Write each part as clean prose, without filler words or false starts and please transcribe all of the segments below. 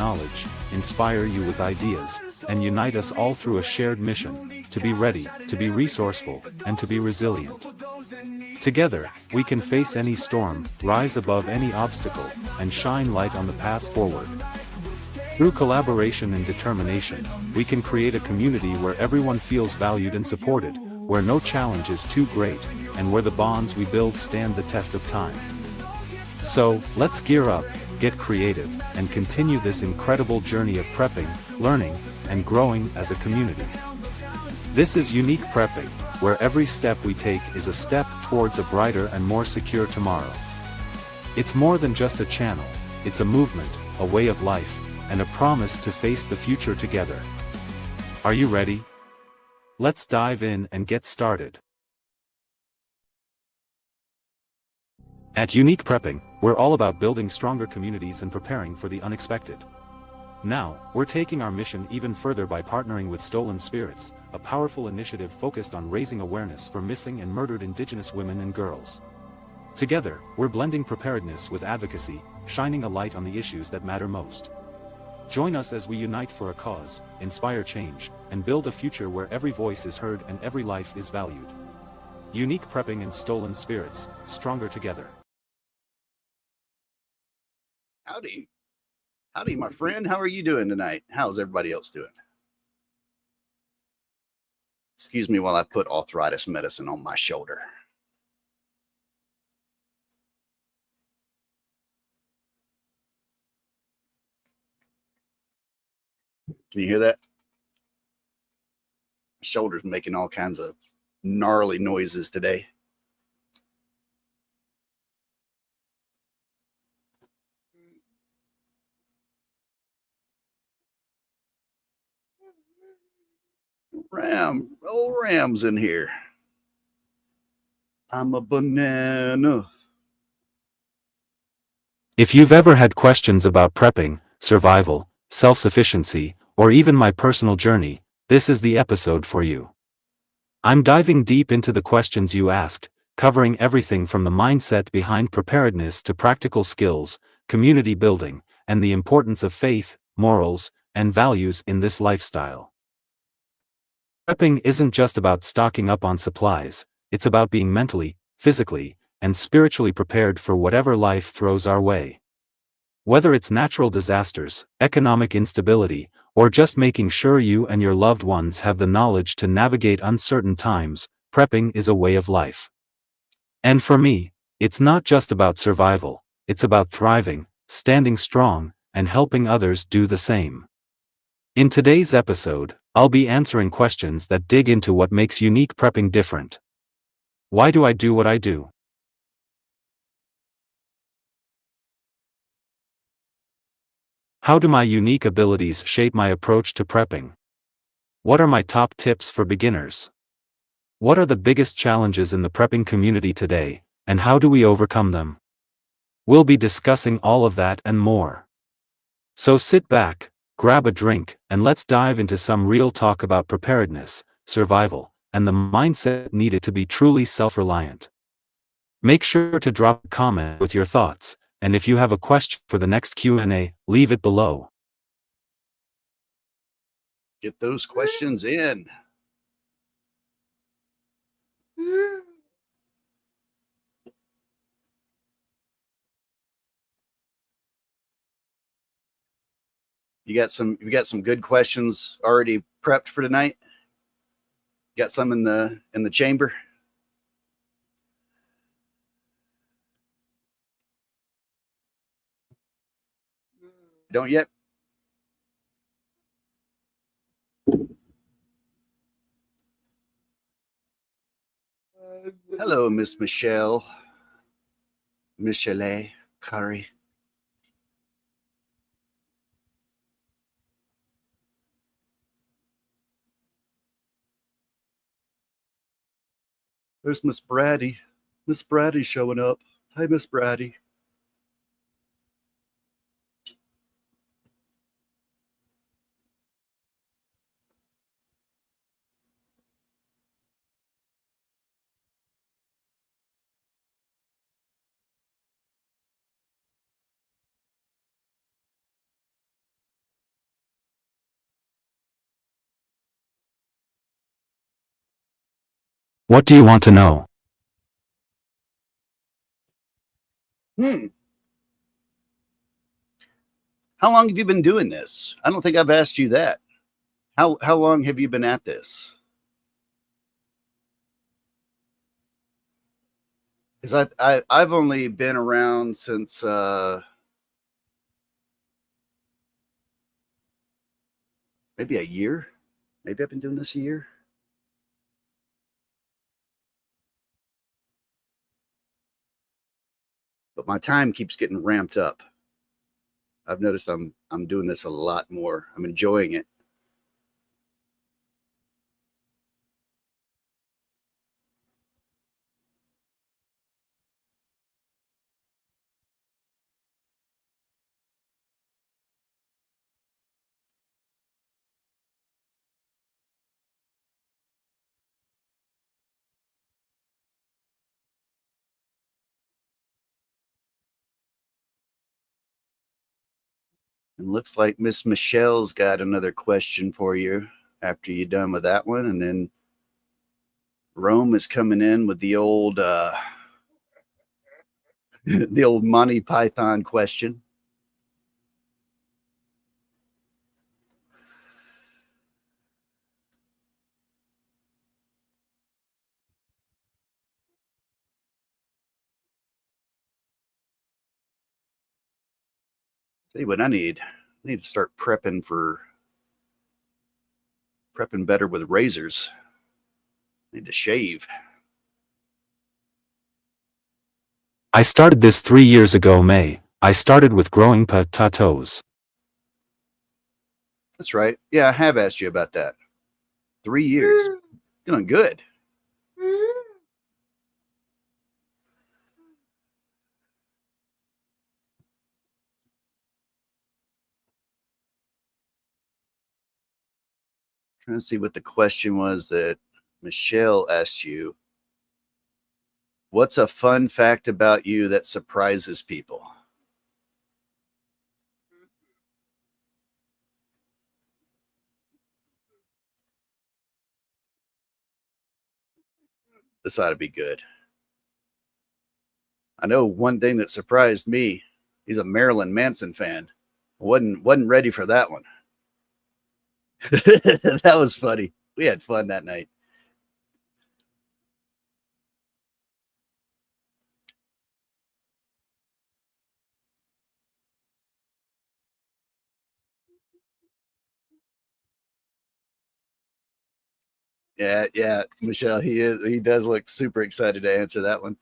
knowledge, inspire you with ideas, and unite us all through a shared mission, to be ready, to be resourceful, and to be resilient. Together, we can face any storm, rise above any obstacle, and shine light on the path forward. Through collaboration and determination, we can create a community where everyone feels valued and supported, where no challenge is too great, and where the bonds we build stand the test of time. So, let's gear up, get creative, and continue this incredible journey of prepping, learning, and growing as a community. This is Unique Prepping, where every step we take is a step towards a brighter and more secure tomorrow. It's more than just a channel, it's a movement, a way of life, and a promise to face the future together. Are you ready? Let's dive in and get started. At Unique Prepping, we're all about building stronger communities and preparing for the unexpected. Now, we're taking our mission even further by partnering with Stolen Spirits, a powerful initiative focused on raising awareness for missing and murdered Indigenous women and girls. Together, we're blending preparedness with advocacy, shining a light on the issues that matter most. Join us as we unite for a cause, inspire change, and build a future where every voice is heard and every life is valued. Unique Prepping and Stolen Spirits, stronger together. Howdy. Howdy, my friend. How are you doing tonight? How's everybody else doing? Excuse me while I put arthritis medicine on my shoulder. Can you hear that? My shoulder's making all kinds of gnarly noises today. Old Ram's in here. I'm a banana. If you've ever had questions about prepping, survival, self-sufficiency, or even my personal journey, this is the episode for you. I'm diving deep into the questions you asked, covering everything from the mindset behind preparedness to practical skills, community building, and the importance of faith, morals, and values in this lifestyle. Prepping isn't just about stocking up on supplies, it's about being mentally, physically, and spiritually prepared for whatever life throws our way. Whether it's natural disasters, economic instability, or just making sure you and your loved ones have the knowledge to navigate uncertain times, prepping is a way of life. And for me, it's not just about survival, it's about thriving, standing strong, and helping others do the same. In today's episode, I'll be answering questions that dig into what makes unique prepping different. Why do I do what I do? How do my unique abilities shape my approach to prepping? What are my top tips for beginners? What are the biggest challenges in the prepping community today, and how do we overcome them? We'll be discussing all of that and more. So sit back, grab a drink, and let's dive into some real talk about preparedness, survival, and the mindset needed to be truly self-reliant. Make sure to drop a comment with your thoughts, and if you have a question for the next Q&A, leave it below. Get those questions in. You got some good questions already prepped for tonight? Got some in the chamber? Don't yet? Hello, Miss Michelle. Michelle Curry. There's Miss Brady. Miss Brady showing up. Hey, Miss Brady. What do you want to know? How long have you been doing this? I don't think I've asked you that. How long have you been at this? Because I've only been around since maybe a year. Maybe I've been doing this a year. But my time keeps getting ramped up. I've noticed I'm doing this a lot more. I'm enjoying it. And looks like Miss Michelle's got another question for you after you're done with that one. And then Rome is coming in with the old the old Monty Python question. Tell you what I need. I need to start prepping better with razors. I need to shave. I started this 3 years ago, May. I started with growing potatoes. That's right. Yeah, I have asked you about that. 3 years. Doing good. Trying to see what the question was that Michelle asked you. What's a fun fact about you that surprises people? This ought to be good. I know one thing that surprised me. He's a Marilyn Manson fan. Wasn't ready for that one. That was funny. We had fun that night. Yeah, Michelle. He does look super excited to answer that one.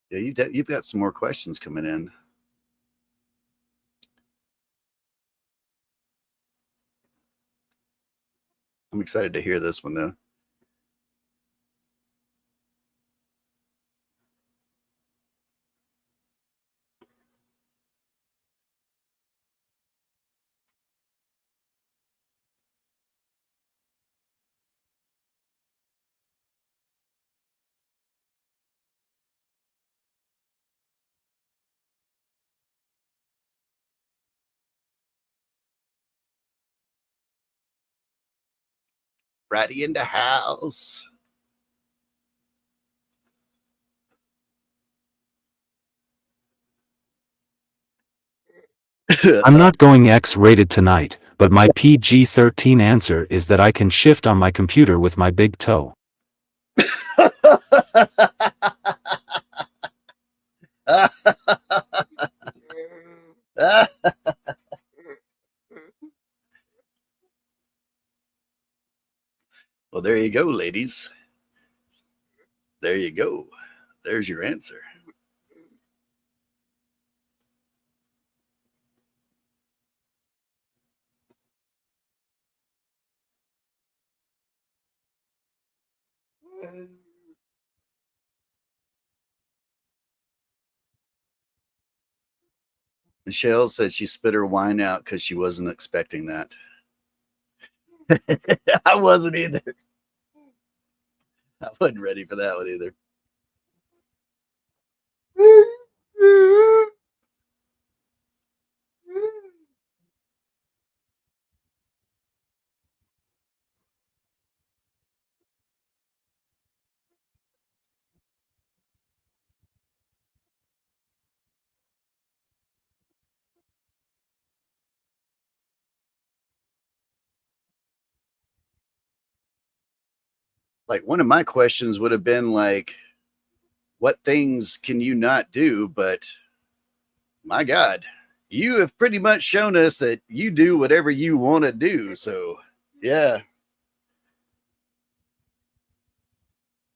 Yeah, you've got some more questions coming in. I'm excited to hear this one though. Ratty in the house. I'm not going X-rated tonight, but my PG-13 answer is that I can shift on my computer with my big toe. Well, there you go, ladies. There you go. There's your answer. Michelle said she spit her wine out because she wasn't expecting that. I wasn't either. I wasn't ready for that one either. Like one of my questions would have been like, what things can you not do? But my God, you have pretty much shown us that you do whatever you want to do. So, yeah.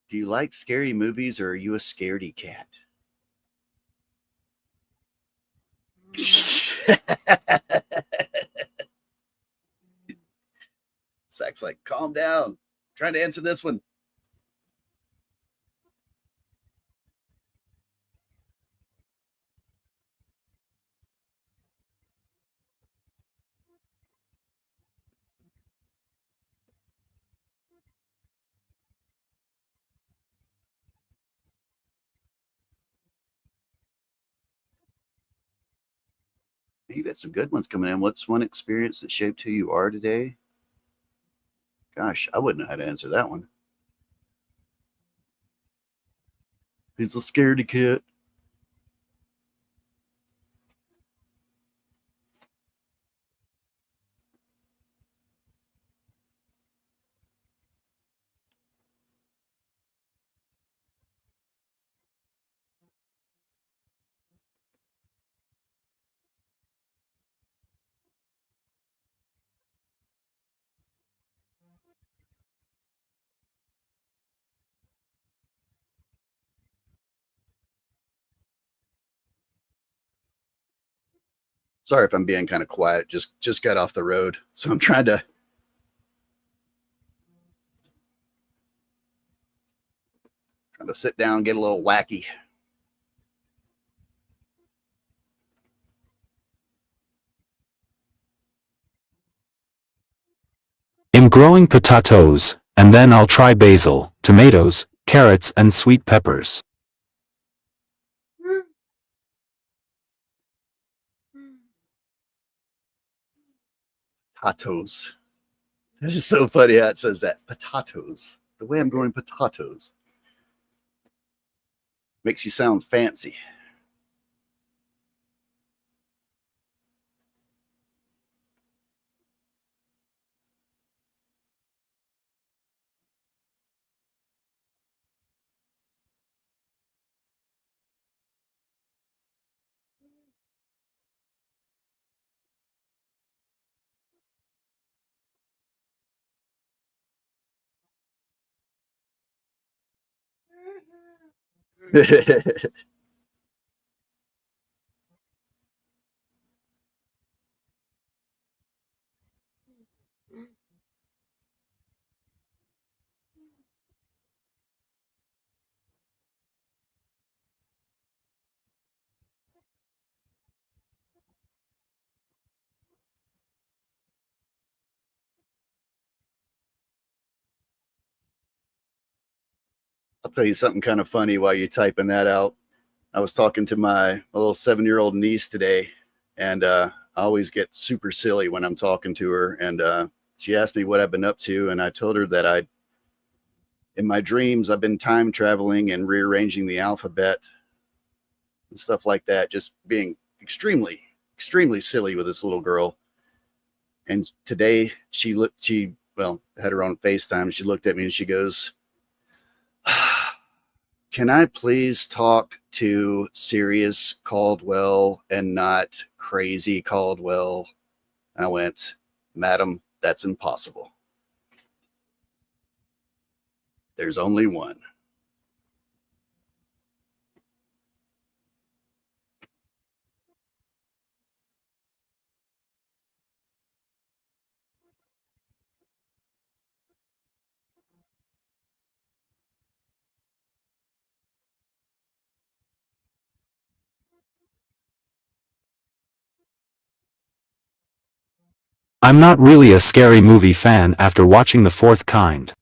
Do you like scary movies or are you a scaredy cat? Zach's like, calm down. I'm trying to answer this one. You got some good ones coming in. What's one experience that shaped who you are today? Gosh, I wouldn't know how to answer that one. He's a scaredy cat. Sorry if I'm being kind of quiet. Just got off the road, so I'm trying to sit down, get a little wacky. I'm growing potatoes, and then I'll try basil, tomatoes, carrots, and sweet peppers. Potatoes. That is so funny how it says that. Potatoes. The way I'm growing potatoes makes you sound fancy. I'll tell you something kind of funny while you're typing that out. I was talking to my little 7-year-old niece today, and I always get super silly when I'm talking to her. And she asked me what I've been up to, and I told her that in my dreams, I've been time traveling and rearranging the alphabet and stuff like that, just being extremely silly with this little girl. And today well, had her on FaceTime. She looked at me and she goes, can I please talk to serious Caldwell and not crazy Caldwell? I went, Madam, that's impossible. There's only one. I'm not really a scary movie fan after watching The Fourth Kind.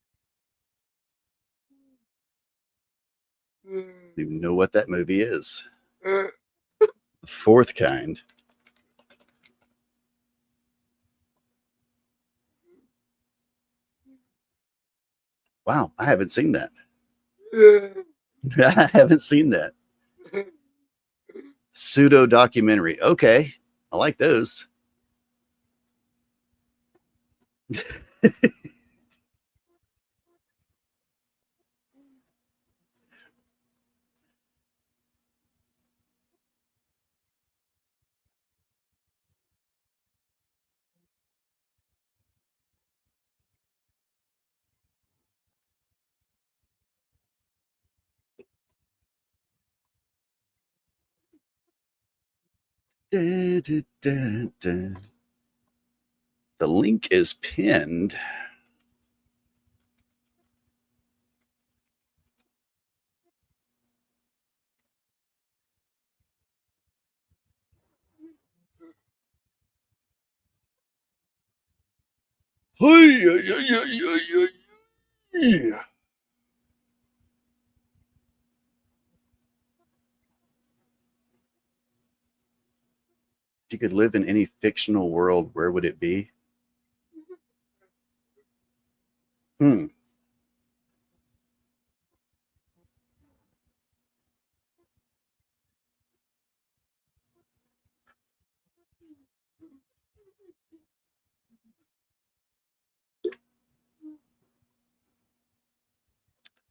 I don't even know what that movie is. The Fourth Kind. Wow, I haven't seen that. I haven't seen that. Pseudo documentary. Okay, I like those. Da, da, da, da. The link is pinned. If you could live in any fictional world, where would it be? Hmm.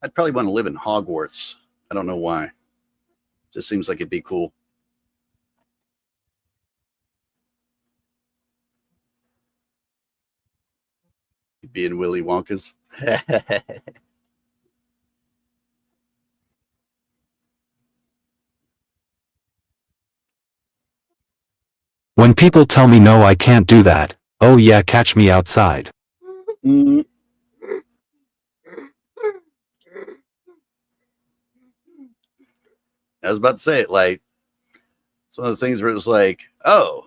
I'd probably want to live in Hogwarts. I don't know why. Just seems like it'd be cool. You'd be in Willy Wonka's. When people tell me no, I can't do that, oh yeah, catch me outside. Mm. I was about to say it, like, it's one of those things where it was like, oh,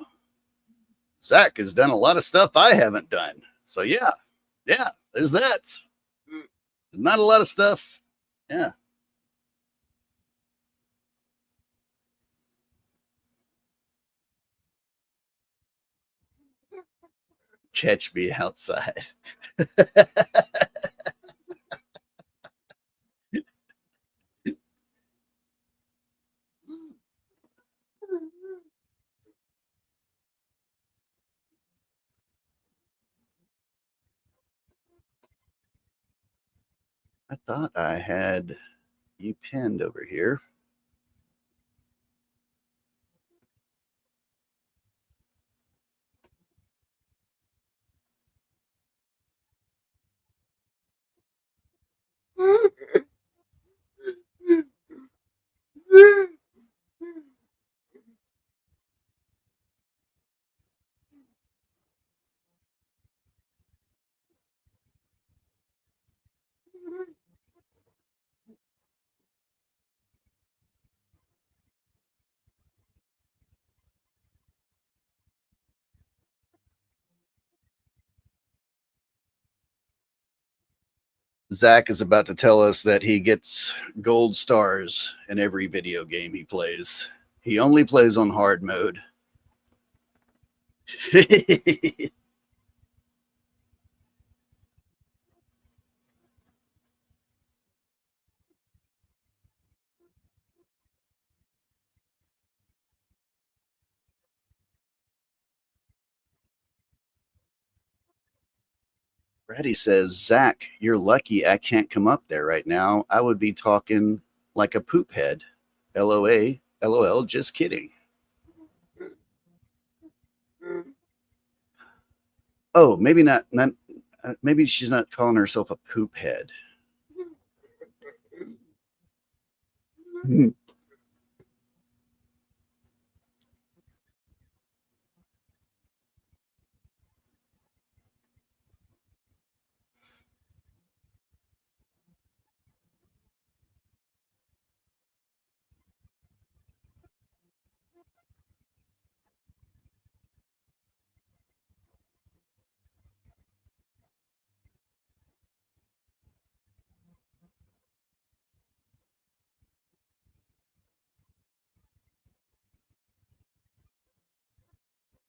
Zach has done a lot of stuff I haven't done. So yeah, there's that. Not a lot of stuff. Yeah. Catch me outside. I thought I had you pinned over here. Zach is about to tell us that he gets gold stars in every video game he plays. He only plays on hard mode. Brady says, Zach, you're lucky I can't come up there right now. I would be talking like a poop head. LOA, LOL, just kidding. Oh, maybe not maybe she's not calling herself a poop head.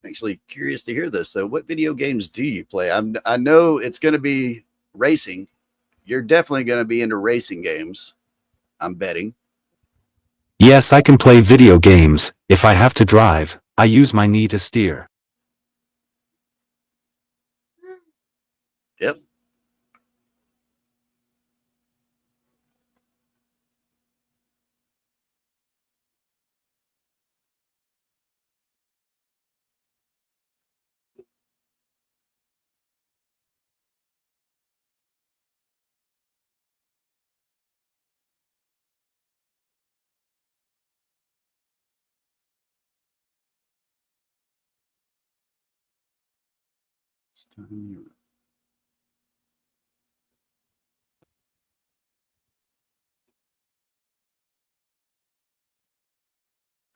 Actually curious to hear this. So, what video games do you play? I know it's going to be racing. You're definitely going to be into racing games, I'm betting. Yes, I can play video games. If I have to drive, I use my knee to steer. Yep.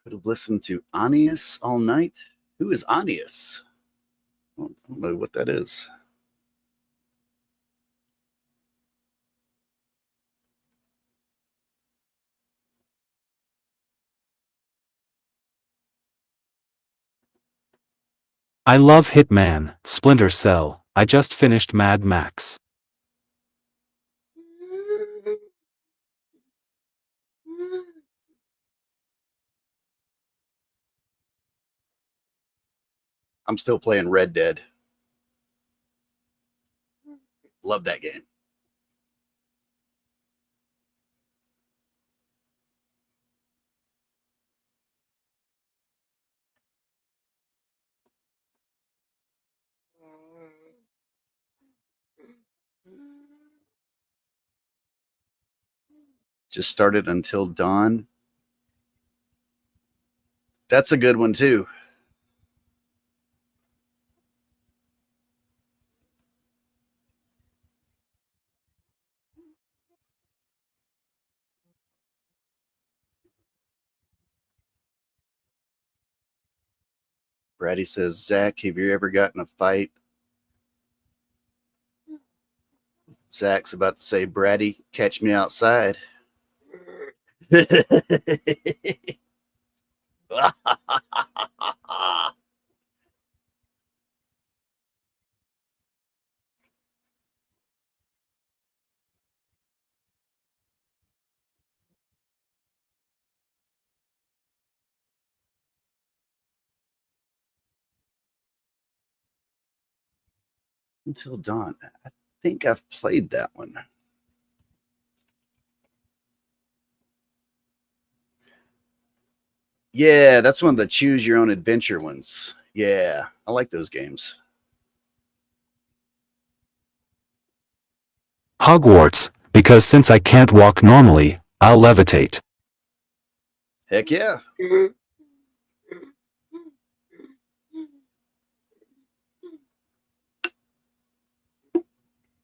Could have listened to Anius all night. Who is Anius? I don't know what that is. I love Hitman, Splinter Cell. I just finished Mad Max. I'm still playing Red Dead. Love that game. Just started Until Dawn. That's a good one too. Brady says, Zach, have you ever gotten a fight? Zach's about to say, Brady, catch me outside. Until Dawn. I think I've played that one. Yeah, that's one of the choose your own adventure ones. Yeah, I like those games. Hogwarts, because since I can't walk normally, I'll levitate. Heck yeah.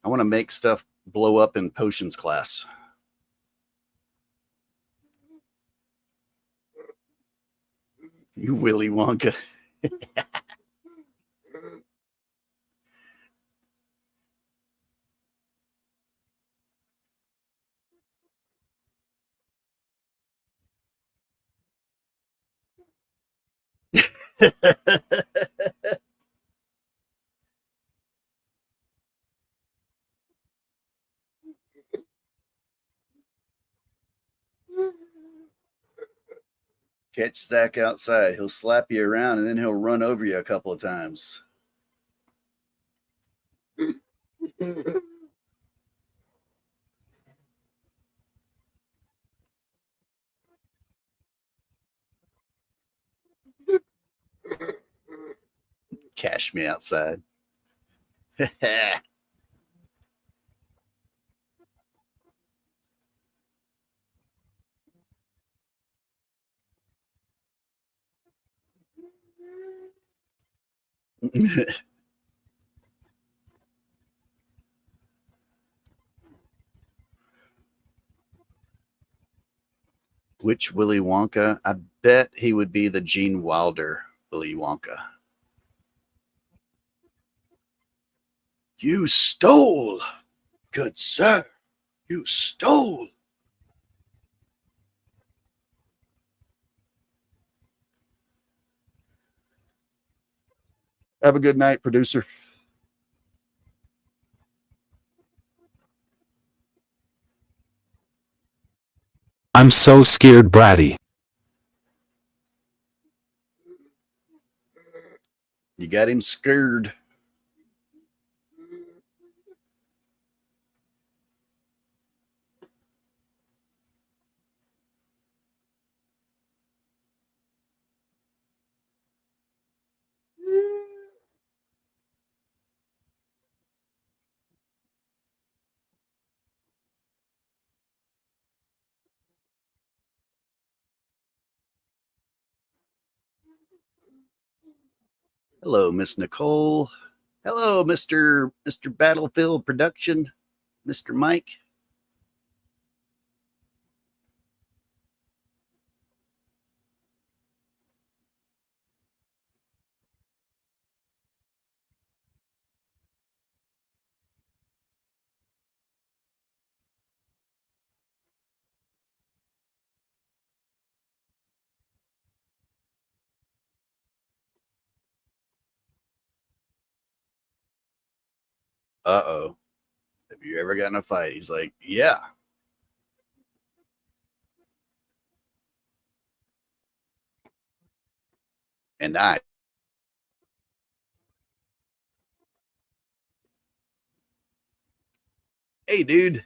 I want to make stuff blow up in potions class. You Willy Wonka. Catch Zach outside. He'll slap you around and then he'll run over you a couple of times. Cash me outside. Which Willy Wonka? I bet he would be the Gene Wilder Willy Wonka. You stole, good sir. You stole. Have a good night, producer. I'm so scared, Bratty. You got him scared. Hello, Miss Nicole. Hello, Mr. Battlefield Production, Mr. Mike. Uh-oh. Have you ever gotten a fight? He's like, yeah. And I. Hey, dude.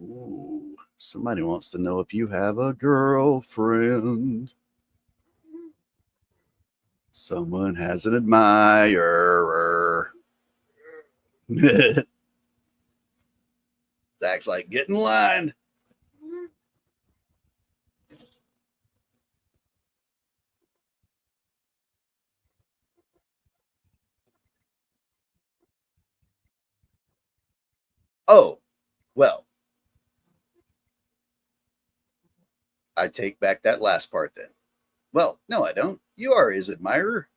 Ooh, somebody wants to know if you have a girlfriend. Someone has an admirer. Zach's like, get in line. Oh, well, I take back that last part then. Well, no, I don't. You are his admirer.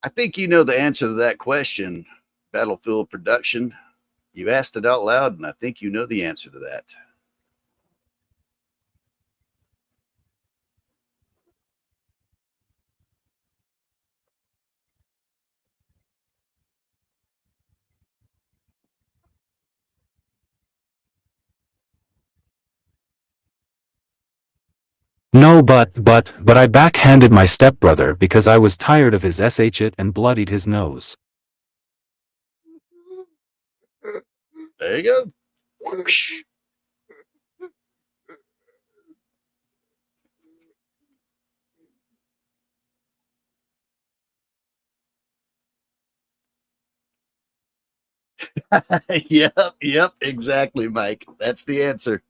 I think you know the answer to that question, Battlefield Production. You asked it out loud, and I think you know the answer to that. No, but I backhanded my stepbrother because I was tired of his sh it and bloodied his nose. There you go. Whoosh. Yep, exactly, Mike. That's the answer.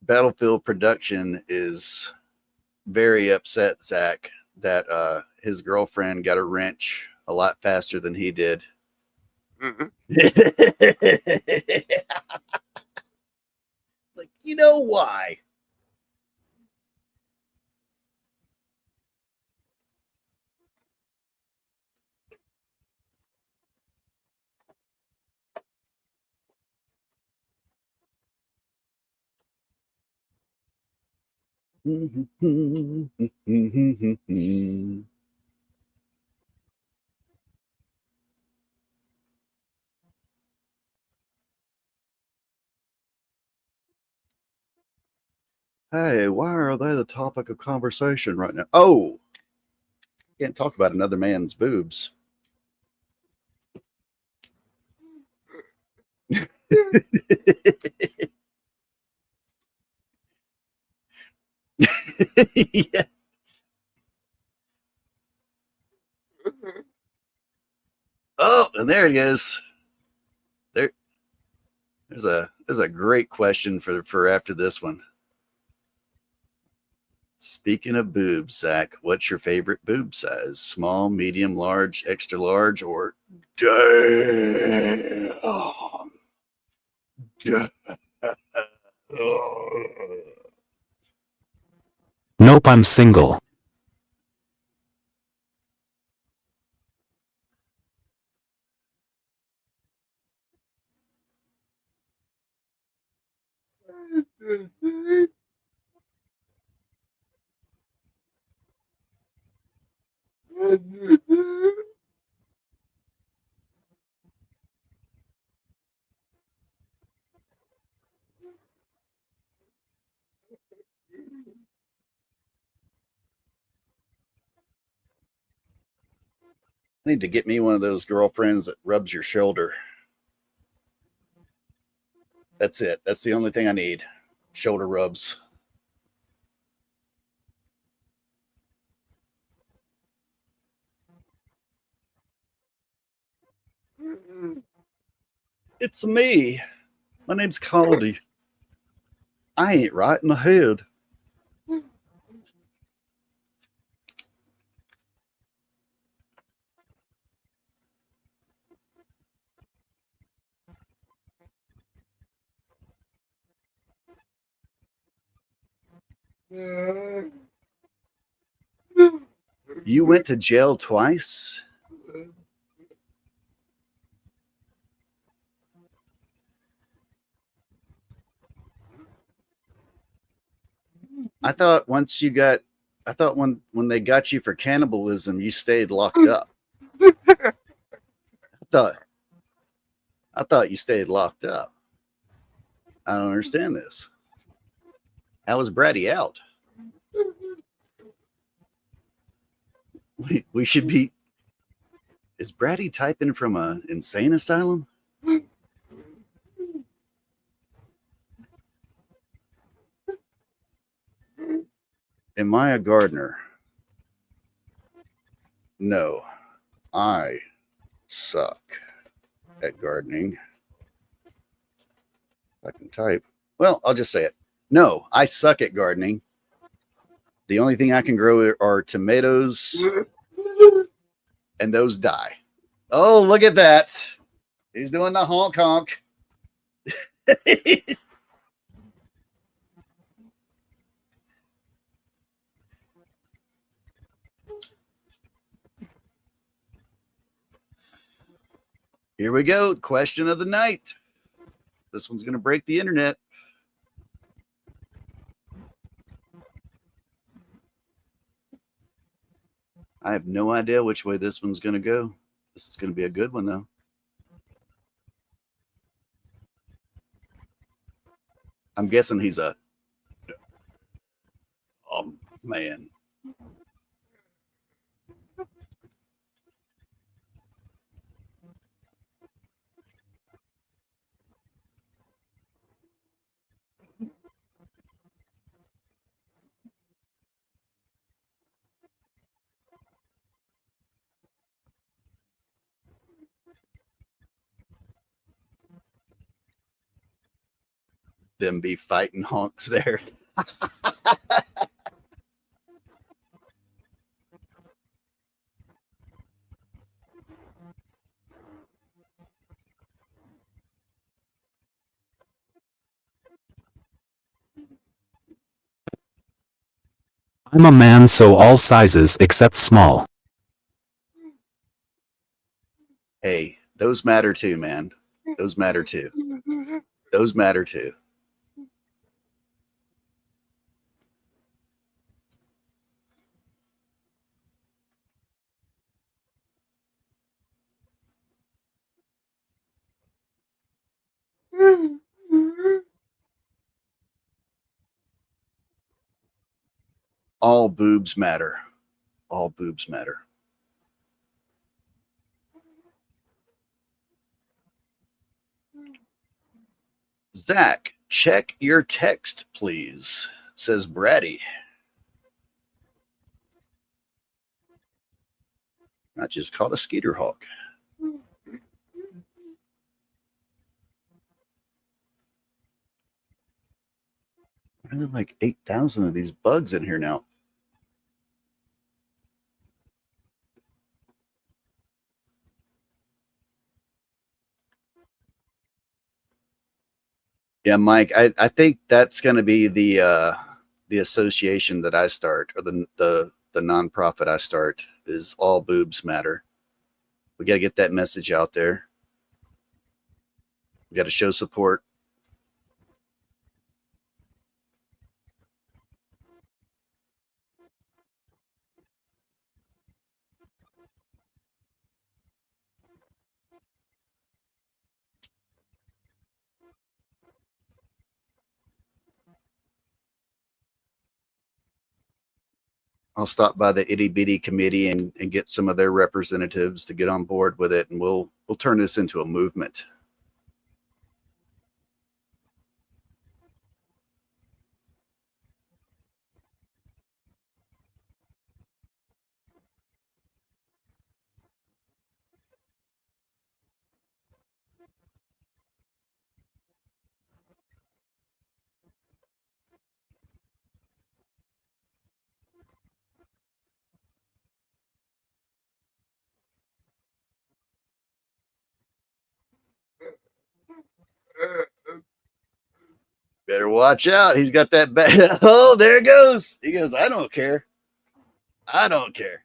Battlefield Production is very upset, Zach, that his girlfriend got a wrench a lot faster than he did. Mm-hmm. You know why? Hey, why are they the topic of conversation right now? Oh, can't talk about another man's boobs. Yeah. Oh, and there it is. There, there's a great question for after this one. Speaking of boobs, Zach, what's your favorite boob size? Small, medium, large, extra large, or damn? Damn. Nope, I'm single. I need to get me one of those girlfriends that rubs your shoulder. That's it. That's the only thing I need. Shoulder rubs. It's me. My name's Caldy. I ain't right in the head. You went to jail twice? I thought once you got, I thought when they got you for cannibalism, you stayed locked up. thought I thought you stayed locked up. I don't understand this. How was Brady out? We should be. Is Brady typing from a insane asylum? Am I a gardener? No, I suck at gardening. I can type. Well, I'll just say it. No, I suck at gardening. The only thing I can grow are tomatoes, and those die. Oh, look at that. He's doing the honk honk. Here we go. Question of the night. This one's going to break the internet. I have no idea which way this one's going to go. This is going to be a good one, though. I'm guessing he's a man. Them be fighting honks there. I'm a man, so all sizes except small. Hey, those matter too, man. Those matter too. Those matter too. All boobs matter. All boobs matter. Zach, check your text, please, says Bratty. I just caught a skeeter hawk. There are like 8,000 of these bugs in here now. Yeah, Mike, I think that's going to be the association that I start, or the nonprofit I start, is All Boobs Matter. We got to get that message out there. We got to show support. I'll stop by the itty bitty committee and get some of their representatives to get on board with it, and we'll turn this into a movement. Better watch out. He's got that bad. Oh, there it goes. He goes, I don't care. I don't care.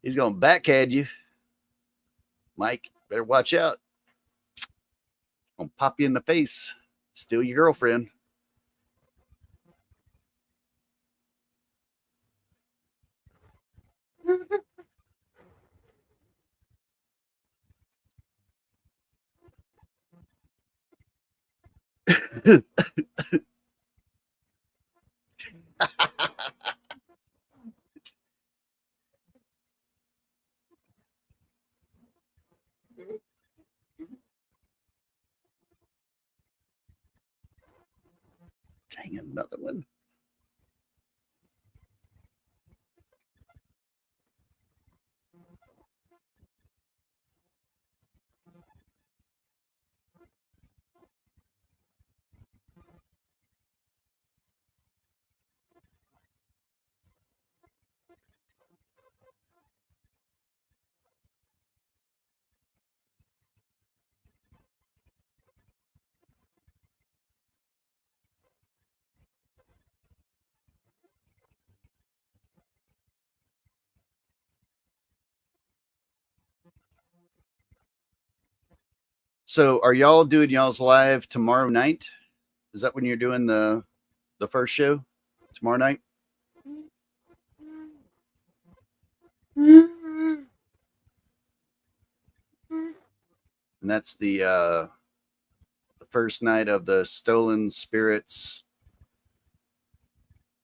He's going to backhand you. Mike, better watch out. Gonna pop you in the face. Steal your girlfriend. Dang, another one. So are y'all doing y'all's live tomorrow night? Is that when you're doing the first show? Tomorrow night? And that's the first night of the Stolen Spirits.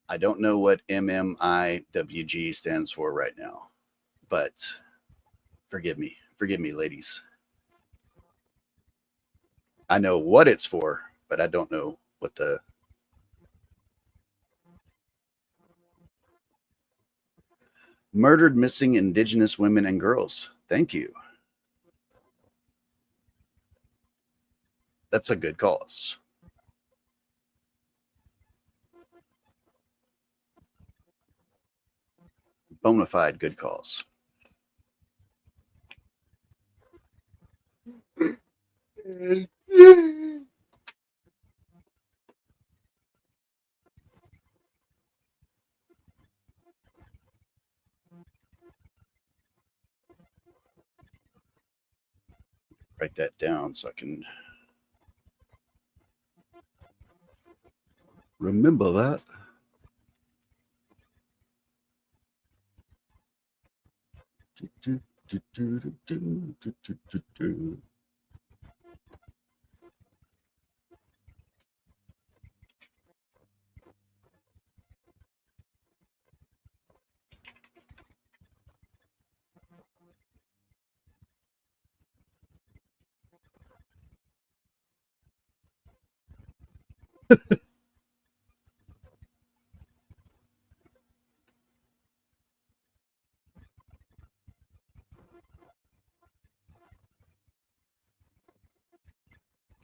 I don't know what MMIWG stands for right now, but forgive me, ladies. I know what it's for, but I don't know what the murdered missing Indigenous women and girls. Thank you. That's a good cause. Bona fide good cause. write that down so I can remember that.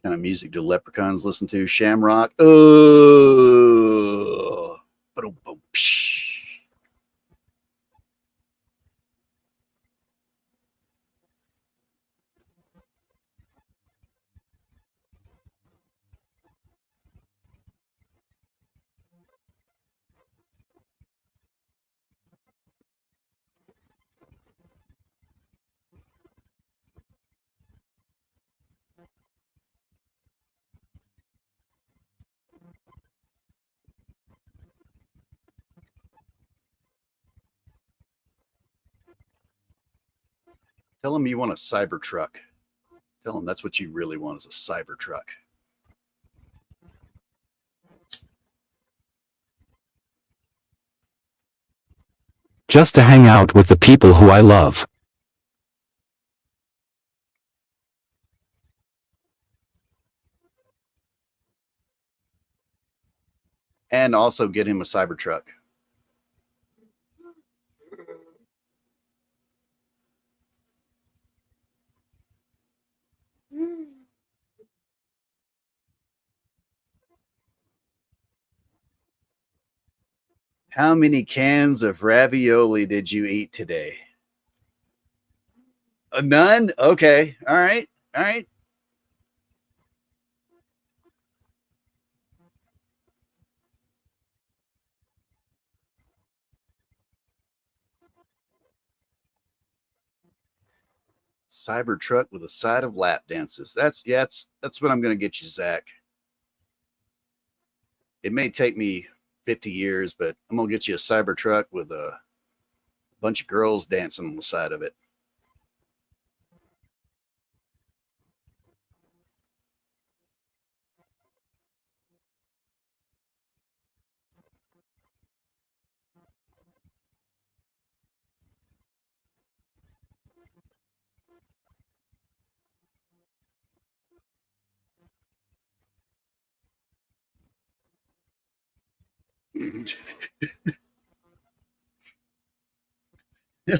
Kind of music do leprechauns listen to? Shamrock. Oh, boom, boom, psh. Tell them you want a Cybertruck. Tell them that's what you really want is a Cybertruck. Just to hang out with the people who I love. And also get him a Cybertruck. How many cans of ravioli did you eat today? None? Okay. All right. All right. Cybertruck with a side of lap dances. That's what I'm going to get you, Zach. It may take me 50 years, but I'm going to get you a Cybertruck with a bunch of girls dancing on the side of it.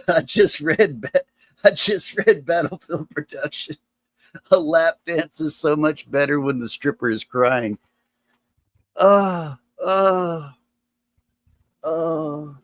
I just read Battlefield Production. A lap dance is so much better when the stripper is crying. Oh, oh, oh.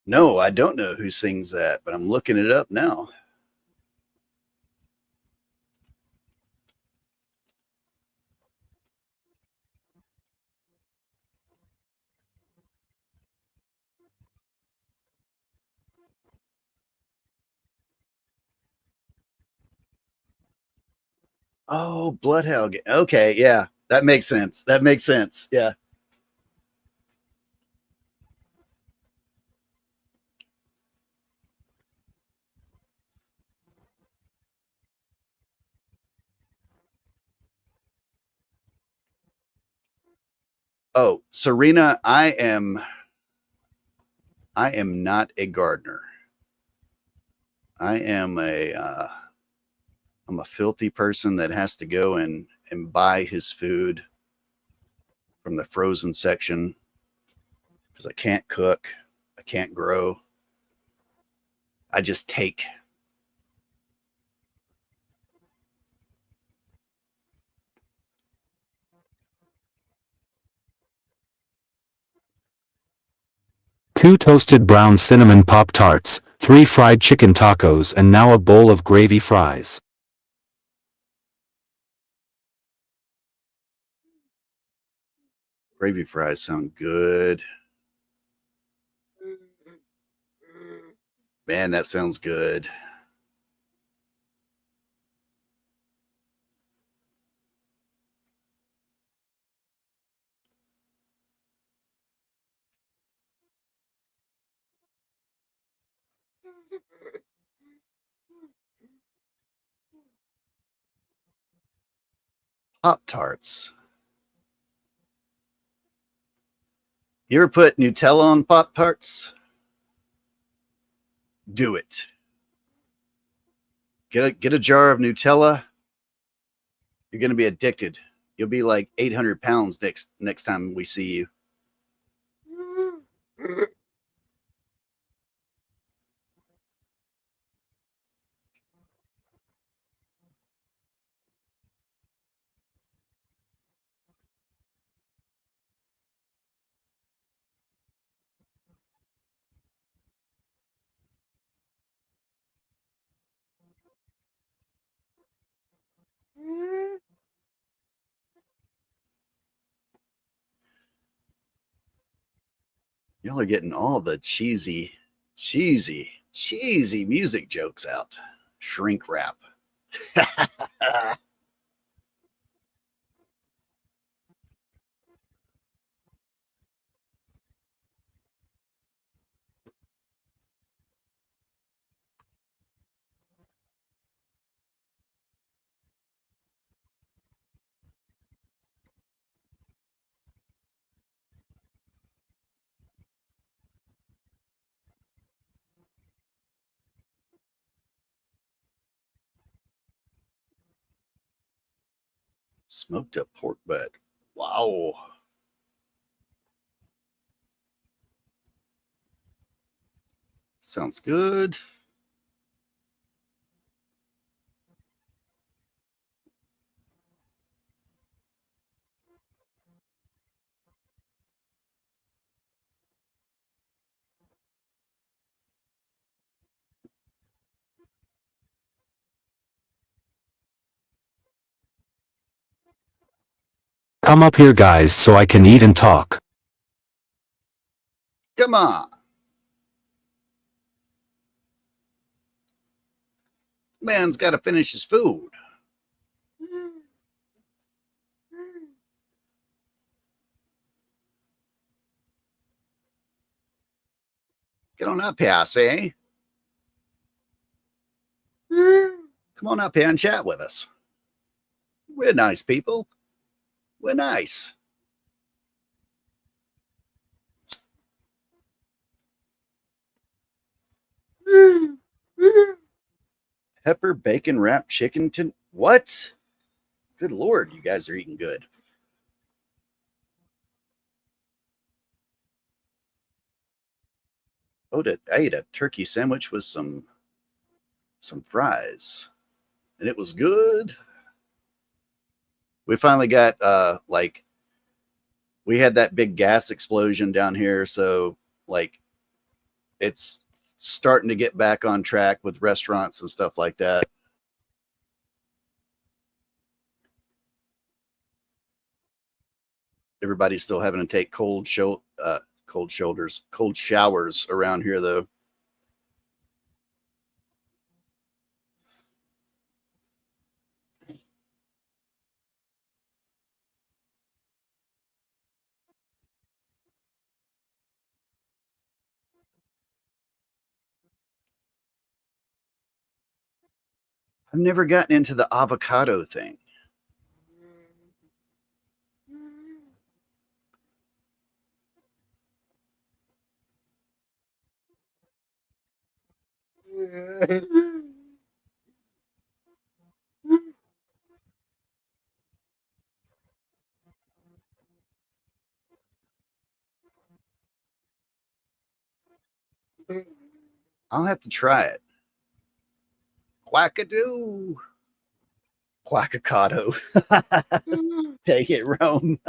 No, I don't know who sings that, but I'm looking it up now. Oh, Bloodhound. Okay, yeah, that makes sense. That makes sense. Yeah. Oh, Serena, I am not a gardener. I'm a filthy person that has to go and buy his food from the frozen section because I can't cook, I can't grow. I just take 2 toasted brown cinnamon Pop-Tarts, 3 fried chicken tacos, and now a bowl of gravy fries. Gravy fries sound good. Man, that sounds good. Pop-Tarts. You ever put Nutella on Pop-Tarts? Do it. Get a jar of Nutella. You're going to be addicted. You'll be like 800 pounds next time we see you. Y'all are getting all the cheesy music jokes out. Shrink wrap. Smoked up pork butt. Wow. Sounds good. Come up here, guys, so I can eat and talk. Come on. Man's got to finish his food. Get on up here, I say. Come on up here and chat with us. We're nice people. We're nice. Pepper bacon wrapped chicken. What? Good Lord, you guys are eating good. Oh, I ate a turkey sandwich with some fries, and it was good. We finally got we had that big gas explosion down here, so like it's starting to get back on track with restaurants and stuff like that. Everybody's still having to take cold showers around here, though. I've never gotten into the avocado thing. I'll have to try it. Quackadoo. Quackacado. Take it, Rome.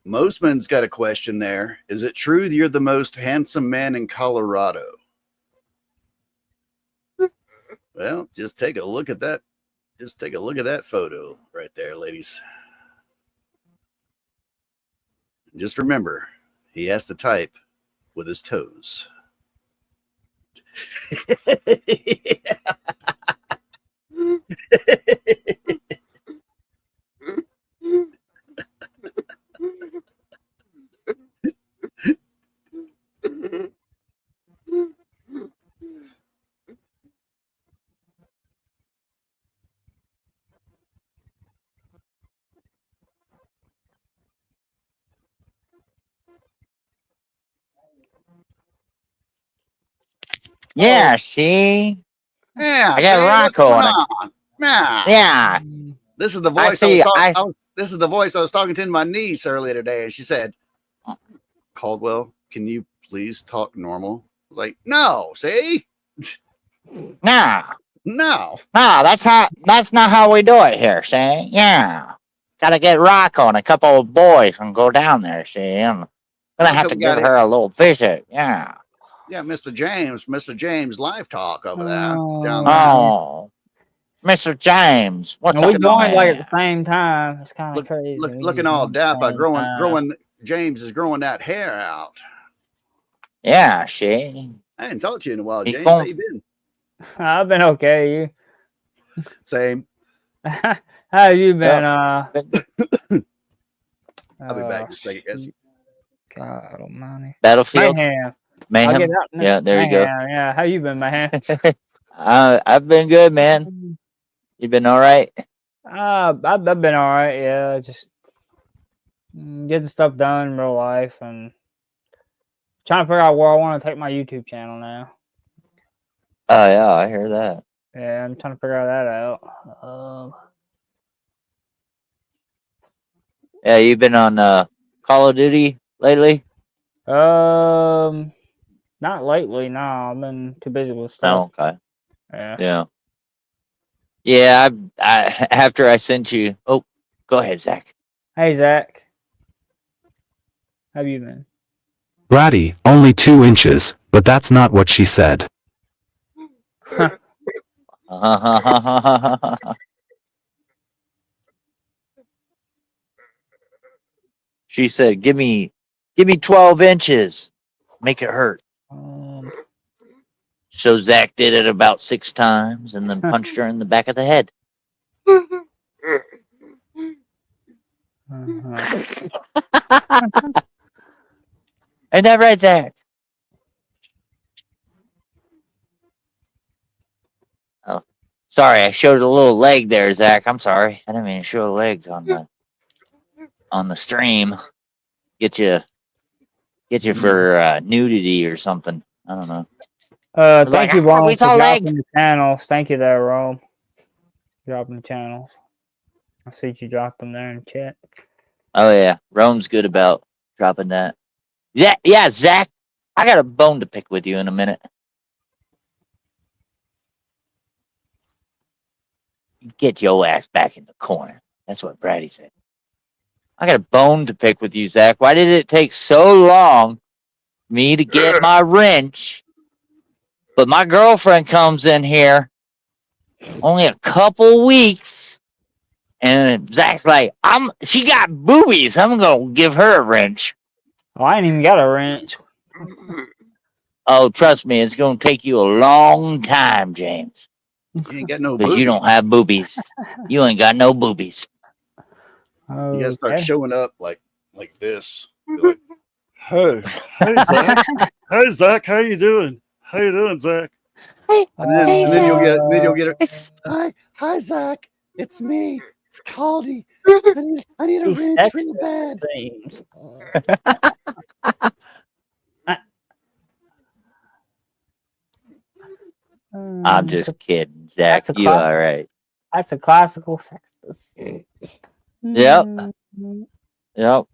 Mostman's got a question there. Is it true you're the most handsome man in Colorado? Well, just take a look at that. Just take a look at that photo right there, ladies. Just remember, he has to type with his toes. Yeah, see? Yeah, I got what's Rocco going on on? Yeah. Yeah. This is the I voice see. this is the voice I was talking to my niece earlier today, and she said, "Caldwell, can you please talk normal?" I was like, "No, see, No. no." No, that's not how we do it here, see? Yeah. Gotta get Rocco and a couple of boys and go down there, see? I'm gonna have to give her a little visit, yeah. Yeah, Mr. James live talk over there down there. Oh. Mr. James, what's we up? joined like at the same time. It's kind of Look, crazy. We looking just all joined at the dapper, same time. growing. James is growing that hair out. Yeah, see? I hadn't talked to you in a while, He's James. going- How you been? I've been okay. You? Same. How have you been? I'll be back in a second, guys. God almighty. Battlefield? Mayhem. I'll Mayhem? get out Yeah, there you go. Yeah, how you been, man? I've been good, man. You been all right? I've been all right. Yeah, just getting stuff done in real life and trying to figure out where I want to take my YouTube channel now. Oh, yeah, I hear that. Yeah, I'm trying to figure that out. Yeah, you've been on Call of Duty lately? Not lately. No, I've been too busy with stuff. Oh, okay. Yeah. Yeah. Yeah, I after I sent you. Oh, go ahead, Zach. Hey, Zach. How have you been? Bratty, only 2 inches, but that's not what she said. She said, give me 12 inches. Make it hurt. So Zach did it about 6 times and then punched her in the back of the head. Ain't that right, Zach? Oh, sorry, I showed a little leg there, Zach. I'm sorry. I didn't mean to show legs on the stream. Get you for nudity or something. I don't know. Thank you, Rome, for dropping the channels. Thank you there, Rome. Dropping the channels. I see you dropped them there in the chat. Oh yeah, Rome's good about dropping that. Yeah, Zach, I got a bone to pick with you in a minute. Get your ass back in the corner. That's what Brady said. I got a bone to pick with you, Zach. Why did it take so long me to get my wrench? But my girlfriend comes in here only a couple weeks, and Zach's like, she got boobies. I'm gonna give her a wrench. Oh, I ain't even got a wrench. Oh, trust me, it's gonna take you a long time, James. You ain't got no Because boobies. you don't have boobies. You ain't got no boobies. You gotta start Okay. showing up like this. Be like, Hey Zach. Hey Zach, how you doing? How you doing, Zach? and then you'll get it. Hi Zach. It's me. It's Caldy. I need a He's wrench sexist, really bad. it seems. I'm just kidding, Zach. that's a You all right? That's a classical sexist. Yep. Yep.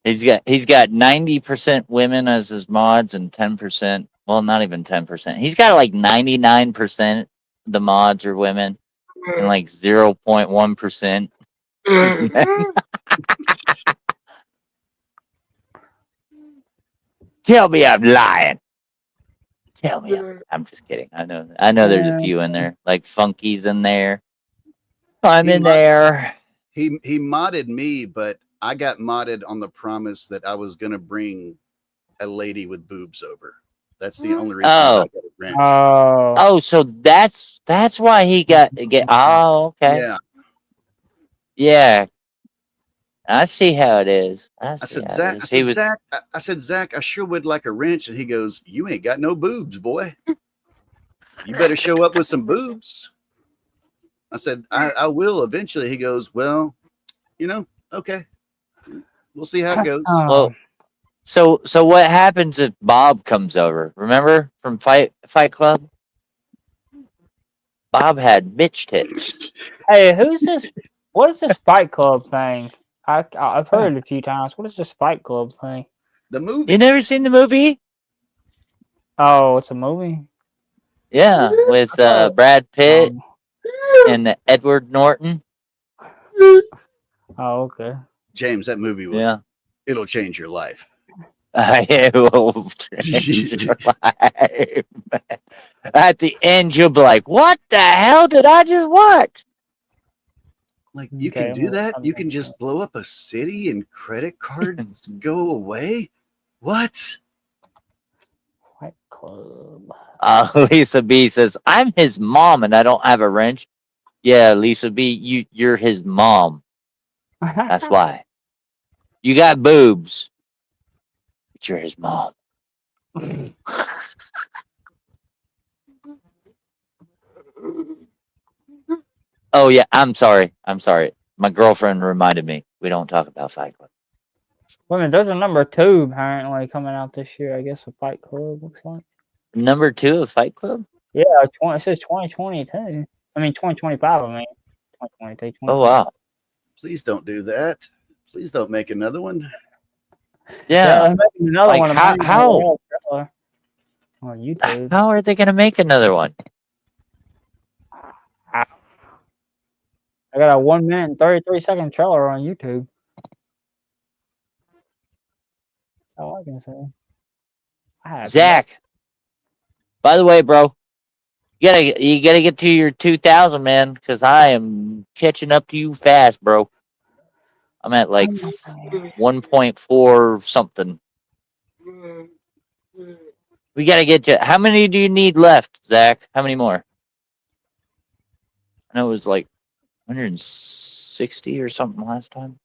He's got 90% women as his mods and 10%. Well, not even 10%. He's got like 99% the mods are women and like 0.1% is men. Tell me I'm lying. Tell me I'm just kidding. I know there's a few in there. Like Funky's in there. I'm He in might- there. He modded me, but I got modded on the promise that I was gonna bring a lady with boobs over. That's the only reason Oh. I got a wrench. Oh, So that's why he got oh, okay. Yeah. Yeah. I see how it is. I said, Zach, I said, Zach, I sure would like a wrench. And he goes, you ain't got no boobs, boy. You better show up with some boobs. I said, I will eventually. He goes, well, okay. We'll see how it goes. Well, so what happens if Bob comes over? Remember from Fight Club? Bob had bitch tits. hey, who's this? What is this Fight Club thing? I've heard it a few times. What is this Fight Club thing? The movie. You never seen the movie? Oh, it's a movie. Yeah, with Brad Pitt and Edward Norton. Oh, okay. James, that movie will it'll change your life. It will change your life. At the end, you'll be like, "What the hell did I just watch?" Like you Okay, can do that? I'm You can just blow up a city and credit cards go away? What? Fight Club. Lisa B says, "I'm his mom and I don't have a wrench." Yeah, Lisa B, you're his mom. That's why. You got boobs, but you're his mom. Oh yeah, I'm sorry. My girlfriend reminded me. We don't talk about Fight Club. Wait a minute, there's a number 2 apparently coming out this year. I guess a Fight Club looks like. Number 2 of Fight Club? Yeah, it says 2022. I mean 2025. I mean 2022. Oh wow. Please don't do that. Please don't make another one. Yeah. I'm making another Like, one. of how- mine on YouTube. How are they gonna make another one? I got a 1 minute and 33-second trailer on YouTube. That's all I can say. I have Zach. By the way, bro, you gotta get to your 2,000, man, because I am catching up to you fast, bro. I'm at like 1.4 something. We gotta get to. How many do you need left, Zach? How many more? I know it was like 160 or something last time.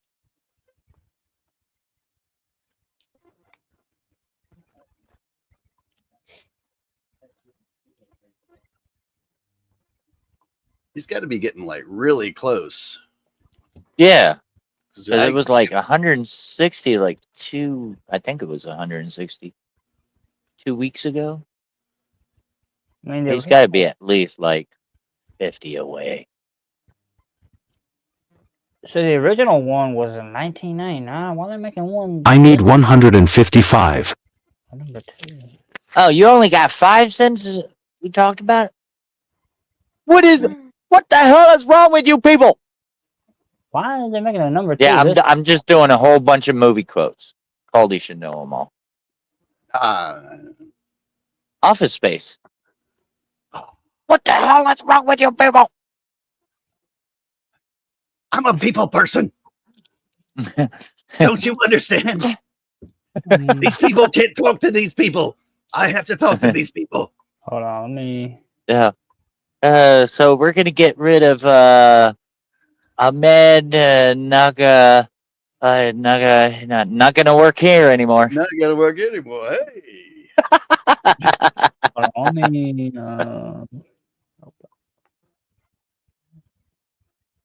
He's got to be getting like really close. Yeah, 'Cause 'cause it was like 160, like I think it was 160 2 weeks ago. I mean, He's got to be at least like 50 away. So the original one was in 1999. Why are they making one? I need 155. Number 2. Oh, you only got 5 cents? We talked about it? What the hell is wrong with you people? Why are they making a number 2? Yeah, This- I'm just doing a whole bunch of movie quotes. Caldy should know them all. Office Space. What the hell is wrong with you people? I'm a people person. Don't you understand? These people can't talk to these people. I have to talk to these people. Hold on, let me. Yeah. So we're gonna get rid of Ahmed Naga. Not gonna work here anymore. Not gonna work anymore. Hey. Hold on, let me.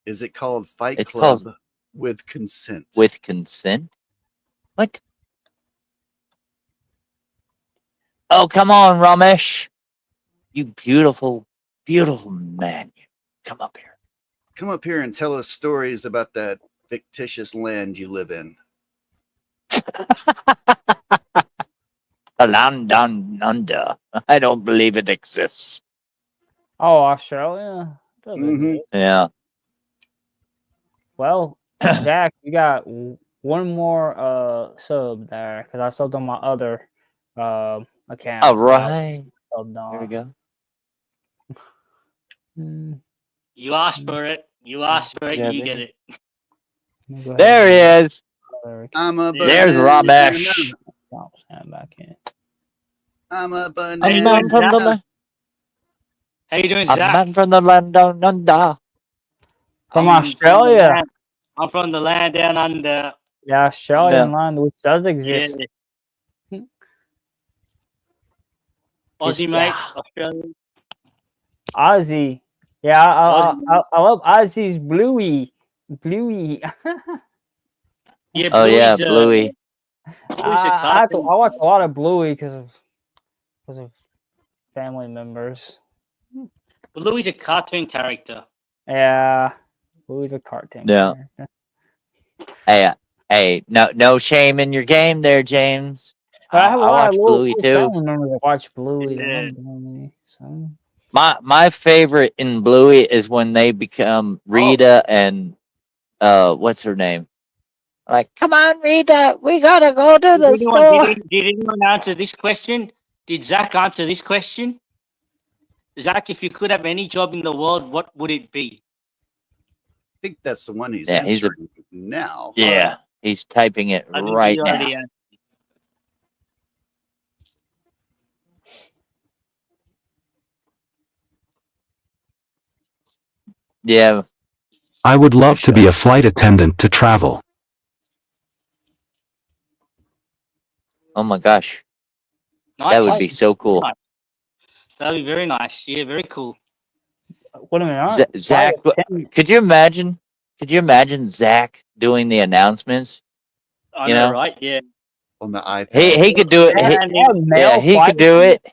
Is it called Fight It's Club called- with consent? With consent? What? Oh, come on, Ramesh. You beautiful, beautiful man. You come up here. Come up here and tell us stories about that fictitious land you live in. The land down under. I don't believe it exists. Oh, Australia. Doesn't Mhm. it? Yeah. Well, Jack, you got one more sub there because I subbed on my other I can't. All right. Hold There we on. go. Mm, You asked for it. You asked for it. Yeah, You they get do. it. let me go ahead There he and is. I'm a There's banana. Ramesh. stand back in. I'm a A banana. man from the land. How you doing, A Zach? man from the land down under. From I'm Australia. I'm from the land down under. The Australian Yeah. land, which does Yeah. exist. Aussie, mate. yeah. Australian. Aussie. Yeah, Aussie. I love Aussie's Bluey. Bluey. Yeah, Oh yeah, Bluey's, Bluey. Bluey's a I cartoon. watch a lot of Bluey because of family members. Bluey's a cartoon character. Yeah, Bluey's a cartoon. Yeah. character. Hey, no shame in your game there, James. But I have a lot watch of Bluey too. family members that watch Bluey. They Yeah. love Bluey. So. My favorite in Bluey is when they become Rita and what's her name? Like, come on, Rita, we gotta go to the store. Did anyone answer this question? Did Zach answer this question? Zach, if you could have any job in the world, what would it be? I think that's the one he's Yeah, he's a- answering now. Yeah, he's typing it I think right you now. already answered. Yeah, I would love to be a flight attendant to travel. oh my gosh, Nice. that would be so cool. Nice. That'd be very nice. Yeah, very cool. What am I? Zach, could you imagine? Could you imagine Zach doing the announcements? I You know, know? right? Yeah. On the iPad. He could do it. Yeah, he could do it.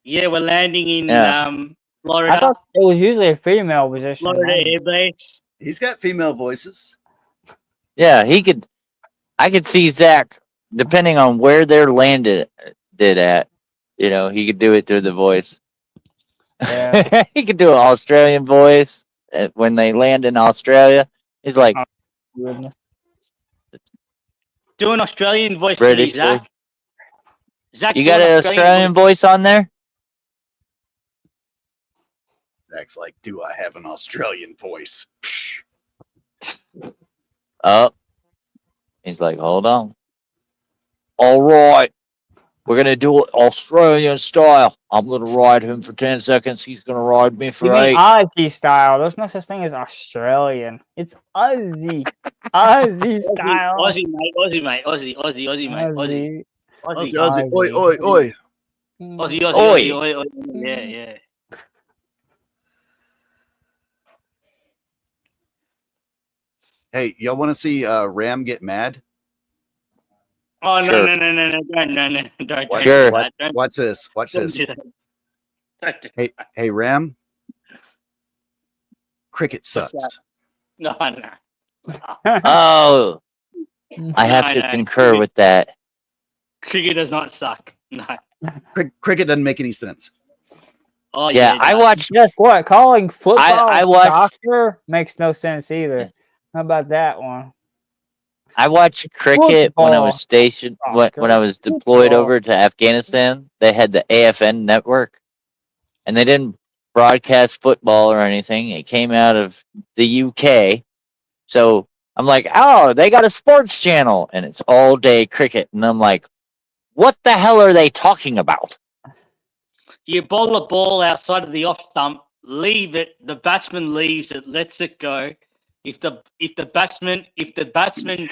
Yeah, we're landing in Yeah. I Florida. thought it was usually a female position. Florida Air Base. He's got female voices. Yeah, he could. I could see Zach, depending on where they're landed at. You know, he could do it through the voice. Yeah. He could do an Australian voice when they land in Australia. He's like Goodness. Do an Australian voice, British please, Zach. Zach, You do got an an Australian voice on there? Zach's like, do I have an Australian voice? Psh. Oh, he's like, hold on. All right, we're gonna do it Australian style. I'm gonna ride him for 10 seconds. He's gonna ride me You for mean 8. Aussie style? There's no such thing as Australian. It's Aussie. Aussie style. Aussie, mate. Aussie, mate. Aussie, mate. Aussie. Aussie, Aussie. Aussie. Oi, oi, oi. Aussie, Oi. Aussie, oi. Yeah, yeah. Hey, y'all want to see Ram get mad? Oh, Sure. no. Don't Sure. do that. Don't Watch this. Watch don't this. do that. Don't do Hey, hey, Ram. Cricket What's sucks. No. Oh, I have No, to no. concur with that. Cricket does not suck. No. Cricket doesn't make any sense. Oh, Yeah, it I does. watched. Guess what? Calling football I watched- soccer makes no sense either. How about that one? I watched cricket when I was stationed when I was deployed Football. over to Afghanistan. They had the AFN network, and they didn't broadcast football or anything. It came out of the UK, so I'm like, oh, they got a sports channel, and it's all day cricket, and I'm like, what the hell are they talking about? You bowl a ball outside of the off stump, leave it. The batsman leaves it, lets it go. If the batsman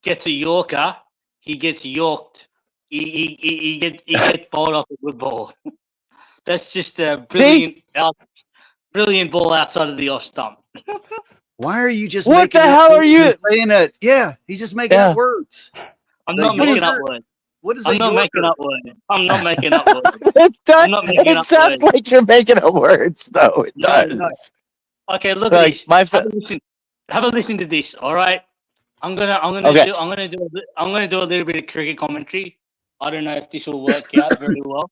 gets a Yorker, he gets Yorked. He gets bowled off a good ball. That's just a brilliant ball outside of the off stump. Why are you just What making the up hell are words you- and saying it? Yeah, he's just making Yeah. up words. I'm The not making up Yorker- words. What is I'm a not making Yorker? up words. I'm not making up words. It does. not making It up sounds words. like you're making up words, though. It No, does. no. Okay, look at Like this. my Have a listen to this. All right. I'm gonna Okay. do a little bit of cricket commentary. I don't know if this will work out very well,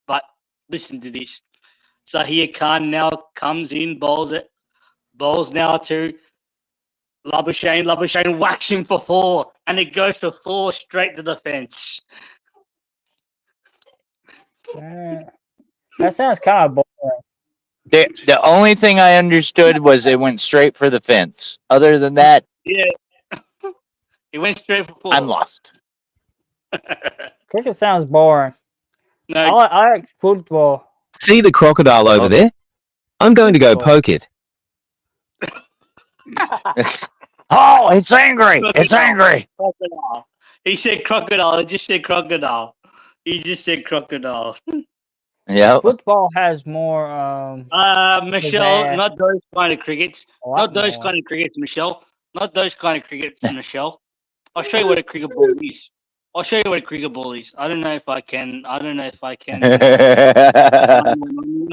but listen to this. Zahir Khan now comes in, bowls now to Labuschagne. Labuschagne whacks him for 4, and it goes for 4 straight to the fence. That sounds kind of boring. The only thing I understood was it went straight for the fence. Other than that, Yeah. He went straight for 4. I'm lost. Cricket sounds boring. I No, like football. See the crocodile over there? I'm going to go poke it. Oh, it's angry! It's angry! crocodile. He said crocodile. He just said crocodile. He just said crocodile. Yep. Football has more. Michelle, Pizzazz. not those kind of crickets. a lot Not those more. kind of crickets, Michelle. Not those kind of crickets, Michelle. I'll show you what a cricket ball is. I'll show you what a cricket ball is. I don't know if I can.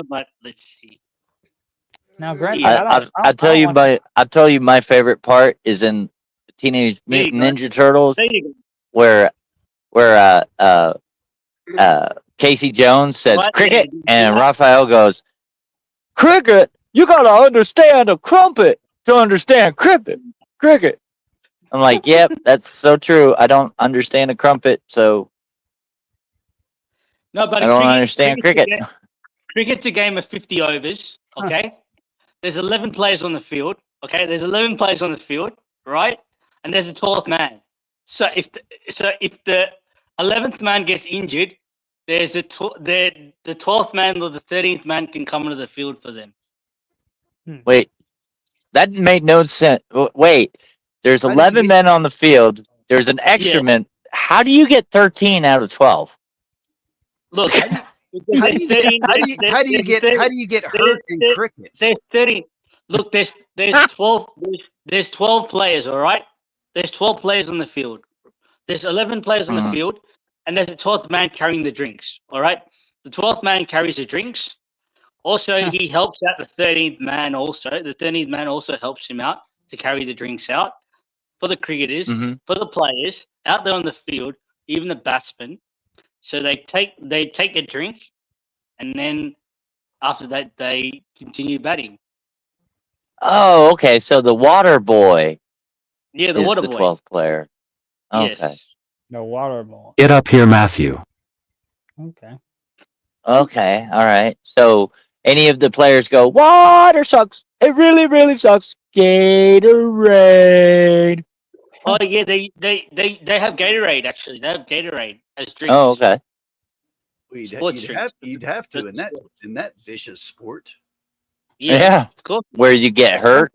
But let's see. Now, granted, Yeah, I don't. I'll tell you my favorite part is in Teenage There you Mutant go. Ninja Turtles There you go. where Casey Jones says What? cricket Yeah, and yeah. Raphael goes, cricket? You gotta understand a crumpet to understand cricket. I'm like, yep, that's so true. I don't understand a crumpet, so No, but I don't understand cricket. Cricket's a game of 50 overs. Okay. There's 11 players on the field. Okay. There's 11 players on the field, right? And there's a 12th man. So if the 11th man gets injured, there's the 12th man or the 13th man can come onto the field for them. Wait, that made no sense. Wait, there's How did 11 you- men on the field. There's an extra Yeah. man. How do you get 13 out of 12? Look, How do you get hurt in cricket? There's 30. Look, there's 12. There's 12 players. All right. There's 12 players on the field. There's 11 players on the Mhm. field, and there's a 12th man carrying the drinks. All right. The 12th man carries the drinks. Also, he helps out the 13th man. Also, the 13th man also helps him out to carry the drinks out for the cricketers, Mhm. for the players out there on the field, even the batsmen. So they take a drink, and then after that they continue batting. Oh, okay. So the water boy Yeah, the is water the boy. 12th player. Okay. Yes. The water ball. Get up here, Matthew. Okay. Okay. All right. So any of the players go, water sucks. It really, really sucks. Gatorade. Oh yeah, they have Gatorade actually. They have Gatorade as drinks. Oh, okay. You'd, Sports you'd have to That's in that vicious sport. Yeah. Of course. Where you get hurt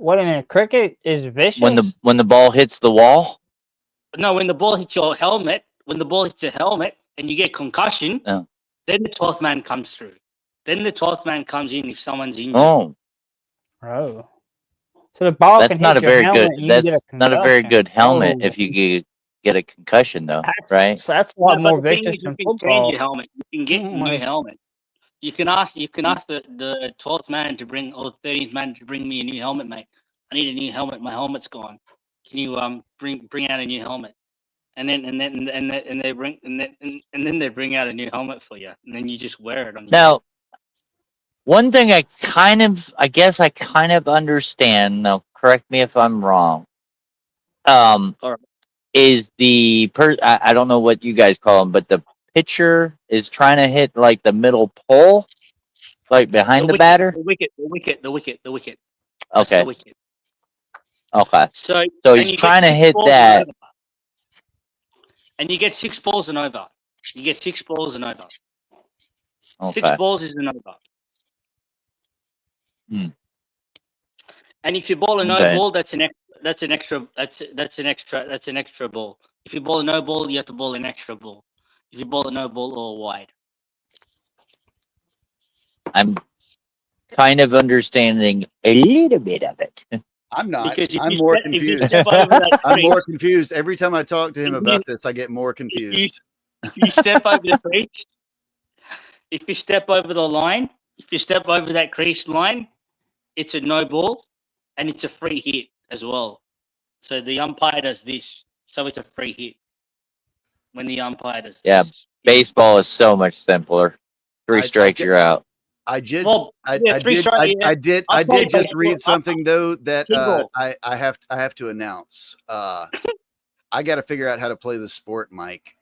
Wait a minute. Cricket is vicious. when the ball hits the wall. No, when the ball hits your helmet, and you get concussion, Oh. then the 12th man comes through. Then the 12th man comes in if someone's injured. Oh, Oh. So the ball that's can not a hit your very helmet good. and you That's get a not a very concussion. good helmet Oh. if you get a concussion, though, That's, right? That's a lot No, but more the thing vicious is, than you can change football. your helmet. You can get Oh a my- new helmet. You can ask the 12th man to bring, or 13th man to bring me a new helmet, mate. I need a new helmet. My helmet's gone. Can you bring out a new helmet? And then they bring out a new helmet for you, and then you just wear it on your Now, one thing I guess I kind of understand. Now, correct me if I'm wrong. Alright. Is I don't know what you guys call them, but the pitcher is trying to hit like the middle pole, like behind the wicket, batter. The wicket. That's Okay, the wicket. okay. So So and he's you get trying to 6 hit balls and that. over. And you get 6 balls and over. You get 6 balls and over. 6 Okay. balls is an over. Hmm. And if you ball a no Okay. ball, that's an extra ball. If you ball a no ball, you have to ball an extra ball. If you ball a no ball or wide. I'm kind of understanding a little bit of it. I'm not. Because if I'm you more step- if you confused. step over that I'm crease- more confused. Every time I talk to him If about this, I get more confused. if you step over the crease, if you step over the line, if you step over that crease line, it's a no ball and it's a free hit as well. So the umpire does this, so it's a free hit when the umpire does Yeah, this. Baseball is so much simpler. 3 I strikes, get- you're out. I just, Well, yeah, I three did, strike, yeah. I did I'll tell you just about- read something though that Single. I have to announce. I got to figure out how to play the sport, Mike.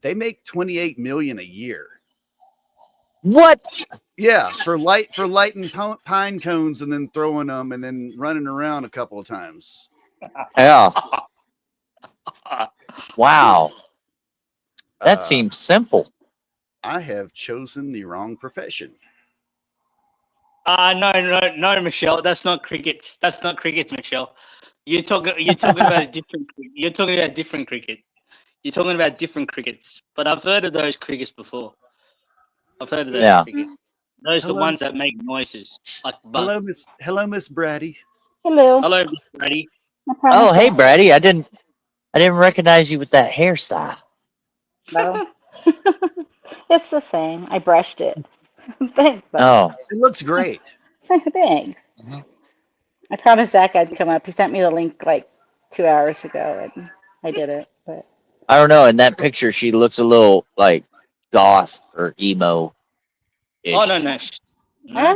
they make 28 million a year. What? Yeah, for lighting pine cones and then throwing them and then running around a couple of times. Yeah. Wow. That Uh, seems simple. I have chosen the wrong profession. No, Michelle. That's not crickets. That's not crickets, Michelle. You're talking about a different. You're talking about different cricket. You're talking about different crickets. But I've heard of those crickets before. I've heard of those Yeah. crickets. Those are the Hello. ones that make noises like bugs. Hello, Miss Brady. Hello. Hello, Miss Brady. I promise Oh, hey, not. Brady. I didn't recognize you with that hairstyle. No. It's the same. I brushed it. Thanks. Oh. It looks great. Thanks. Mhm. I promised Zach I'd come up. He sent me the link like 2 hours ago, and I did it. But I don't know. In that picture, she looks a little like goth or emo. Oh no, no. my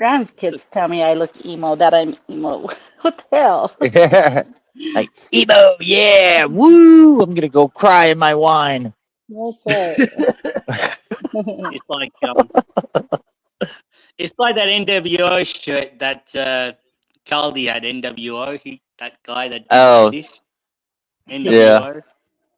grandkids tell me I look emo. That I'm emo. What the hell? Like emo, yeah, woo! I'm gonna go cry in my wine. Okay. It's like it's like that NWO shirt that Caldi had. NWO, that guy that did Oh. this. Yeah. NWO.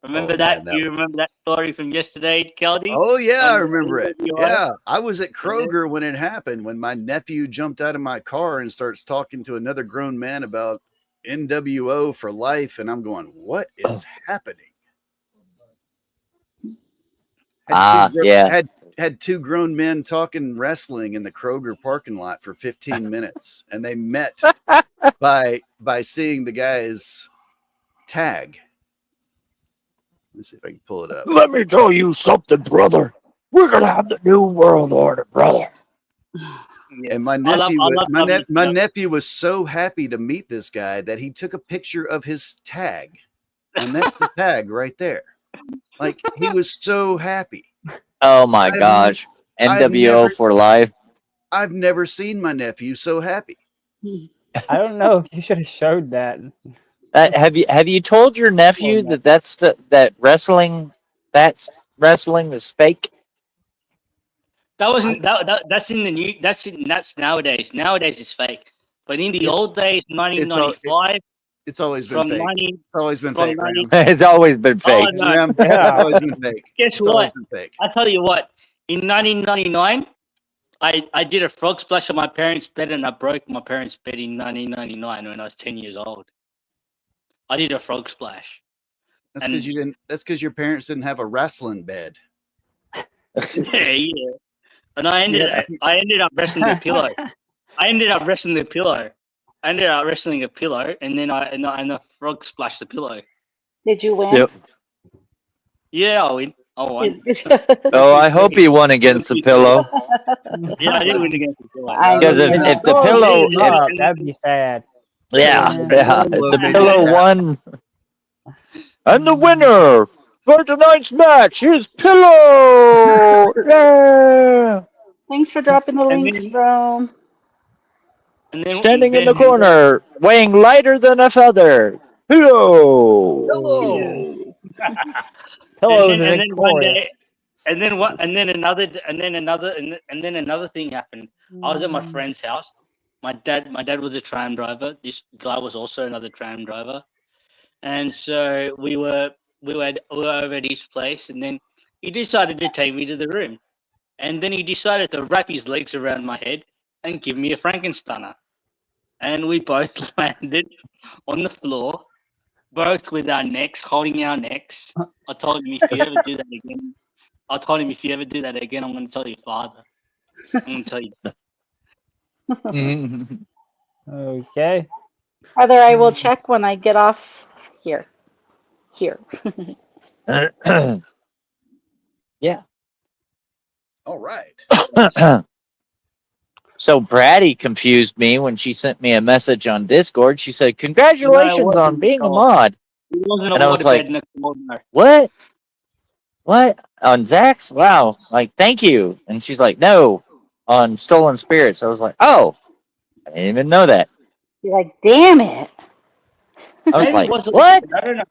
Remember Oh, that? man, Do you remember that story from yesterday, Caldi? Oh yeah, I On remember it. NWO? Yeah, I was at Kroger when it happened. When my nephew jumped out of my car and starts talking to another grown man about NWO for life, and I'm going, "What is happening?" Yeah. Had two grown men talking wrestling in the Kroger parking lot for 15 minutes, and they met by seeing the guy's tag. Let's see if I can pull it up. Let me tell you something, brother. We're gonna have the new world order, brother. And my nephew was so happy to meet this guy that he took a picture of his tag, and that's the tag right there. Like, he was so happy. Oh my I've gosh. I've NWO never- for life. I've never seen my nephew so happy. I don't know. You should have showed that. Have you told your nephew that wrestling is fake? That wasn't that's in the new. That's nowadays. Nowadays it's fake. But in the It's- old days, 1995, It's always been from fake. 90. It's always been from fake. 90 Ram. It's always been fake. no. Ram, Yeah. It's always been fake. Guess It's always what? been fake. I tell you what. In 1999, I did a frog splash on my parents' bed, and I broke my parents' bed in 1999 when I was 10 years old. I did a frog splash. That's because you didn't. That's because your parents didn't have a wrestling bed. Yeah. And I ended up wrestling the pillow. I ended up wrestling the pillow. I ended up wrestling a pillow, and then I frog splashed the pillow. Did you win? Yep. Yeah, I win. I won. Oh, I hope he won against the pillow. Yeah, I did win against the pillow. Because if the Oh, pillow, beat it up, that'd be sad. yeah, if the Maybe pillow that. won, and the winner for tonight's match is Pillow. Yeah, Thanks for dropping the And links, then- bro. And then standing in the then- corner, weighing lighter than a feather. Pillow. Hello. Pillow is and then one victorious. day, and then another thing happened. I was at my friend's house. My dad was a tram driver. This guy was also another tram driver, and so we were over at his place, and then he decided to take me to the room, and then he decided to wrap his legs around my head and give me a Frankensteiner, and we both landed on the floor, both with our necks, holding our necks. I told him, if you ever do that again, I'm going to tell your father. I'm going to tell you. Okay. Father, I will check when I get off here. Here. All right. So Braddy confused me when she sent me a message on Discord. She said, "Congratulations No, it on being a wasn't. mod." It wasn't And I a was waterbed like- next to water. What? On Zach's? Wow. Like, thank you. And she's like, "No, on Stolen Spirits." I was like, "Oh, I didn't even know that." You're like, damn it. I was Maybe like, it wasn't- "What?" I don't know.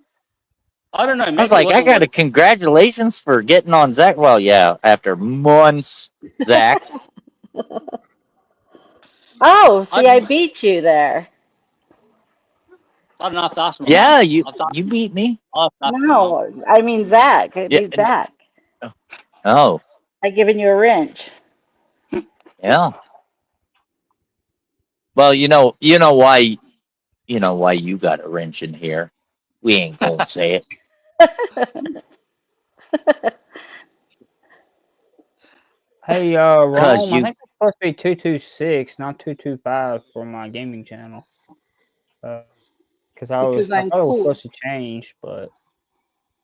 I don't know. I was maybe like, it I wasn't got a congratulations for getting on Zach. Well, yeah, after months, Zach. Oh, see, I I- beat you there. I don't have to ask him. Yeah, you beat me. I'll have to ask him. No, I mean Zach. I Yeah, beat Zach. Oh, I given you a wrench. yeah. Well, you know why you got a wrench in here. We ain't gonna say it. Hey, 'Cause Rome, I you- think it's supposed to be 226, not 225 for my gaming channel. Because I Because thought I'm it was cool. supposed to change, but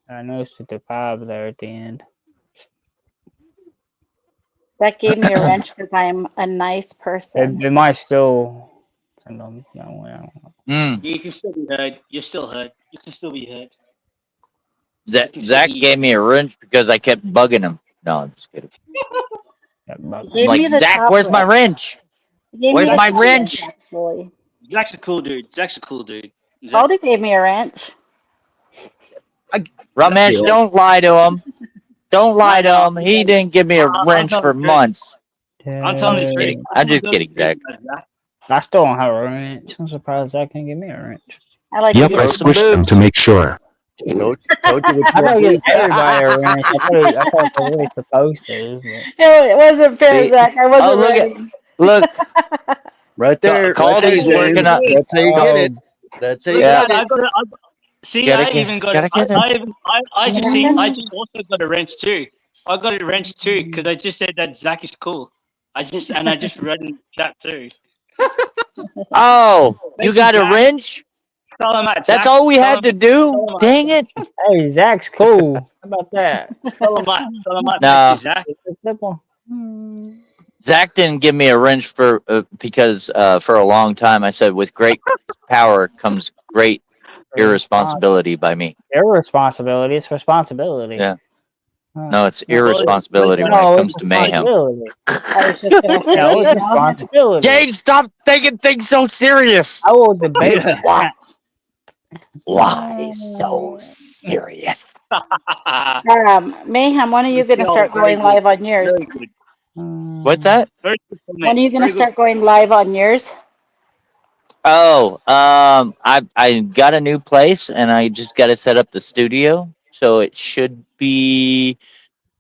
I noticed the 5 there at the end. That gave me a wrench because I'm a nice person. It might still send them, I don't know. Mm. You can still be heard. You're still heard. You can still be heard. Zach gave me a wrench because I kept bugging him. No, I'm just kidding. Yeah, but- Gave I'm me like, the Zach, top where's my wrench? He gave me Where's the my top wrench? Actually, Zach's a cool dude. Zach. Aldi gave me a wrench. Ramesh, Yeah. don't lie to him. Don't lie to him. He didn't give me a I'm wrench telling for the truth. months. I'm telling the just truth. kidding. I'm just kidding, Zach. I still don't have a wrench. I'm surprised Zach can give me a wrench. I like Yep, to I do some squished them boobs. to make sure. Told you what I you thought want you to gave everybody a wrench. I thought they were supposed to. No, it wasn't fair, See? Zach. I wasn't Oh, look at- ready. Look, Right there. Caldy's right there, working James. up- That's how you get it. Oh, That's how you Yeah. get I it. got it. See, Gotta I get- even got. gotta get it. I just also got a wrench too. I got a wrench too because I just said that Zach is cool. I just read in chat too. oh, you Thank got you, a Zach. wrench? Tell him that. That's Zach. all we Tell had to him- do? tell him Dang it. hey, Zach's cool. How about that? Tell him that. Tell him that. Nah. Thank you, Zach. It's a simple. Hmm. Zach didn't give me a wrench for because for a long time I said with great power comes great irresponsibility by me. Irresponsibility. It's responsibility. Yeah. Huh. No, it's irresponsibility when it No, comes it's to mayhem. responsibility. I was just gonna say, No, it's no. responsibility. James, stop taking things so serious. I will debate Yeah. that. Why so serious? Mayhem, when are you gonna No, start very going good. live on yours? Very good. What's that? Very good comment. When are you gonna Very good. start going live on yours? Oh, I got a new place and I just got to set up the studio, so it should be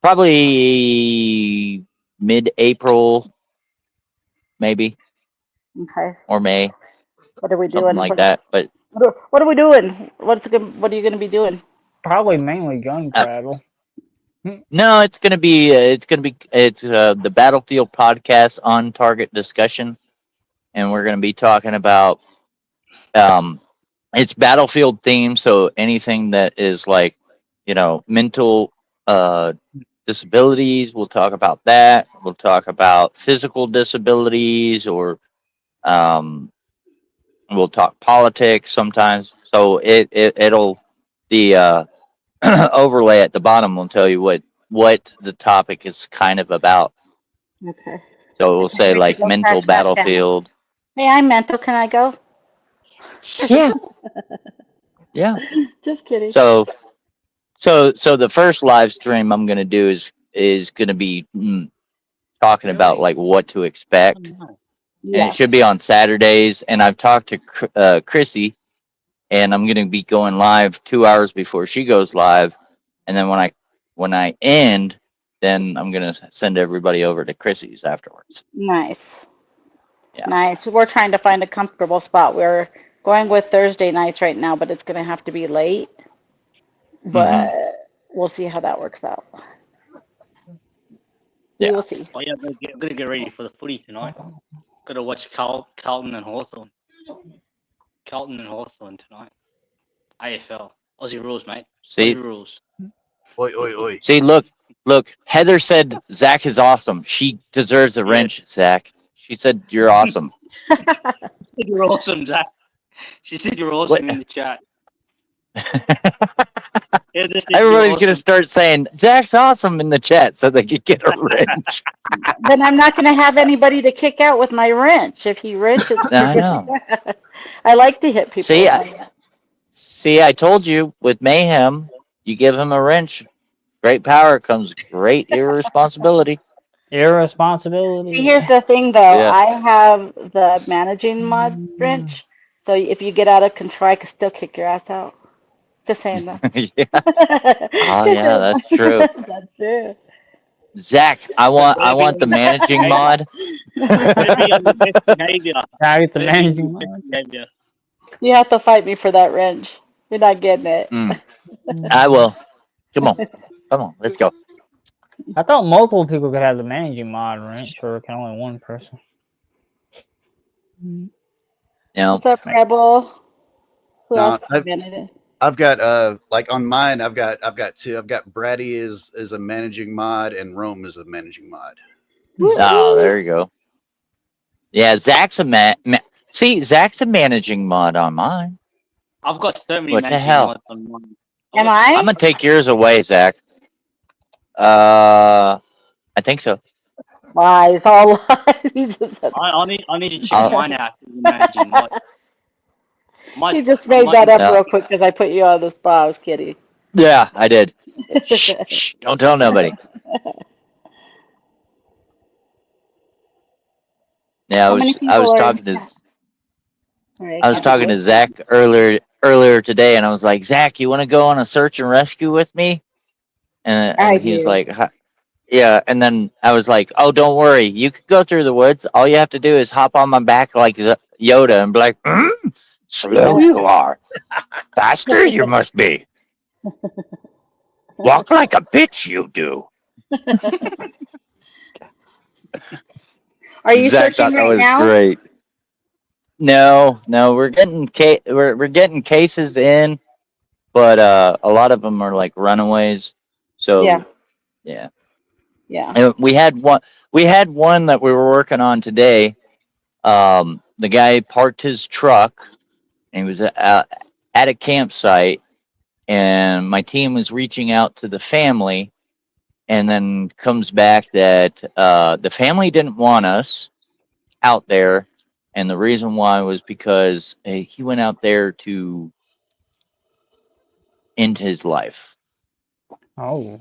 probably mid-April, maybe, Okay. or May, What are we something doing? like that. But What are we doing? What are you gonna be doing? Probably mainly gun travel. no, it's gonna be the Battlefield podcast on target discussion, and we're gonna be talking about it's Battlefield themed, so anything that is like mental disabilities, we'll talk about that. We'll talk about physical disabilities, or we'll talk politics sometimes. So it'll the overlay at the bottom will tell you what the topic is kind of about. Okay. So it will say like Don't mental crash that down. battlefield. Hey, I'm mental. Can I go? Yeah, yeah. Just kidding. So the first live stream I'm gonna do is gonna be talking about like what to expect, and Yeah. it should be on Saturdays. And I've talked to Chrissy, and I'm gonna be going live 2 hours before she goes live, and then when I end, then I'm gonna send everybody over to Chrissy's afterwards. Nice. Yeah. Nice. We're trying to find a comfortable spot. We're going with Thursday nights right now, but it's gonna have to be late. But we'll see how that works out. Yeah. We will see. Oh yeah, I'm gonna get ready for the footy tonight. Gotta watch Carlton and Hawthorn. Carlton and Hawthorn tonight. AFL. Aussie rules, mate. See, Aussie rules. Oi, oi, oi. see, look. Heather said Zach is awesome. She deserves a wrench, Zach. She said you're awesome. You're awesome, Zach. She said you're awesome What? in the chat. Yeah, just said Everybody's you're gonna awesome. start saying Zach's awesome in the chat so they could get a wrench. Then I'm not gonna have anybody to kick out with my wrench. If he wrenches, I know. I like to hit people. See, with my wrench. See, I told you with Mayhem, you give him a wrench, great power comes great irresponsibility. Irresponsibility. See, here's the thing, though. Yeah. I have the managing mod wrench, so if you get out of control, I can still kick your ass out. Just saying that. Yeah. Oh yeah, that's true. That's true. Zach, I want the managing mod. Maybe on the best behavior. I get the Maybe managing on the mod. best behavior. You have to fight me for that wrench. You're not getting it. Mm. I will. Come on, let's go. I thought multiple people could have the managing mod wrench, or can only one person? No, What's up, Rebel? Who No, else invented it? I've got like on mine, I've got two. I've got Brady is a managing mod and Rome is a managing mod. oh, there you go. Yeah, Zach's a see, Zach's a managing mod on mine. I've got so many What the managing hell? mods on mine. Am I'm I? gonna take yours away, Zach. I think so. Lies, all lies. You just said, I need to check mine out. Managing mod. you just made might- that up No. real quick because I put you on the spot. I was kidding. Yeah, I did. Shh, shh, don't tell nobody. Yeah, How many I was people are talking in to chat? Alright, I was copy talking to this. Zach earlier today, and I was like, Zach, you want to go on a search and rescue with me? And I he was do. like, "Huh." Yeah. And then I was like, oh, don't worry, you could go through the woods. All you have to do is hop on my back like Yoda and be like, slow you are, faster you must be. Walk like a bitch, you do. Are you Zach thought searching that right was now? great. No, we're getting we're getting cases in, but a lot of them are like runaways. So Yeah. yeah. Yeah. And we had one that we were working on today. The guy parked his truck and he was at a campsite, and my team was reaching out to the family, and then comes back that the family didn't want us out there, and the reason why was because he went out there to end his life. Oh,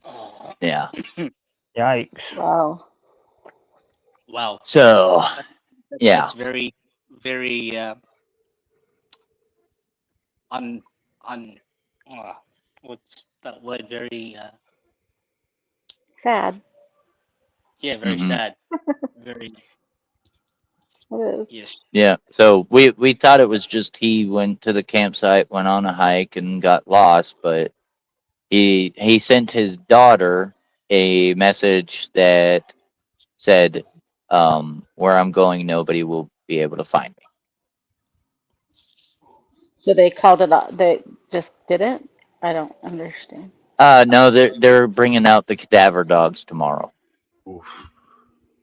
Oh, Yeah. yikes! Wow. wow. So yeah. That's very, very un what's that word? Very Sad. yeah, very Mhm. sad. Very It is. yes. Yeah, so we thought it was just he went to the campsite, went on a hike, and got lost, but he sent his daughter a message that said, "Where I'm going, nobody will be able to find me." So they called it out. They just did it? I don't understand. No, they're bringing out the cadaver dogs tomorrow. Oof.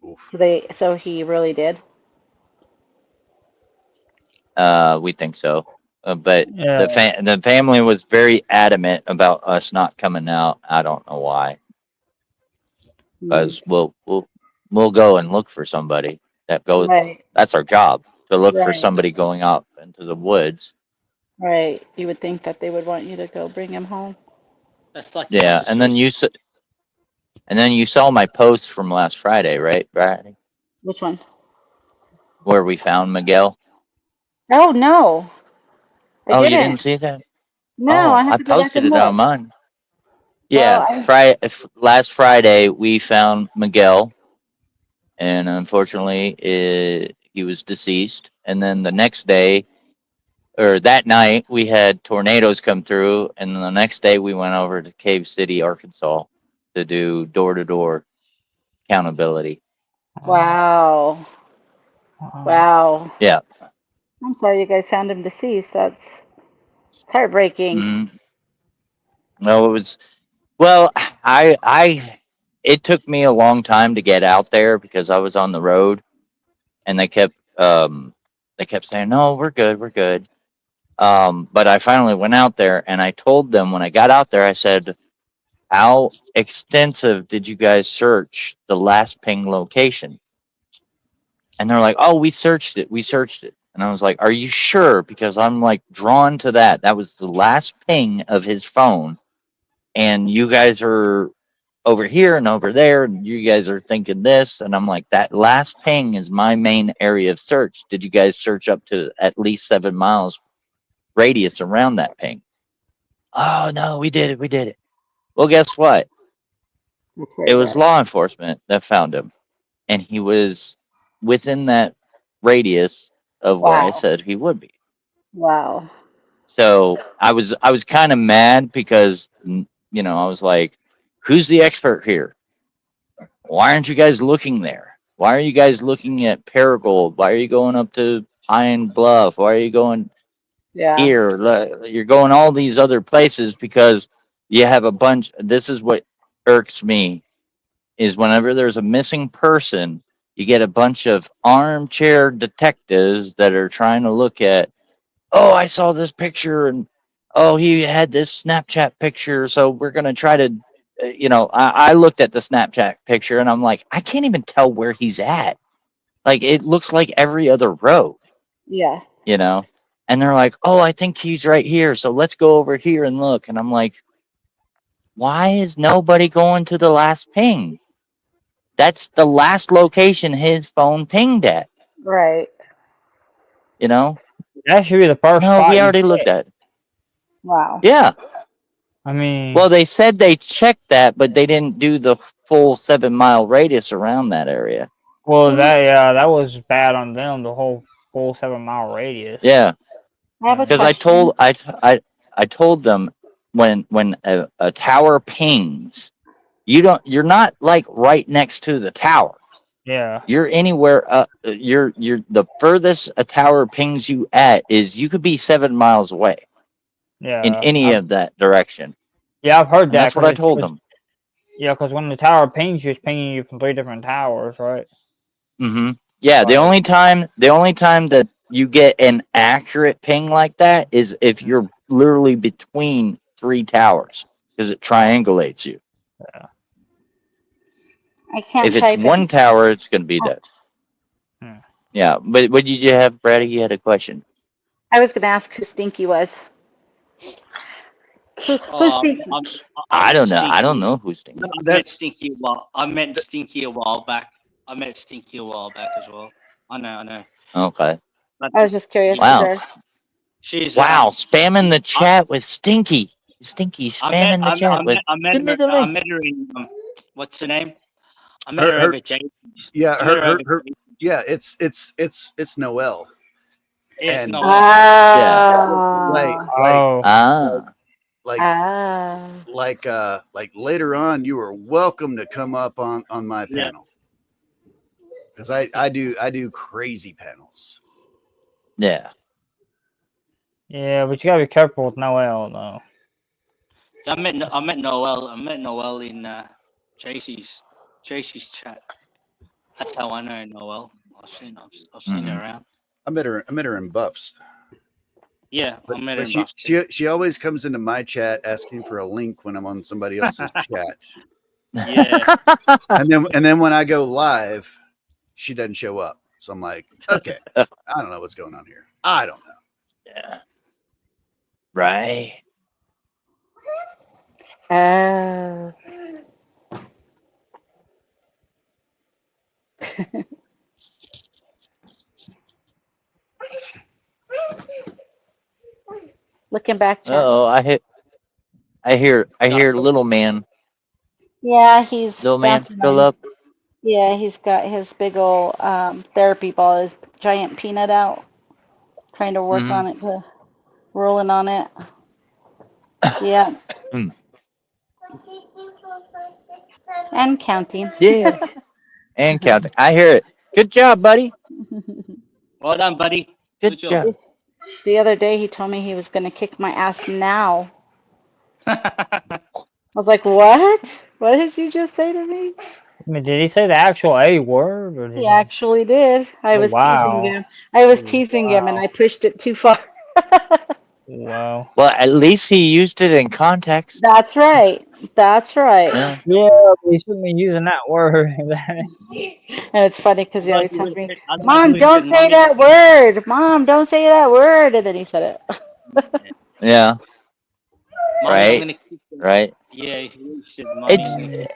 Oof. So he really did? We think so, but Yeah, the family was very adamant about us not coming out. I don't know why. Because we'll go and look for somebody that goes. Right. That's our job, to look for Right. somebody going out into the woods. Right. You would think that they would want you to go bring him home. That's like Yeah, mass and then you saw my post from last Friday, right, Brady? Which one? Where we found Miguel. Oh no. I Oh, you didn't. didn't see that? No, Oh, I have I to go back posted and it on look. mine. Yeah, Well, last Friday we found Miguel, and unfortunately, he was deceased. And then the next day, or that night, we had tornadoes come through, and then the next day we went over to Cave City, Arkansas, to do door-to-door accountability. Wow. Wow. Wow. Yeah. I'm sorry you guys found him deceased. That's heartbreaking. Mhm. No, it was. Well, it took me a long time to get out there because I was on the road, and they kept saying, "No, we're good, we're good." But I finally went out there, and I told them when I got out there, I said, "How extensive did you guys search the last ping location?" And they're like, "Oh, we searched it. We searched it." And I was like, are you sure? Because I'm like drawn to that. That was the last ping of his phone. And you guys are over here and over there. And you guys are thinking this. And I'm like, that last ping is my main area of search. Did you guys search up to at least 7 miles radius around that ping? Oh, no, we did it. We did it. Well, guess what? It was law enforcement that found him. And he was within that radius of where I Wow. said he would be. Wow. So I was kind of mad because I was like, who's the expert here? Why aren't you guys looking there? Why are you guys looking at Paragould? Why are you going up to Pine Bluff? Why are you going Yeah. here? You're going all these other places because you have a bunch. This is what irks me is whenever there's a missing person, you get a bunch of armchair detectives that are trying to look at, oh, I saw this picture and oh, he had this Snapchat picture. So we're going to try to, I looked at the Snapchat picture and I'm like, I can't even tell where he's at. Like, it looks like every other road, Yeah. and they're like, oh, I think he's right here. So let's go over here and look. And I'm like, why is nobody going to the last ping? That's the last location his phone pinged at, Right. That should be the first No, spot we you already check. looked at it. Wow. Yeah. I mean, Well, they said they checked that, but they didn't do the full 7 mile radius around that area. that was bad on them. The whole full 7 mile radius. Yeah. I have a Because question. I told them when a tower pings, you're not like right next to the tower. Yeah. You're anywhere. You're the furthest a tower pings you at is you could be 7 miles away Yeah. in any of that direction. Yeah, I've heard And that. that's what I told them. Yeah, because when the tower pings you, it's pinging you from 3 different towers, right? Mm-hmm. Yeah, the Right. only time that you get an accurate ping like that is if you're literally between 3 towers because it triangulates you. I can't If it's type one in. tower, it's going to be that. Hmm. Yeah, but what did you have, Brady? You had a question. I was going to ask who Stinky was. Who's Stinky? I don't know. I Stinky. don't know who's thinking. No, I met Stinky a while back. I met Stinky a while back as well. I know. Okay. But I was just curious. Wow. Who's there? she's Wow, spamming the chat with Stinky. Stinky spamming the chat with. Send me the I link. met her in what's her name? I met Her- her her- over Jay. Yeah, I met her, over her, Jay. yeah, it's Noelle. Yes, and- no. Ah. Like Ah. like later on, you are welcome to come up on my Yeah. panel because I do crazy panels. Yeah. Yeah, but you gotta be careful with Noel, though. I met Noel. I met Noel in Tracy's chat. That's how I know Noel. I've seen her around. I met her in Buffs. Yeah, I met her But in Boston. she always comes into my chat asking for a link when I'm on somebody else's chat. Yeah. And then when I go live, she doesn't show up. So I'm like, okay, I don't know what's going on here. I don't know. Yeah. Right. Oh. Looking back. Chat. Oh, I hear little man. Yeah, he's Little man bouncing still on- up. Yeah, he's got his big old therapy ball, his giant peanut out, trying to work Mhm. on it, rolling on it. Yeah. Mm. And counting. Yeah. And counting. I hear it. Good job, buddy. Well done, buddy. Good job. The other day, he told me he was going to kick my ass now. I was like, what? What did you just say to me? I mean, did he say the actual A word? Or did He actually did. I Oh, was wow. teasing him. I was teasing him, and I pushed it too far. Wow. Well, at least he used it in context. That's right. That's right. Yeah. Yeah, we shouldn't be using that word. And it's funny because he I always do tells it- me, I do "Mom, it don't with say mommy. that word. Mom, don't say that word." And then he said it. Yeah. Mommy, I'm Right. gonna keep them. Right. Yeah, he said, "Mommy, It's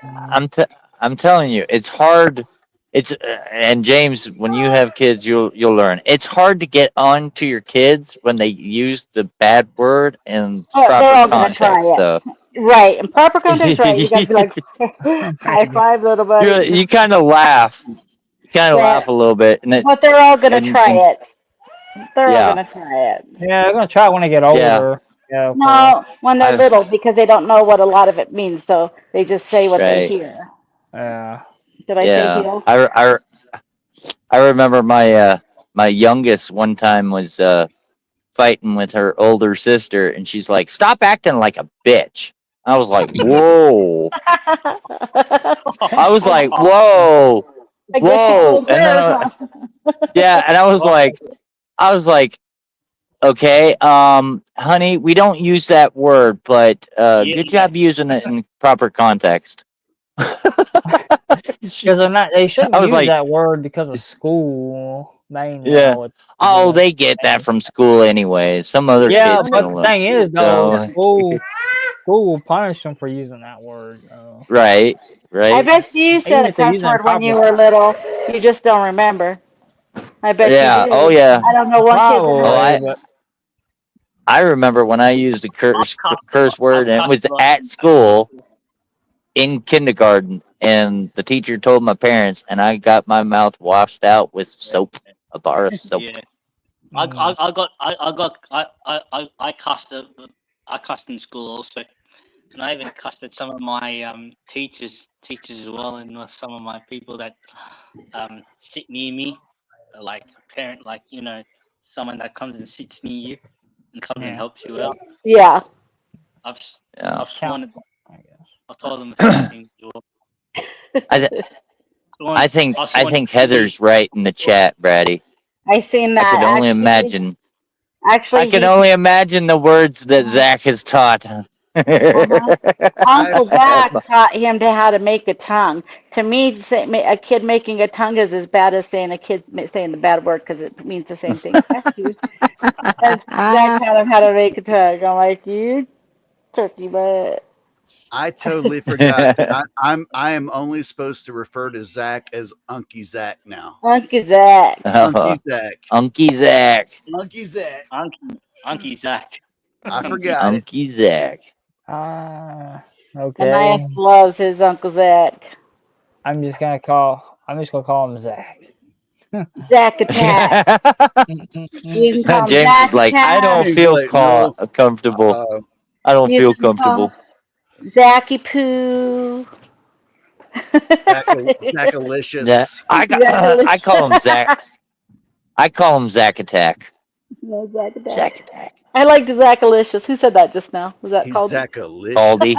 I'm gonna keep I'm telling you, it's hard. It's and James, when you have kids, you'll learn. It's hard to get on to your kids when they use the bad word in Oh, they're proper all gonna try context. it. Though Right. In proper context, right. You gotta be like, high five, little buddy. you kind of laugh. You kind of Yeah. laugh a little bit, and But they're all gonna and, try and it. They're all yeah, gonna try it. Yeah, they're gonna try it when they get yeah. older. Yeah, of course. No, when they're I've little, because they don't know what a lot of it means, so they just say what they right. hear. Yeah. Did I say Yeah. heal? I remember my youngest one time was fighting with her older sister, and she's like, "Stop acting like a bitch." I was like, "Whoa!" I was like, "Whoa, I guess she whoa!" told And then, her. Huh? yeah, and I was like, "Okay, honey, we don't use that word, but yeah, good job using it in proper context." Because they're not. They I shouldn't was use like, that word because of school mainly. I "Yeah, would oh, suggest. they get that from school anyway. Some other Yeah, kids but don't the learn." thing is, though, So, school will punish them for using that word. right, I right, bet you said Even a if they cuss use it in word when you public. were little. You just don't remember. I bet you yeah, oh did. yeah. I don't know one kid that Oh, Probably, hasn't. but I remember when I used a curse word, and it I've was cussed at school in kindergarten, and the teacher told my parents, and I got my mouth washed out with soap, a bar of soap. Yeah, I cussed it. I cussed in school also, and I even cussed at some of my teachers as well, and with some of my people that sit near me, like a parent, like someone that comes and sits near you and comes and yeah, helps you out. Yeah. I've Yeah, sworn count. at, I guess. I told them a few things. as well. I think I sworn Heather's right in the chat, Brady. I seen I can that only actually. imagine. I Actually, can he. only imagine the words that Zach has taught. Uh-huh. Uncle I've Zach taught him to how to make a tongue. To me, a kid making a tongue is as bad as saying a kid saying the bad word because it means the same thing. And Zach taught him how to make a tongue. I'm like, you turkey butt. I totally forgot. I am only supposed to refer to Zach as Unky Zach now. Uncle Zach. Unky Zach. Unky Zach. Unky Zach. Auntie Zach. I forgot it. Unky Zach. Okay. Anais loves his Uncle Zach. I'm just gonna call him Zach. Zach attack. You can call him James Zach is like, I attack. don't He's feel like, no, comfortable. I don't You feel can comfortable. call Zacky Poo. Zackalicious. Yeah, I call him Zach. I call him Zach Attack. No, Zach attack. Zach Attack. I liked Zackalicious. Who said that just now? Was that He's called? Zackalicious. Baldy.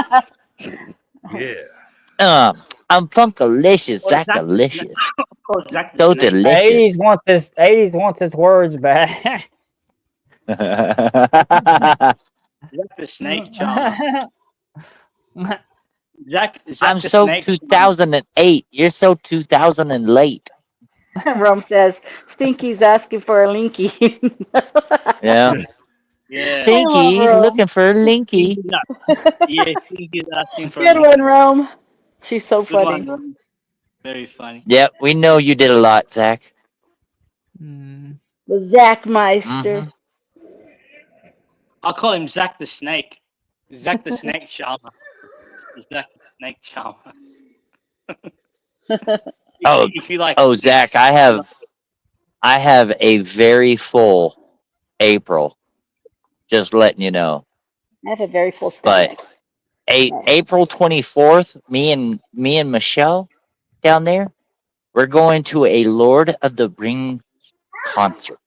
Yeah. I'm Funkalicious, Oh, Zach- Zackalicious. Oh, Zach the So Snake. delicious. 80s wants his words back. Zach the Snake Charmer. Zach I'm the so Snake Charmer. 2008. You're so 2000 and late. Rome says Stinky's asking for a linky. Yeah. Yeah. Stinky, Rome. looking for a linky. Yeah, he's asking for Good a one, Rome. She's so good funny. one. Very funny. Yep, we know you did a lot, Zach. Mm. The Zach Meister. Mhm. I'll call him Zach the Snake. Zach the Snake Charmer. Zach the Snake Charmer. Oh, if you like. Oh, Zach, I have a very full April. Just letting you know. I have a very full But stomach. April 24th, me and Michelle down there, we're going to a Lord of the Rings concert.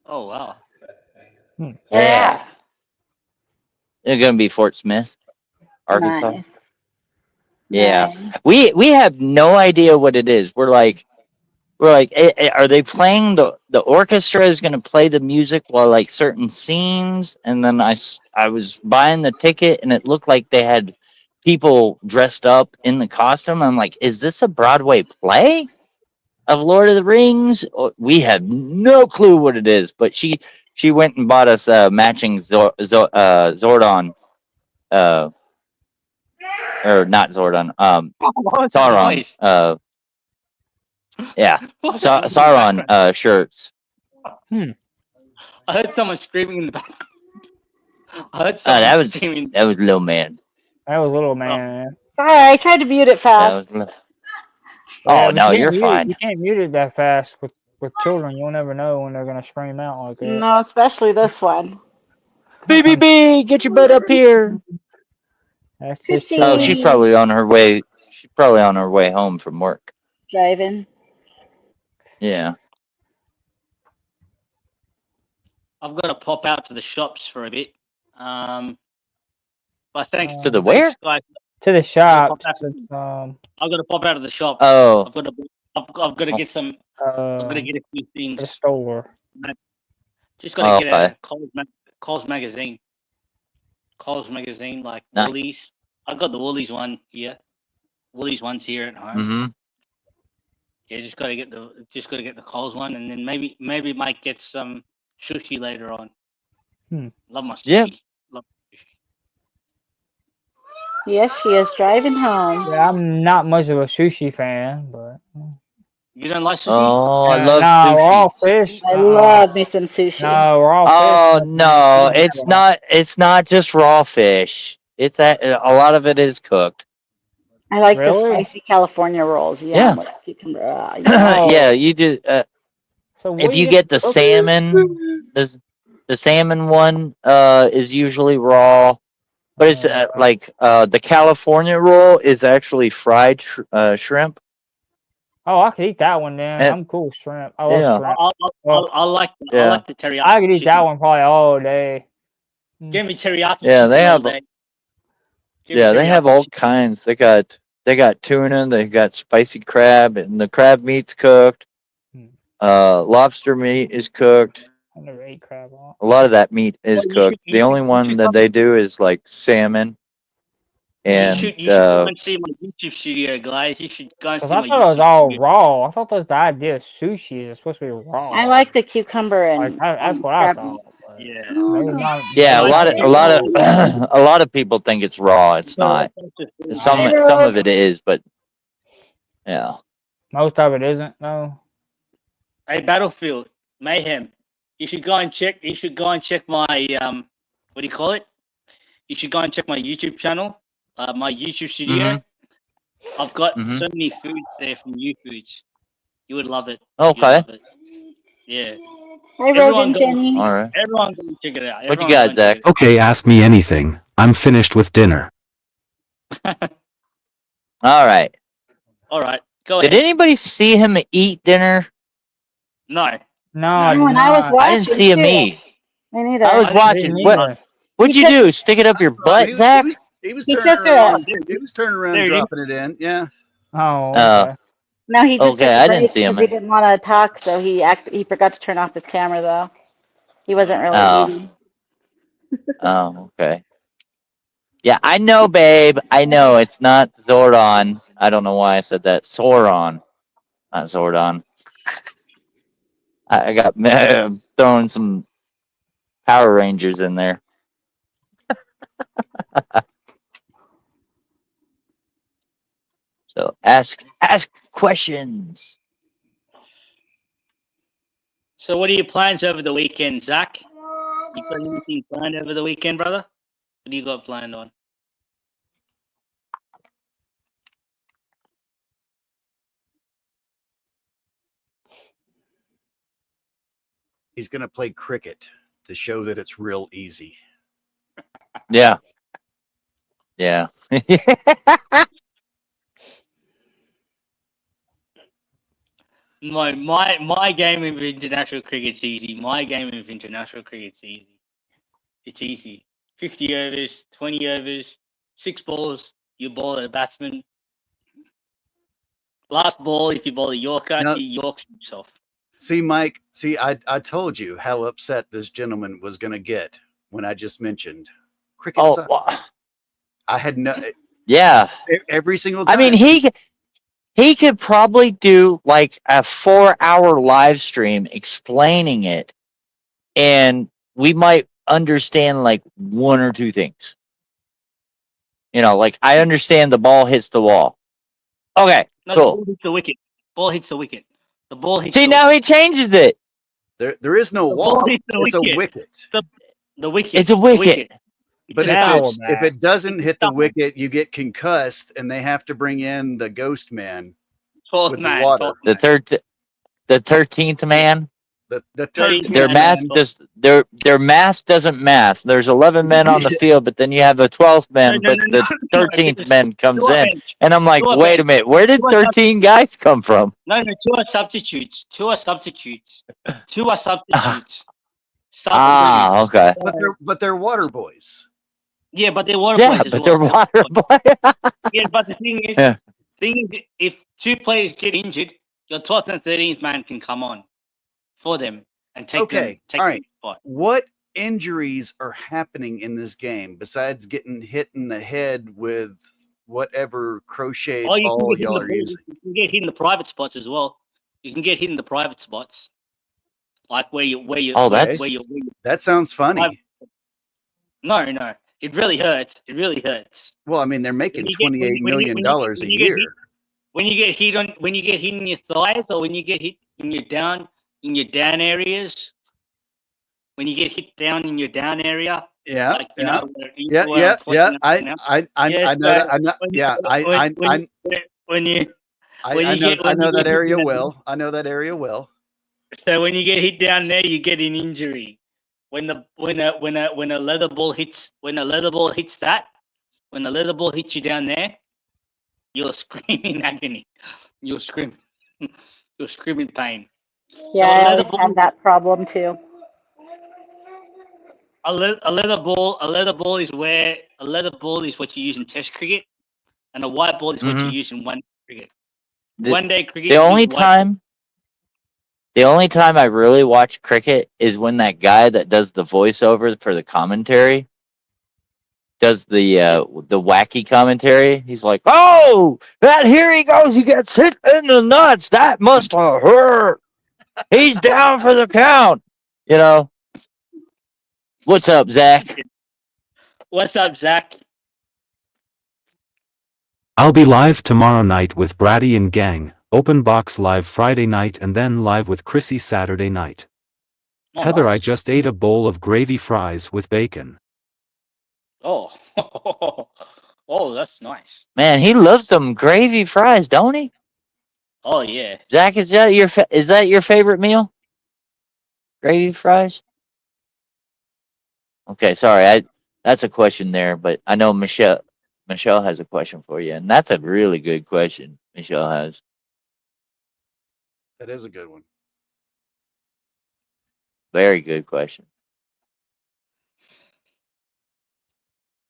Oh wow. Yeah. They're going to be Fort Smith, Arkansas. Nice. Yeah. Nice. We have no idea what it is. We're like, are they playing the orchestra is going to play the music while like certain scenes? And then I was buying the ticket and it looked like they had people dressed up in the costume. I'm like, is this a Broadway play of Lord of the Rings? We have no clue what it is, but she went and bought us matching Zordon, or not Zordon, Sauron, Nice. yeah, What's that Sauron background? shirts. I heard someone screaming in the back. I heard Oh, someone that was screaming. little man. That was little man. Sorry, I tried to mute it That was fast. Oh, but no, you you're can't mute it- fine. You can't mute it that fast with children. You'll never know when they're gonna scream out like that. No, especially this one. BBB, get your butt up here. That's just Christine. Oh, children. she's probably on her way. She's probably on her way home from work. Driving. Yeah. I've got to pop out to the shops for a bit. But thanks To the where? thanks, guys. To the shops. back. It's, I've got to pop out of the shop. Oh, I've got to get some. I've got to get a few the things. store. Just got to get okay. a Coles magazine. Coles magazine, like Nice. Woolies. I've got the Woolies one here. Woolies one's here at home. Mm-hmm. Yeah, just got to get the Coles one, and then maybe might get some sushi later on. Love my sushi. Yeah. Love sushi. Yes, she is driving home. Yeah, I'm not much of a sushi fan, but You don't like sushi? Oh, I Yeah, love no, raw sushi. fish. I love me some sushi. No, raw Oh fish. no, it's not. It's not just raw fish. It's a lot of it is cooked. I like the Really? spicy California rolls. Yeah. With cucumber. Yeah. Yeah, you do. So what If do you get the salmon, the salmon one is usually raw, but it's like the California roll is actually fried shrimp. Oh, I could eat that one then. And- I'm cool with shrimp. I love Yeah. shrimp. I like Yeah. the teriyaki. I could eat chicken. that one probably all day. Give me teriyaki. Yeah, they chicken all have- day. Give me Yeah, they have teriyaki all chicken. kinds. They got tuna. They got spicy crab, and the crab meat's cooked. Hmm. Lobster meat is cooked. I never ate crab. A lot of that meat is Well, you cooked. should- The you only should- one you that should they do is like salmon. And you should go and see my YouTube studio, guys. You should go and see Because I my thought it was YouTube all studio. raw. I thought that was the idea of sushi is it's supposed to be raw. I like the cucumber and Like, that's what I crab. thought. but Yeah. maybe not- yeah, a I lot like of a lot of people think it's raw. It's not. Some of it is, but yeah. Most of it isn't though. Hey, Battlefield Mayhem. You should go and check. You should go and check my What do you call it? You should go and check my YouTube channel. My YouTube studio. I've got Mhm. so many foods there from U Foods. You would love it. You'd Okay. love it. Yeah. Hi, Everyone Rogan go- Jenny. All right. Everyone go and check it out. What you Everyone got, go and check Zach? it Okay, ask me anything. I'm finished with dinner. All right. All right. Go Did ahead. anybody see him eat dinner? No. No, I did When I was not. watching, I didn't see him too. eat. Me neither. I was I didn't watching. Me What? neither. What'd you do? Stick it up your butt, Zach? He was He turning took around. it. He was turning around, There you- dropping it in. Yeah. Oh, Oh. okay. No, he just Okay, took a I didn't break see him. 'cause he didn't want to talk, so he forgot to turn off his camera though. He wasn't really Oh. eating. Oh, okay. Yeah, I know, babe. I know it's not Zordon. I don't know why I said that. Sauron, not Zordon. I got throwing some Power Rangers in there. So ask questions. So, what are your plans over the weekend, Zach? You got anything planned over the weekend, brother? What do you got planned on? He's going to play cricket to show that it's real easy. Yeah. Yeah. My game of international cricket's easy. My game of international cricket's easy. It's easy. 50 overs, 20 overs, 6 balls. You ball at a batsman. Last ball, if you bowl a Yorker, No. he Yorks himself. See, Mike, I told you how upset this gentleman was going to get when I just mentioned cricket. Oh, sucks. wha- I had no. Yeah. every single time. I mean, he could probably do like a 4-hour live stream explaining it, and we might understand like one or two things. You know, like I understand the ball hits the wall. Okay, No, the cool. ball hits the wicket. Ball hits the wicket. The ball hits. See, the now he changes it. There is no The wall. ball hits the It's a wicket. wicket. The wicket. It's a the wicket. But It's a Now, fish. if it doesn't hit the Stop. wicket, you get concussed, and they have to bring in the ghost man 12th with man. the water. 12th The man. the 13th man. The Their 13th Their Yeah, math man. does their math doesn't math. There's 11 men on the field, but then you have the 12th man, No, but no, the no, 13th because man comes two are in, bench. and I'm like, Two are wait a bench. minute, where did Two are 13 guys come from? No, two are substitutes. Two are substitutes. Two are substitutes. Ah, Substitutes. okay. But they're water boys. Yeah, but they're water Yeah, boys as but well. they're water boy. Yeah, but the thing is, Yeah. if two players get injured, your 12th and 13th man can come on for them and take them. Okay, Take all them right. spot. What injuries are happening in this game besides getting hit in the head with whatever crocheted Or you can ball get hit in y'all the are ball. using? You can get hit in the private spots as well. You can get hit in the private spots, like where you Oh, that's- where you That sounds funny. no. It really hurts. It really hurts. Well, I mean, they're making you get- when you- $28 million when you- a when you get year. hit- When you get hit in your thighs, or when you get hit in your down areas. When you get hit down in your down area, Yeah, like you yeah, know, where yeah, where yeah, I'm pointing yeah. out right now. I Yeah, know that. I know. when you- Yeah, when you I know. I know that area well. I know that area well. So when you get hit down there, you get an injury. When a leather ball hits that, when the leather ball hits you down there, you'll scream in agony. You'll scream. You'll scream in pain. Yeah, So I a always leather ball, had that problem too. a leather ball is what you use in Test cricket, and a white ball is what you Mhm. use in one cricket. The- One day cricket. The you only use white ball. time I really watch cricket is when that guy that does the voiceover for the commentary does the wacky commentary. He's like, "Oh, that here he goes. He gets hit in the nuts. That must have hurt. He's down for the count." You know. What's up, Zach? What's up, Zach? I'll be live tomorrow night with Bratty and gang, open box live Friday night and then live with Chrissy Saturday night. Oh, Heather, I nice. just ate a bowl of gravy fries with bacon. Oh, oh, that's nice. Man, he loves them gravy fries, don't he? Oh yeah. Zach, is that your favorite meal? Gravy fries? Okay, sorry. That's a question there, but I know Michelle has a question for you, and that's a really good question Michelle has. That is a good one. Very good question.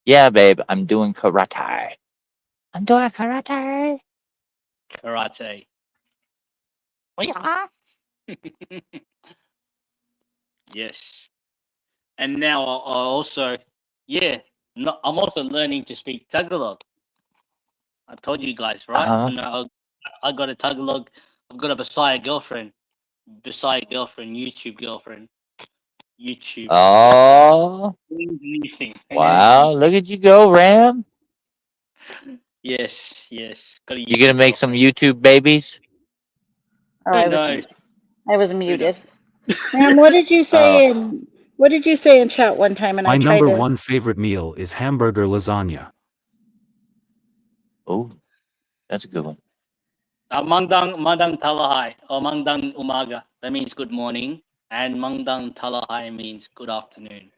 Yeah, babe, I'm doing karate. I'm doing karate. Karate. Oh, yeah. Yes. And now I also, yeah, no, I'm also learning to speak Tagalog. I told you guys, right? Uh-huh. You know, I got a Tagalog. I've got a Bisaya girlfriend. YouTube girlfriend. YouTube. Oh, Introducing. wow. Look at you go, Ram. Yes. Got a You gonna YouTube make some girlfriend. YouTube babies? Oh, Who I was knows? I was muted. Ma'am, what did you say in chat one time? And My I tried number to. one favorite meal is hamburger lasagna. Oh, that's a good one. Mangdang talahai or mangdang umaga. That means good morning, and mangdang talahai means good afternoon.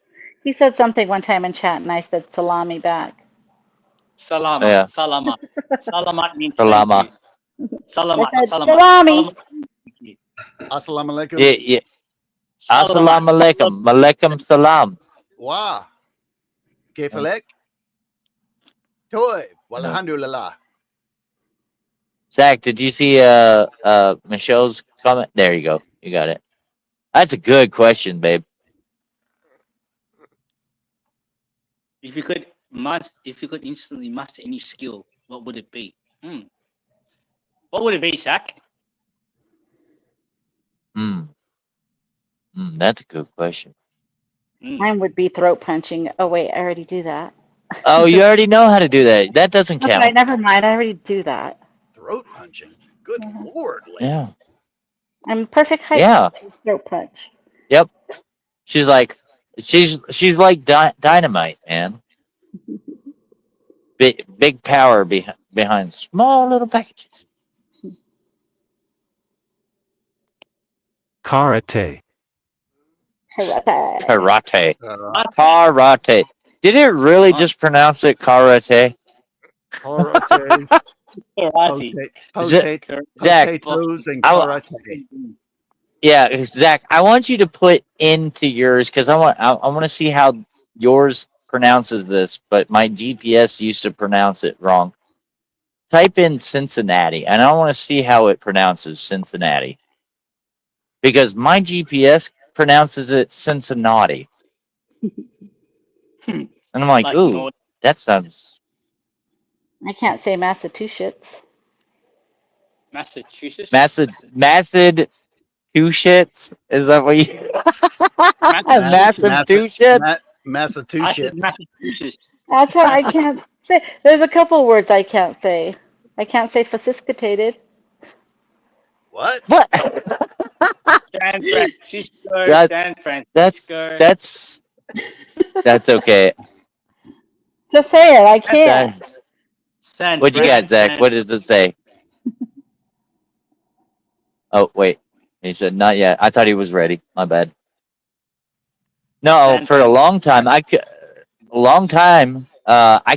He said something one time in chat, and I said salami back. Salamat. Yeah. Salamat. Salamat means Salama. thank you. Salamat. I said Salamat. salami. Salamat. Thank you. Assalamu alaikum. Yeah. Assalamu alaikum. Malaikum salam. Wow. Kefalek. Toy. Walhamdulillah. Zach, did you see Michelle's comment? There you go. You got it. That's a good question, babe. If you could, if you could instantly master any skill, what would it be? What would it be, Zach? That's a good question. Mine would be throat punching. Oh wait, I already do that. Oh, you already know how to do that. That doesn't Okay, count. never mind. I already do that. Throat punching. Good lord, lady. Yeah. I'm perfect height. Yeah. for throat punch. Yep. She's like dynamite, man. Big power behind small little packages. Karate. Karate. Karate. Did it really just pronounce it karate? Karate. Karate. Zach, Potatoes and I- karate. Yeah, Zach, I want you to put into yours because I want to see how yours pronounces this, but my GPS used to pronounce it wrong. Type in Cincinnati, and I want to see how it pronounces Cincinnati. Because my GPS pronounces it Cincinnati. And I'm like, ooh, North- that sounds... I can't say Massachusetts. Massachusetts. Massive two shits? Is that what you... Massive two shits? I said Massachusetts. Massachusetts. That's how I can't say. There's a couple words I can't say. I can't say sophisticated. What? What? San Francisco. That's- San Francisco. That's okay. Just say it. I can't. San What'd you got, Zach? Fran- What does it say? Oh, wait. He said, not yet. I thought he was ready. My bad. No, San for a long time, I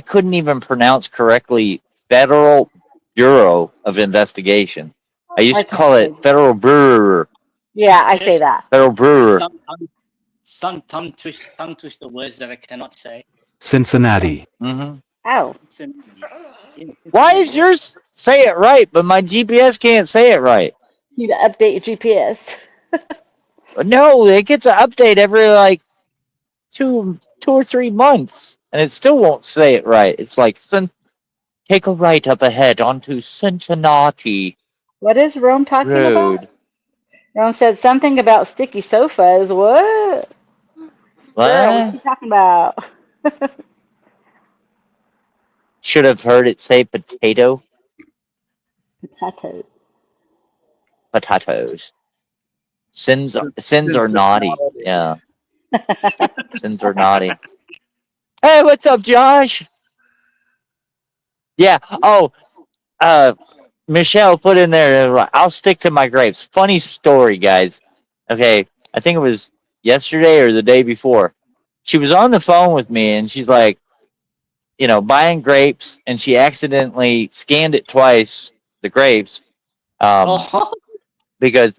couldn't even pronounce correctly Federal Bureau of Investigation. I used to call it Federal Bureau. Yeah, I say that. Federal Bureau. Some tongue twister words that I cannot say. Cincinnati. hmm Oh, Why is yours say it right, but my GPS can't say it right? you need to update your GPS. No, it gets an update every like two or 3 months, and it still won't say it right. It's like take a right up ahead onto Cincinnati What is Rome talking Road. about? Rome said something about sticky sofas. What? Girl, what are What? you talking about? Should have heard it say potato. Potato. Potatoes. Sins are naughty. Yeah, sins are naughty. Hey, what's up, Josh? Yeah. Oh, Michelle put in there, I'll stick to my grapes. Funny story, guys. Okay, I think it was yesterday or the day before. She was on the phone with me, and she's like, buying grapes, and she accidentally scanned it twice, the grapes, Oh, because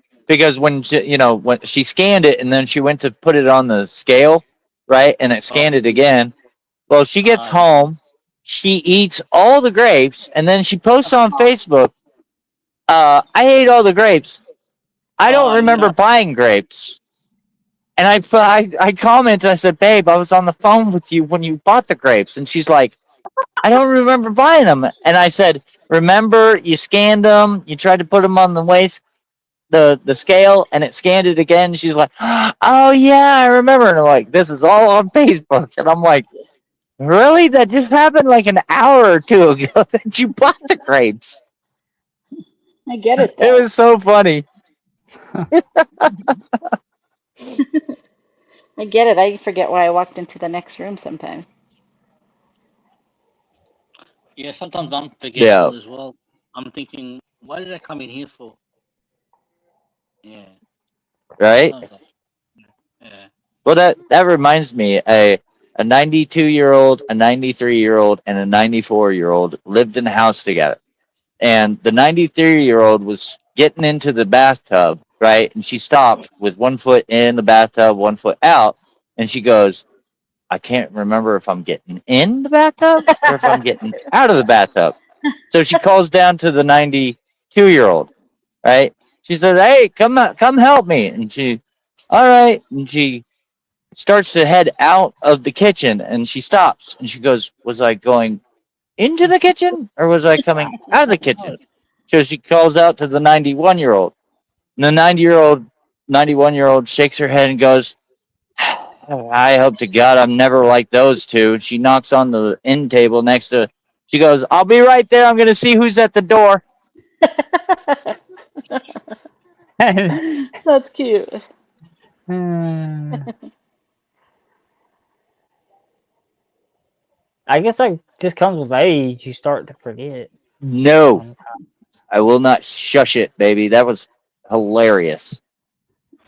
when when she scanned it, and then she went to put it on the scale, right, and it scanned it again. Well, she gets home, she eats all the grapes, and then she posts on Facebook, I ate all the grapes. I don't remember buying grapes. And I commented, I said, babe, I was on the phone with you when you bought the grapes. And she's like, I don't remember buying them. And I said, remember, you scanned them, you tried to put them on the the scale, and it scanned it again. She's like, oh, yeah, I remember. And I'm like, this is all on Facebook. And I'm like, really? That just happened like an hour or two ago that you bought the grapes. I get it, It though. was so funny. I get it. I forget why I walked into the next room sometimes. yeah. Sometimes I'm forgetful Yeah. as well. I'm thinking, what did I come in here for? Yeah. Right? Sometimes. Yeah. Well, that reminds me, a 92-year-old, a 93-year-old, and a 94-year-old lived in a house together. And the 93-year-old was getting into the bathtub, right? And she stopped with 1 foot in the bathtub, 1 foot out. And she goes, I can't remember if I'm getting in the bathtub or if I'm getting out of the bathtub. So she calls down to the 92-year-old, right? She says, hey, come help me. And she, all right. And she starts to head out of the kitchen, and she stops, and she goes, "Was I going into the kitchen, or was I coming out of the kitchen?" So she calls out to the 91-year-old. And the 91-year-old shakes her head and goes, "I hope to God I'm never like those two." She knocks on the end table next to. She goes, "I'll be right there. I'm going to see who's at the door." That's cute. I guess that just comes with age. You start to forget. No, sometimes. I will not shush it, baby. That was hilarious.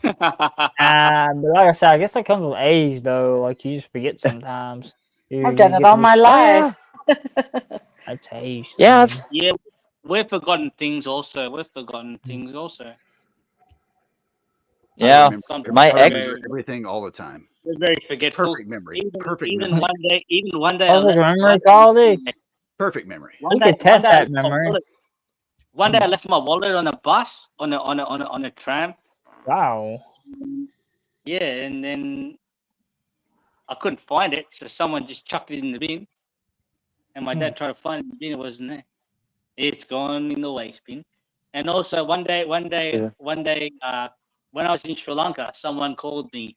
But like I said, I guess that comes with age, though. Like you just forget sometimes. I've done it all my life. That's age. Yeah, thing. Yeah, we've forgotten things also. We've forgotten things also. Yeah. My I ex- remember everything all the time. We're very forgetful. Perfect memory. Even, Perfect even memory. one day, Perfect memory quality. Perfect memory. We could test that memory. One day I left my wallet on a bus, on a tram. Wow. Yeah, and then I couldn't find it, so someone just chucked it in the bin. And my dad tried to find it in the bin, it wasn't there. It's gone in the waste bin. And also one day, when I was in Sri Lanka, someone called me.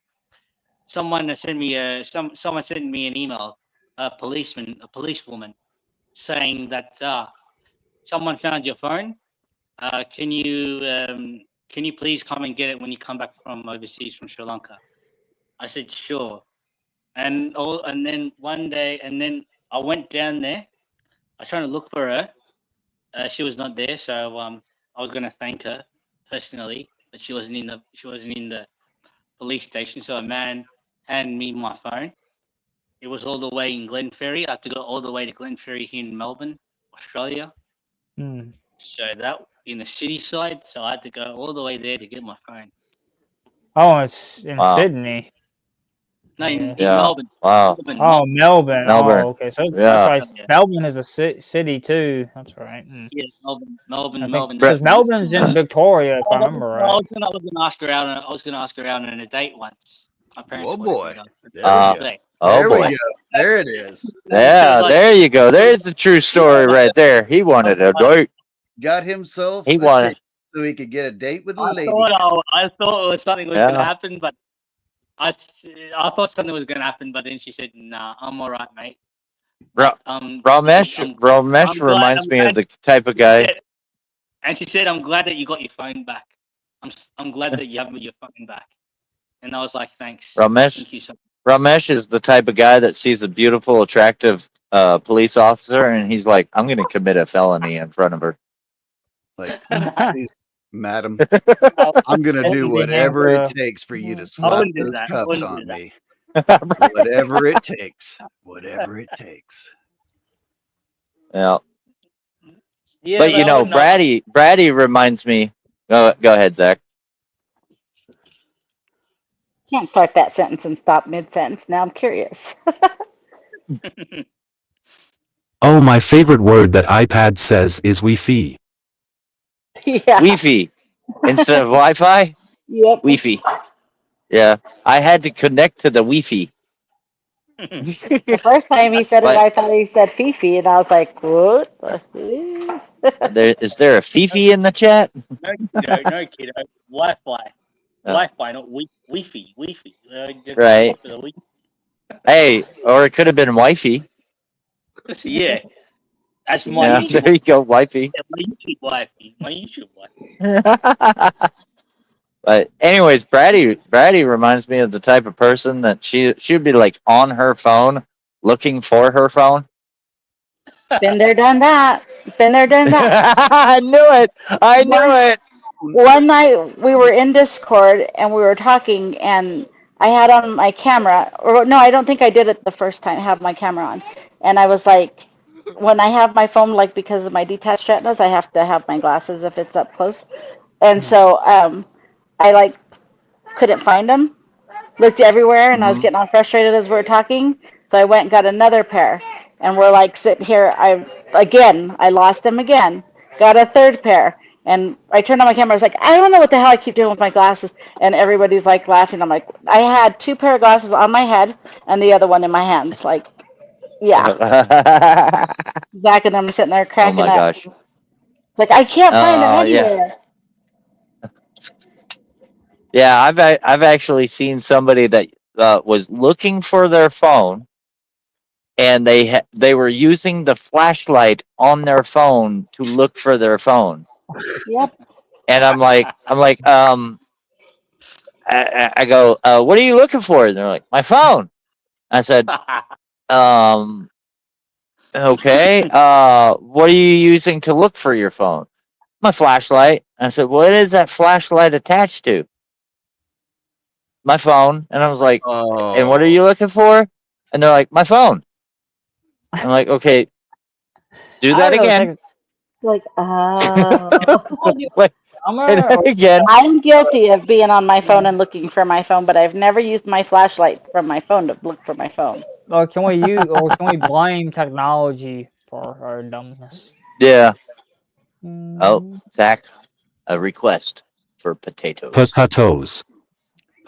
Someone sent me someone sent me an email, a policewoman, saying that someone found your phone. Can you please come and get it when you come back from overseas from Sri Lanka? I said sure. And then one day, and then I went down there. I was trying to look for her. She was not there, so I was going to thank her personally, but she wasn't in the police station. So a man handed me my phone. It was all the way in Glenferrie. I had to go all the way to Glenferrie here in Melbourne, Australia. So that in the city side. So I had to go all the way there to get my phone. Oh, it's in Wow. Sydney. No, in Yeah. Melbourne. Wow. Oh, Melbourne. Melbourne. Oh, okay. So Yeah. that's right. Yeah. Melbourne is a city too. That's right. Yeah, Melbourne. I think Melbourne. because Melbourne's in Victoria, if I remember I right. was gonna ask her out. I was gonna ask her out on a date once. My parents. Oh wanted boy. me to go. There Uh, we go. Date. Oh There boy. we go. There it is. Yeah, there you go. There's the true story right there. He wanted a date. Got himself He a wanted. ticket so he could get a date with a I lady. thought it was something was Yeah. gonna happen, but I thought something was gonna happen, but then she said, "Nah, I'm all right, mate." Ramesh I'm glad- reminds I'm me of glad- the type of guy. And she said, "I'm glad that you got your phone back. I'm glad that you have your phone back." And I was like, "Thanks, Ramesh thank you so much." Ramesh is the type of guy that sees a beautiful, attractive police officer, and he's like, "I'm going to commit a felony in front of her." Like, please, madam, I'm gonna do whatever it takes for you to slap wouldn't do those that. I cuffs wouldn't on do that. me. Whatever it takes. Whatever it takes. Yeah, Yeah, but you I know, wouldn't Brady reminds me. Go ahead, Zach. Can't start that sentence and stop mid-sentence. Now I'm curious. Oh, my favorite word that iPad says is Wi-Fi. Yeah. Wi-Fi instead of Wi-Fi. Yep. Wi-Fi. Yeah, I had to connect to the Wi-Fi. The first time he said it, But- I thought he said Fifi, and I was like, what? Is there a Fifi in the chat? No, kiddo. Wi-Fi. Wi-Fi, not Wi-Fi. Wi-Fi. Right. Hey, or it could have been Wi-Fi. Yeah. That's my Yeah, YouTube. there you go, Wi-Fi. My YouTube Wi-Fi. My YouTube Wi-Fi. But anyways, Brady reminds me of the type of person that she'd be like on her phone looking for her phone. Been there, done that. Been there, done that. I knew it. I knew it. One night we were in Discord and we were talking, and I had on my camera, or no, I don't think I did it the first time, have my camera on. And I was like, when I have my phone, like because of my detached retinas, I have to have my glasses if it's up close. And so I like couldn't find them, looked everywhere, and I was getting all frustrated as we were talking. So I went and got another pair, and we're like sitting here. I lost them again, got a third pair. And I turned on my camera. I was like, I don't know what the hell I keep doing with my glasses. And everybody's like laughing. I'm like, I had 2 pair of glasses on my head and the other one in my hands. Like, yeah. Zach and them are sitting there Oh cracking my up. gosh. Like, I can't find them Oh, yeah. anywhere. Yeah, I've actually seen somebody that was looking for their phone, and they were using the flashlight on their phone to look for their phone. Yep. And I'm like, I go, what are you looking for? And they're like, my phone. I said, okay. What are you using to look for your phone? My flashlight. I said, what is that flashlight attached to? My phone. And I was like, and what are you looking for? And they're like, my phone. I'm like, okay, do that again. Like, oh. Wait, Summer, again. I'm guilty of being on my phone and looking for my phone, but I've never used my flashlight from my phone to look for my phone. or can we blame technology for our dumbness? Yeah. Mm, Oh, Zach, a request for potatoes. Potatoes.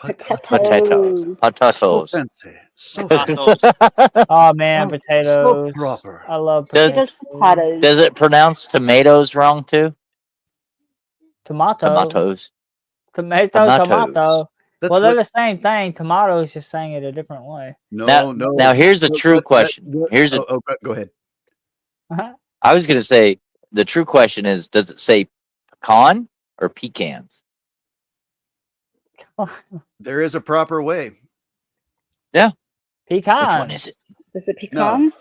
Potatoes. So Potatoes. fancy. So oh man, so potatoes. proper. I love Does- potatoes. Just potatoes. Does it pronounce tomatoes wrong too? Tomato. Tomatoes. Tomato. Tomatoes. Tomato. That's Well, they're what, the same thing. Tomatoes, just saying it a different way. no. Now here's a true question. Here's a. Go ahead. I was gonna say the true question is: does it say pecan or pecans? There is a proper way. Pecan. Which one is it? Is it pecans?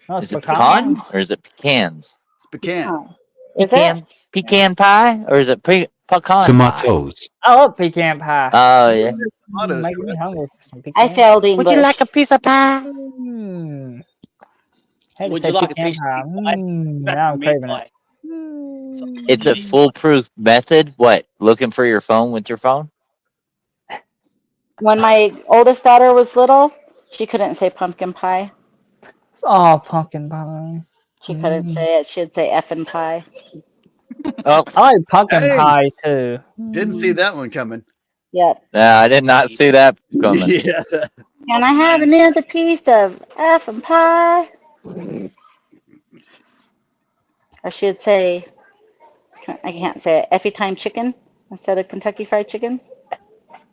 No, it's Is it pecan. pecan or is it pecans? It's pecan. Oh. Is Pecan, it? pecan pie or is it pecan pie? Tomatoes. I love pecan pie. Oh yeah. Tomatoes, Making me correct. hungry for some pecan. I failed English. a piece of pie? Had to Would say you like a pecan piece of pie. pie? Now I'm Meat craving pie. it. It's a foolproof method. What? Looking for your phone with your phone? When my oldest daughter was little, she couldn't say pumpkin pie. Oh, pumpkin pie. She couldn't say it. She'd say effing pie. Oh, I like pumpkin Dang. pie too. Didn't see that one coming. Yep. no, I did not see that coming. Yeah. Can I have another piece of effing pie? Or she'd say, I can't say it, Effie time chicken instead of Kentucky Fried Chicken.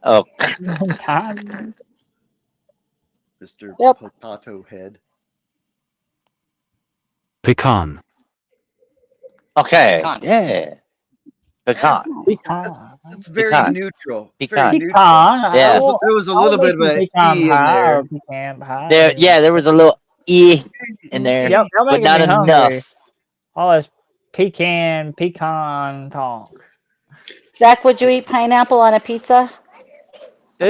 Oh, Mr. Yep. Potato Head. Pecan. okay. Pecan. Yeah. Pecan. That's very Pecan. neutral. It's Pecan. very neutral. Pecan. Yeah. There was a little bit of a pecan E in pie there. or pecan pie. There was a little E in there, Yep, y'all but making not me hungry. enough. All this pecan talk. Zach, would you eat pineapple on a pizza? Ew.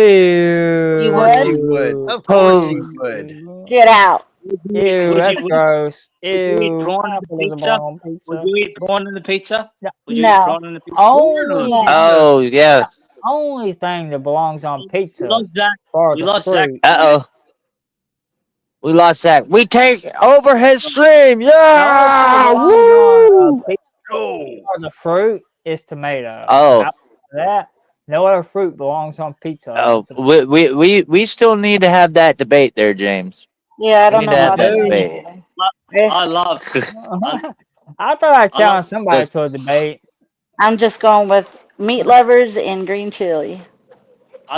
You Of course would? you would. Of course you would. Get out. Ew, Would that's you- gross. would you eat Ew, prawn on pineapple the doesn't pizza? belong on pizza. Would you eat prawn in the pizza? No. Would you No. eat prawn in the pizza? Only, Oh yeah. only thing that belongs on pizza We lost Zach. for We the lost Zach. fruit. Uh oh. We lost Zach. We take over his stream. Yeah. No, Woo. pizza Go. for the fruit is tomato. Oh. After that, no other fruit belongs on pizza. Oh, we still need to have that debate there, James. Yeah, I We don't need know to how have to that do debate. it. I love. I thought I'd challenge somebody There's- to a debate. I'm just going with meat lovers and green chili.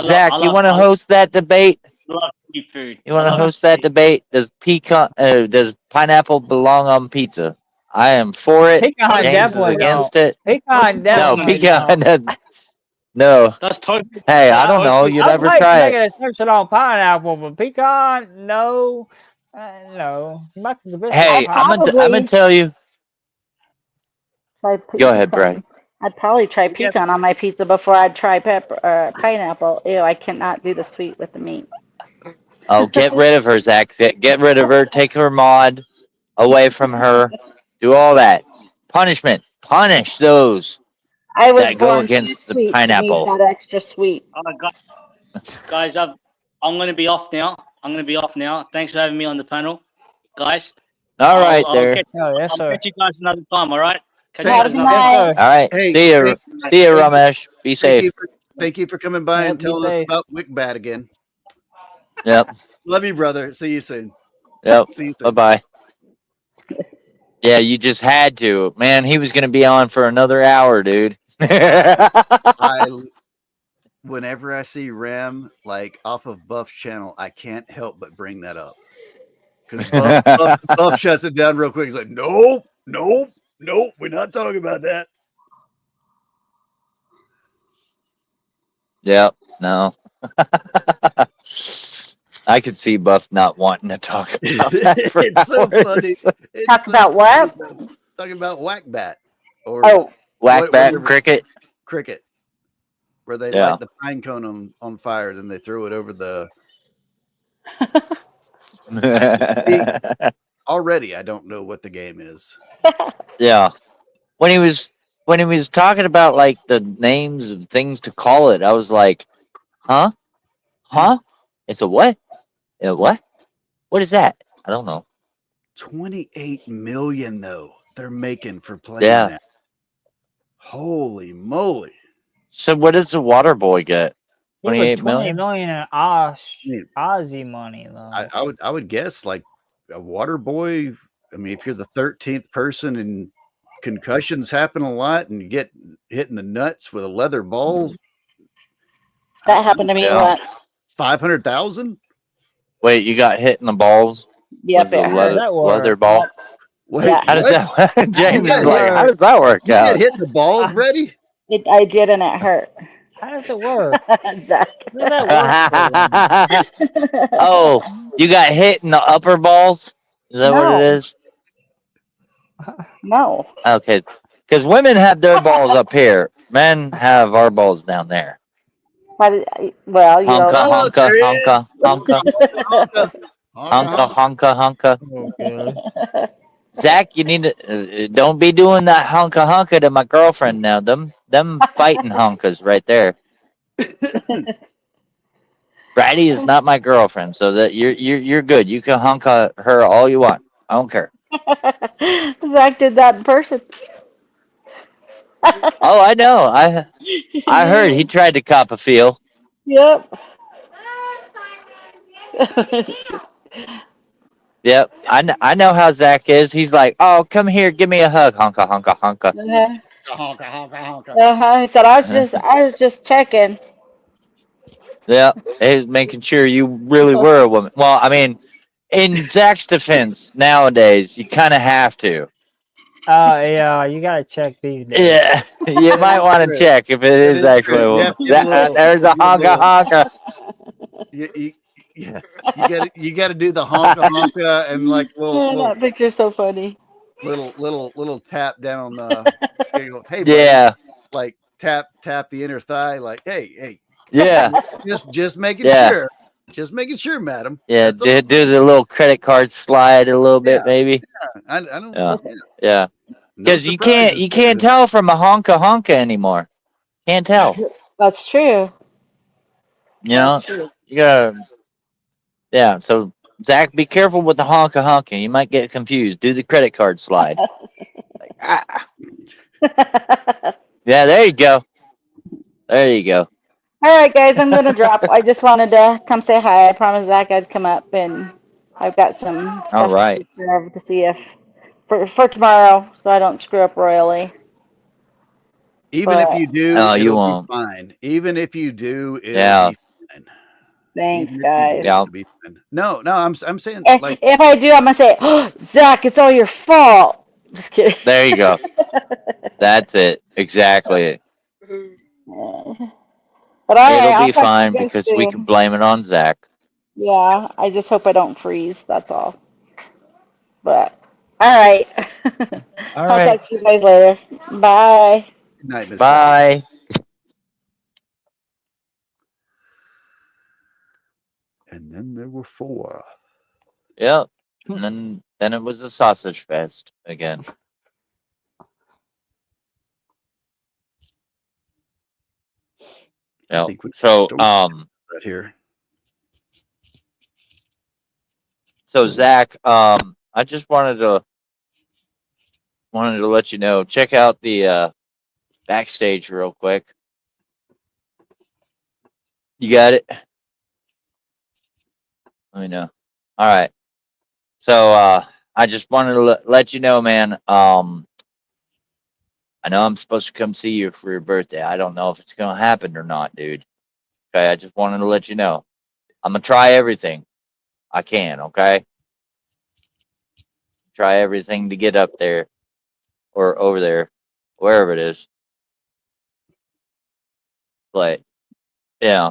Zach, you want to host that debate? Love seafood. You want I to love host that seafood. debate? Does pineapple belong on pizza? I am for it. Pecan James is definitely against it. Pecan No, definitely pecan. No. That's totally. Hey, I don't know. You I'd never like to try make it. an exception on pineapple, but pecan, no. No. Back to the business. Hey, I'm gonna tell you. Try Go ahead, pecan. Brad. I'd probably try pecan on my pizza before I'd try pineapple. Ew, I cannot do the sweet with the meat. Oh, get rid of her, Zach. Get rid of her. Take her mod away from her. Do all that. Punishment. Punish those I was that go born against the sweet. pineapple. Need that extra sweet. Oh my God. Guys, I'm going to be off now. Thanks for having me on the panel, guys. All right, I'll there. catch, Oh, yes, I'll sir. catch you guys another time. All right. Catch Have you Have a guys good up. night. All right. Hey, See you. thank- See you, thank Ramesh. Be Thank safe. you thank you for coming by Yep, and be telling us safe. about Wickbat again. Yep. Love you, brother. See you soon. Yep. See you Bye soon. bye. Yeah, you just had to. Man, he was going to be on for another hour, dude. Whenever I see Ram like off of Buff's channel, I can't help but bring that up. Because Buff shuts it down real quick. He's like, nope, we're not talking about that. Yep. No. I could see Buff not wanting to talk about that for It's so hours. funny. It's Talk so about what? funny. Talking about Whackbat or Oh, Whack bat whatever. cricket. Cricket, where they Yeah. light the pine cone on fire, then they throw it over the. Already, I don't know what the game is. Yeah. When he was talking about like the names of things to call it, I was like, huh? It's a what? A what? What is that? I don't know. 28 million though they're making for playing Yeah. that. Holy moly! So what does the water boy get? He was 28 20 million? million in Yeah. Aussie money though. I would guess like a water boy. I mean, if you're the 13th person and concussions happen a lot, and you get hit in the nuts with a leather ball, that happened to me Yeah. once. 500,000. Wait, you got hit in the balls Yep, with the it hurt. That work? leather ball? Wait, Yeah. How does what? that James You is got like, hit. how does that work You get out? hit in the balls, ready? I did, and it hurt. How does it work? Zach. How does that work for them? Oh, you got hit in the upper balls? Is that what No. it is? No. Okay. Because women have their balls up here. Men have our balls down there. Well, you Honka, know. honka, honka, honka, Honka, honka, honka, honka. Oh, God. Zach, you need to don't be doing that honka honka to my girlfriend now. Them fighting honkas right there. Braddy is not my girlfriend, so that you're good. You can honka her all you want. I don't care. Zach did that in person. Oh, I know. I heard he tried to cop a feel. Yep. Yep, I know how Zach is. He's like, oh, come here, give me a hug, honka honka honka. He said, I was just checking. Yeah, he's making sure you really were a woman. Well, I mean, in Zach's defense, nowadays you kind of have to. Yeah, you gotta check these days. Yeah, you might want to check if it is is actually true. a woman. Yeah, get a little- There's a get a honka little- honka. You got to do the honka honka and like little That picture's so funny. little tap down on the. You go, hey, buddy, Yeah, like tap the inner thigh, like hey, yeah, just making Yeah. sure, just making sure, madam. yeah. That's all. Do the little credit card slide a little bit, Yeah. maybe. I don't. Yeah. Yeah. Yeah, No because you surprises can't there. tell from a honka honka anymore. Can't tell. That's true. You know, That's true. you gotta. Yeah. So Zach, be careful with the honka honka. You might get confused. Do the credit card slide. Like, ah. Yeah, there you go. There you go. All right, guys, I'm gonna drop. I just wanted to come say hi. I promised Zach I'd come up, and I've got some stuff All right. to take care of to see if for tomorrow, so I don't screw up royally. Even if you do, No, you it'll won't. be fine. Even if you do, it'll Yeah. be fine. Thanks, Even if you do, guys. Yeah. it'll be fine. No, I'm saying If, like if I do, I'm gonna say, oh, Zach, it's all your fault. Just kidding. There you go. That's it. Exactly. But all right, It'll I'll be talk to you fine guys because we soon. can blame it on Zach. Yeah, I just hope I don't freeze. That's all. But all right. All I'll right. talk to you guys later. Bye. good night, Miss. Bye. And then there were 4. Yep. And then it was a sausage fest again. I Yep. think we So stole that here. so Zach, I just wanted to wanted to let you know. Check out the backstage real quick. You got it? Let me know. All right. So I just wanted to let you know, man. I know I'm supposed to come see you for your birthday. I don't know if it's gonna happen or not, dude. Okay, I just wanted to let you know. I'm gonna try everything I can. Okay, try everything to get up there or over there, wherever it is. But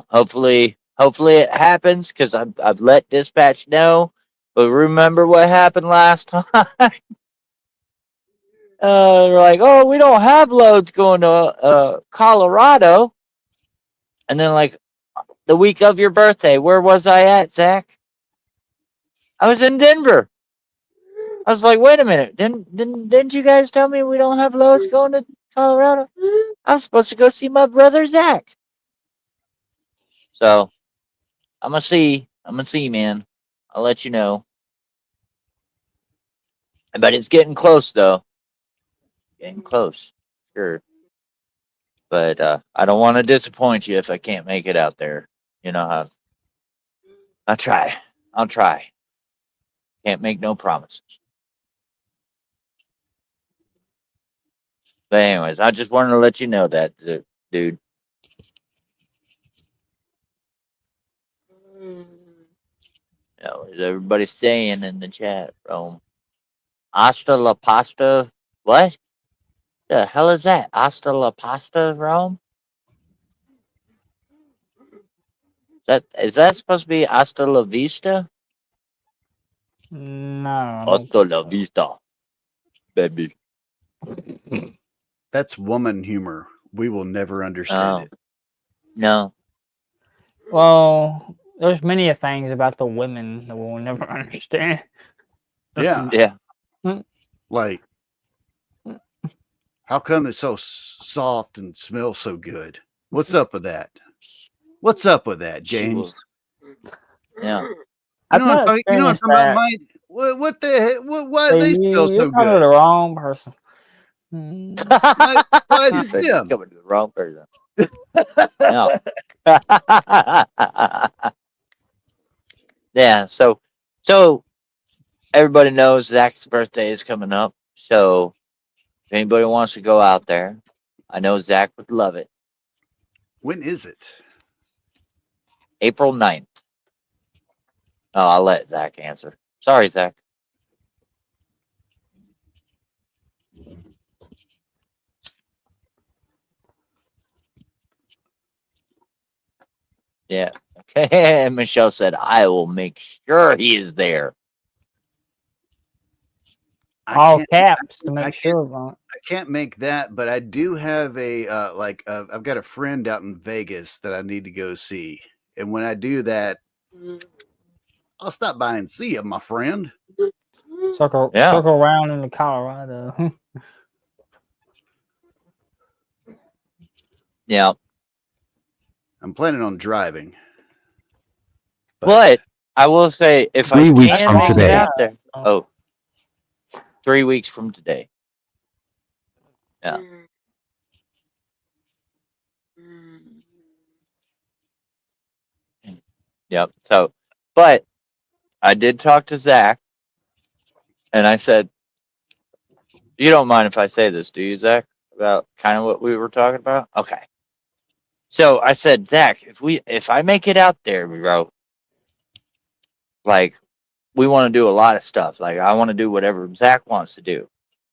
hopefully it happens because I've let dispatch know. But remember what happened last time? They're like, oh, we don't have loads going to Colorado. And then like the week of your birthday, where was I at, Zach? I was in Denver. I was like, wait a minute, didn't you guys tell me we don't have loads going to Colorado? I was supposed to go see my brother Zach. So I'm gonna see, man. I'll let you know. But it's getting close though. Getting close. Sure. But I don't want to disappoint you if I can't make it out there. You know, I'll try. I'll try. Can't make no promises. But anyways, I just wanted to let you know that, dude. Is everybody saying in the chat, Rome? Hasta la pasta? What? The hell is that? Hasta la pasta, Rome? Is that supposed to be hasta la vista? No, I don't Hasta think la so. vista, baby. That's woman humor. We will never understand it. No. Well, there's many a things about the women that we'll never understand. Yeah. Yeah. Like, how come it's so soft and smells so good? What's up with that? What's up with that, James? Yeah. You know what I'm talking about, that. Mike? What the heck? Why do they smell so You're coming to good? the wrong person. Why You is said it you're them? coming to the wrong person. No. Yeah, so everybody knows Zach's birthday is coming up. So if anybody wants to go out there, I know Zach would love it. When is it? April 9th. Oh, I'll let Zach answer. Sorry, Zach. Yeah. Okay. And Michelle said, I will make sure he is there. All caps to I make can't- sure. Of I can't make that, but I do have I've got a friend out in Vegas that I need to go see, and when I do that, I'll stop by and see him, my friend. circle around into Colorado. Yeah. I'm planning on driving, But I will say, if 3 I weeks can from make it today. out there. Oh, 3 weeks from today. Yeah. Yep. So, but I did talk to Zach, and I said, you don't mind if I say this, do you, Zach? About kind of what we were talking about? Okay. So I said, Zach, if I make it out there, bro, like, we want to do a lot of stuff. Like, I want to do whatever Zach wants to do.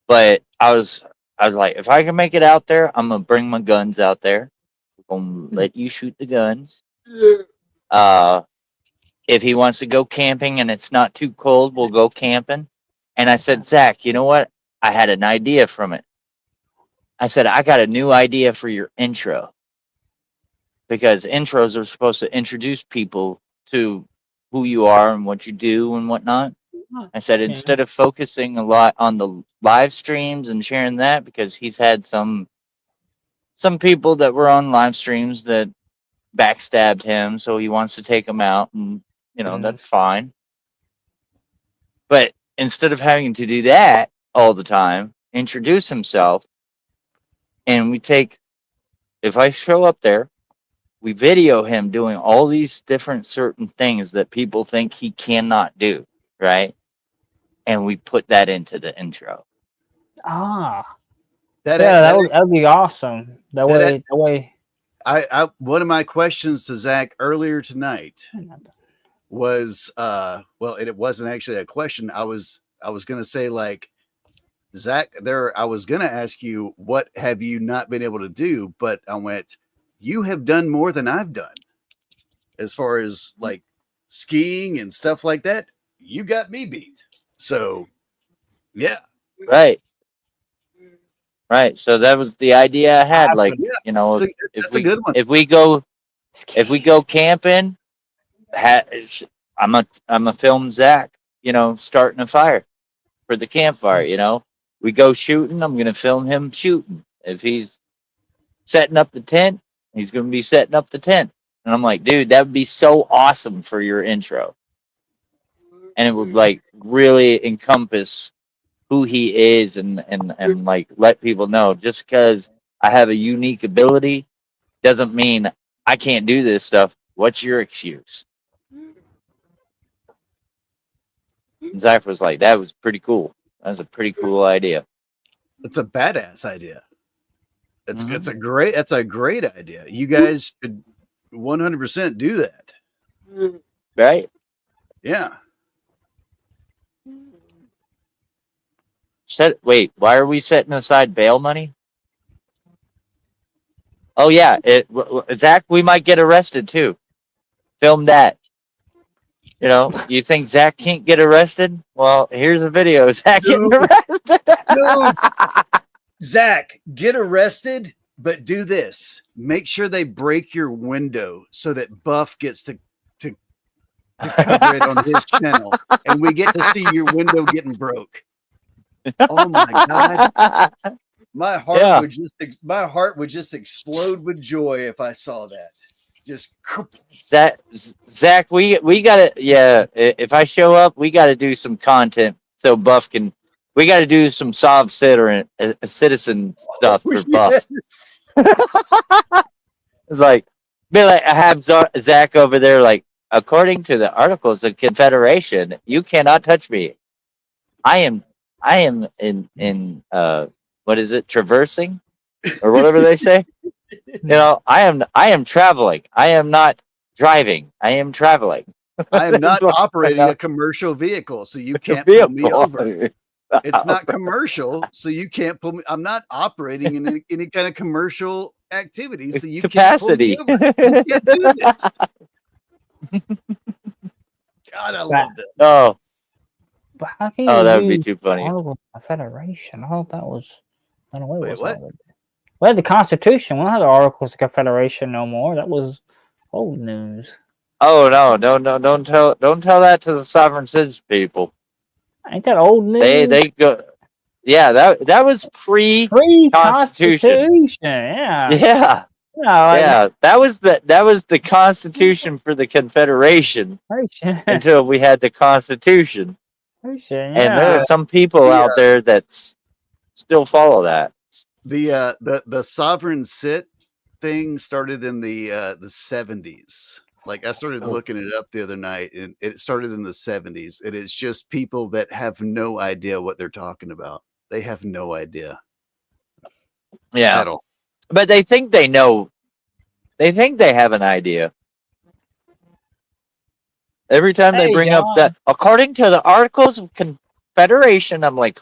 But I was like, if I can make it out there, I'm gonna bring my guns out there. I'm gonna let you shoot the guns. If he wants to go camping and it's not too cold, we'll go camping. And I said, Zach, you know what? I had an idea from it. I said, I got a new idea for your intro. Because intros are supposed to introduce people to who you are and what you do and whatnot. I said, instead of focusing a lot on the live streams and sharing that, because he's had some people that were on live streams that backstabbed him, so he wants to take them out, and that's fine. But instead of having to do that all the time, introduce himself, and if I show up there, we video him doing all these different certain things that people think he cannot do, right? And we put that into the intro. Ah, That, yeah, that, that'd be awesome. That way. one of my questions to Zach earlier tonight was well, it wasn't actually a question. I was gonna say, like, Zach, I was gonna ask you, what have you not been able to do? But I went, you have done more than I've done as far as like skiing and stuff like that. You got me beat. So yeah. Right. So that was the idea I had. Like, Yeah, you know, that's a good one. if we go camping, I'm a film Zach, you know, starting a fire for the campfire. You know, we go shooting, I'm gonna film him shooting. If he's setting up the tent, he's gonna be setting up the tent. And I'm like, dude, that would be so awesome for your intro. And it would like really encompass who he is and like let people know. Just because I have a unique ability doesn't mean I can't do this stuff. What's your excuse? And Zach was like, that was pretty cool. That was a pretty cool idea. It's a badass idea. It's a great idea. You guys should 100% do that. Right? Yeah. Wait, why are we setting aside bail money? Oh yeah, Zach, we might get arrested too. Film that. You know, you think Zach can't get arrested? Well, here's a video of Zach getting arrested. No. Zach, get arrested, but do this. Make sure they break your window so that Buff gets to cover it on his channel, and we get to see your window getting broke. Oh my God. My heart would just explode with joy if I saw that. Just Zach, we gotta, yeah. If I show up, we gotta do some content so Buff can. We gotta do some citizen stuff for Buff. It's like, I have Zach over there. Like, according to the Articles of Confederation, you cannot touch me. I am in what is it, traversing or whatever they say. You know, I am traveling. I am not driving. I am traveling. I am not operating a commercial vehicle, so you can't pull me over. It's not commercial, so you can't pull me. I'm not operating in any kind of commercial activity, so you capacity. Can't pull me over. You can't do this. God, I love that. Oh, But how can that would be too funny. Federation. I thought that was done away with. What? We had the Constitution. We don't have the Articles of Confederation no more. That was old news. Oh no! Don't tell that to the sovereign citizen people. Ain't that old news? They go. Yeah, that was Constitution. Yeah. Yeah. Yeah. That was the Constitution for the Confederation until we had the Constitution. And there are some people out there that still follow that. The sovereign sit thing started in the 70s. Like, I started looking it up the other night, and it started in the 70s. It is just people that have no idea what they're talking about. They have no idea. Yeah. At all. But they think they know. They think they have an idea. Every time they bring up that, according to the Articles of Confederation, I'm like,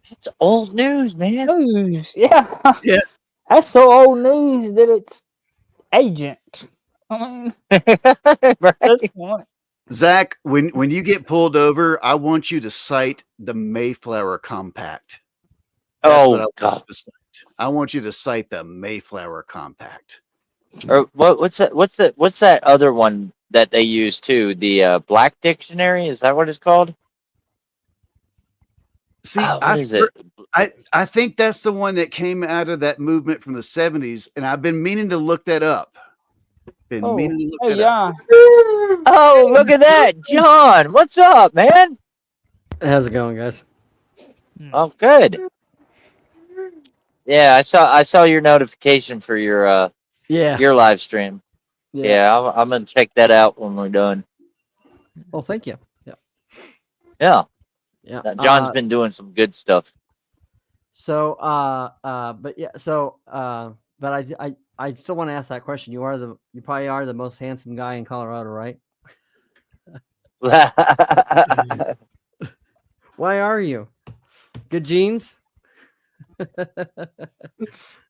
it's old news, man. News. Yeah. Yeah. That's so old news that it's agent. I mean, that's point. Zach, when you get pulled over, I want you to cite the Mayflower Compact. That's what God! I want you to cite the Mayflower Compact. Or what's that? What's that other one that they use too? The Black Dictionary, is that what it's called? See, I think that's the one that came out of that movement from the 70s, and I've been meaning to look that up. Oh, look at that, John! What's up, man? How's it going, guys? Oh, good. Yeah, I saw your notification for your Yeah. your live stream. Yeah, I'm gonna check that out when we're done. Well, thank you. Yeah. Yeah, Yeah. John's been doing some good stuff. So, but yeah, so, but I still want to ask that question. You probably are the most handsome guy in Colorado, right? Why are you? Good genes?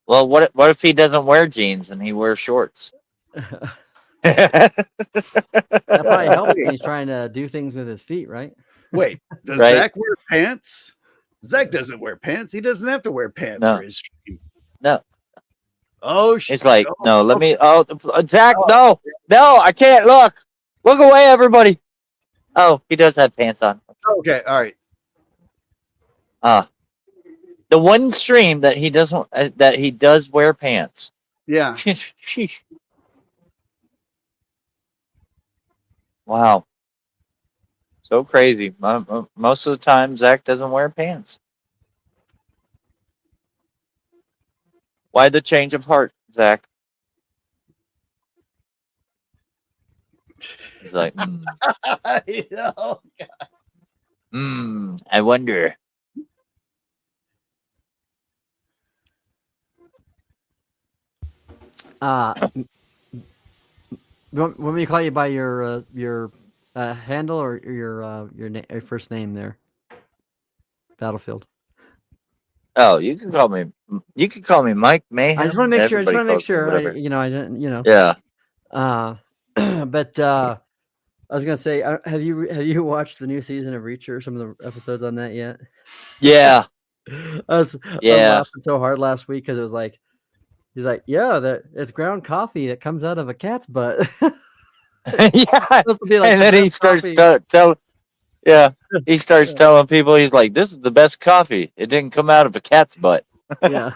Well, what if he doesn't wear jeans and he wears shorts? That probably helps when he's trying to do things with his feet, right? Wait, does Right. Zach wear pants? Zach doesn't wear pants. He doesn't have to wear pants No. for his stream. No. Oh, shit. He's like, Oh, no, let okay. me. Oh, Zach, no, I can't look. Look away, everybody. Oh, he does have pants on. Okay, all right. The one stream that he doesn't, that he does wear pants. Yeah. Sheesh. Wow. So crazy. Most of the time, Zach doesn't wear pants. Why the change of heart, Zach? He's like, You know, I wonder. Want me to call you by your handle or your first name there? Battlefield. Oh, you can call me. You can call me Mike Mayhem. I just want to make sure. I Everybody calls me I whatever. didn't. Yeah. But I was gonna say, have you watched the new season of Reacher? Some of the episodes on that yet? Yeah. I was Yeah. laughing so hard last week because it was like, he's like, yeah, that it's ground coffee that comes out of a cat's butt. Yeah. Supposed to be like And the then he best starts coffee. he starts telling people, he's like, this is the best coffee. It didn't come out of a cat's butt. Yeah.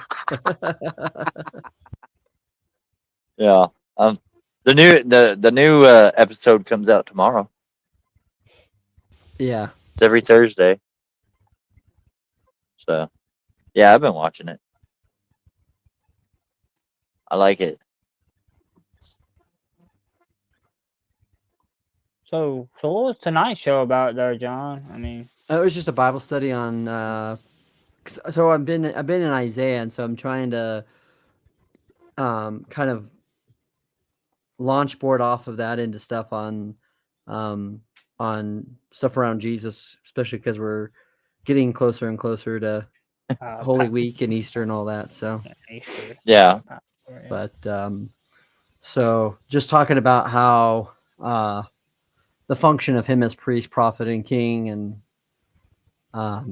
Yeah. The new episode comes out tomorrow. Yeah. It's every Thursday. So, yeah, I've been watching it. I like it. So what was tonight's show about there, John? I mean, It was just a Bible study on. So I've been in Isaiah, and so I'm trying to kind of launch board off of that into stuff on stuff around Jesus, especially because we're getting closer and closer to Holy Week and Easter and all that. So Easter. Yeah. but so just talking about how the function of him as priest, prophet, and king, and how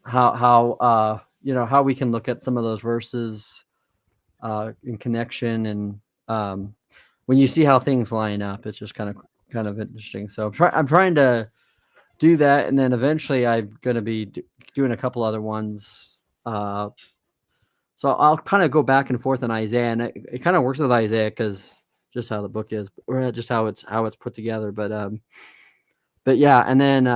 how we can look at some of those verses in connection, and when you see how things line up, it's just kind of interesting. So I'm trying to do that, and then eventually I'm going to be doing a couple other ones. So I'll kind of go back and forth in Isaiah, and it kind of works with Isaiah because just how the book is, or just how it's put together. But yeah, and then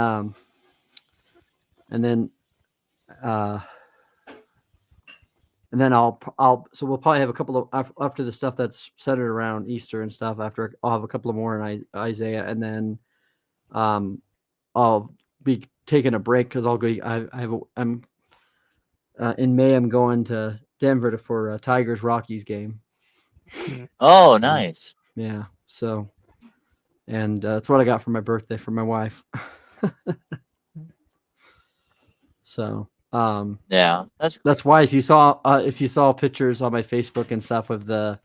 so we'll probably have a couple of after the stuff that's centered around Easter and stuff. After I'll have a couple of more in Isaiah, and then I'll be taking a break because I'll go. I'm in May. I'm going to Denver for a Tigers Rockies game. Oh, nice. Yeah. So, and that's what I got for my birthday for my wife. So. Yeah, that's why if you saw pictures on my Facebook and stuff of the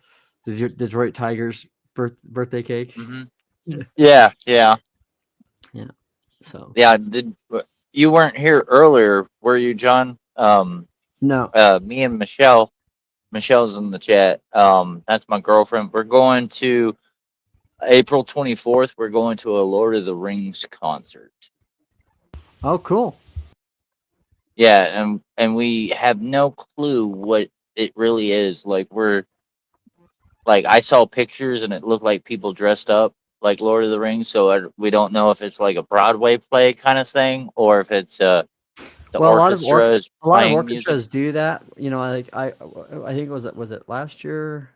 Detroit Tigers birthday cake. Mm-hmm. Yeah. So yeah, you weren't here earlier, were you, John? No. Me and Michelle's in the chat. That's my girlfriend. We're going to April 24th. We're going to a Lord of the Rings concert. Oh, cool. Yeah, and we have no clue what it really is. Like I saw pictures and it looked like people dressed up like Lord of the Rings. So we don't know if it's like a Broadway play kind of thing or if it's the The Well, a lot of orchestra is A lot of playing orchestras music. do that. You know, like I think was it last year?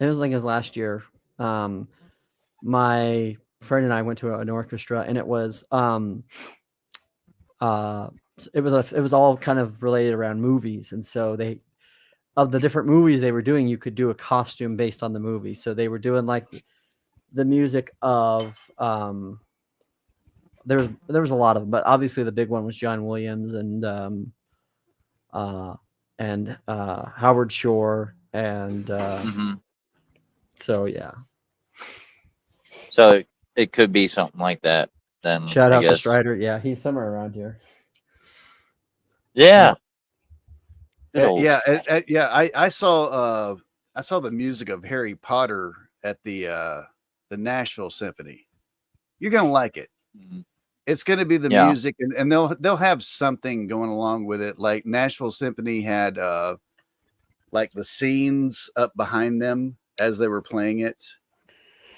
It was like it was last year. My friend and I went to an orchestra, and it was it was all kind of related around movies, and so they of the different movies they were doing, you could do a costume based on the movie. So they were doing like the music of there was a lot of them, but obviously the big one was John Williams and Howard Shore and Mhm. so yeah. So it could be something like that. Then Shout I out to guess. Strider. Yeah, he's somewhere around here. Yeah. Good old Yeah, Strider. yeah. I saw the music of Harry Potter at the Nashville Symphony. You're gonna like it. Mhm. It's gonna be the Yeah. music, and they'll have something going along with it. Like Nashville Symphony had like the scenes up behind them as they were playing it,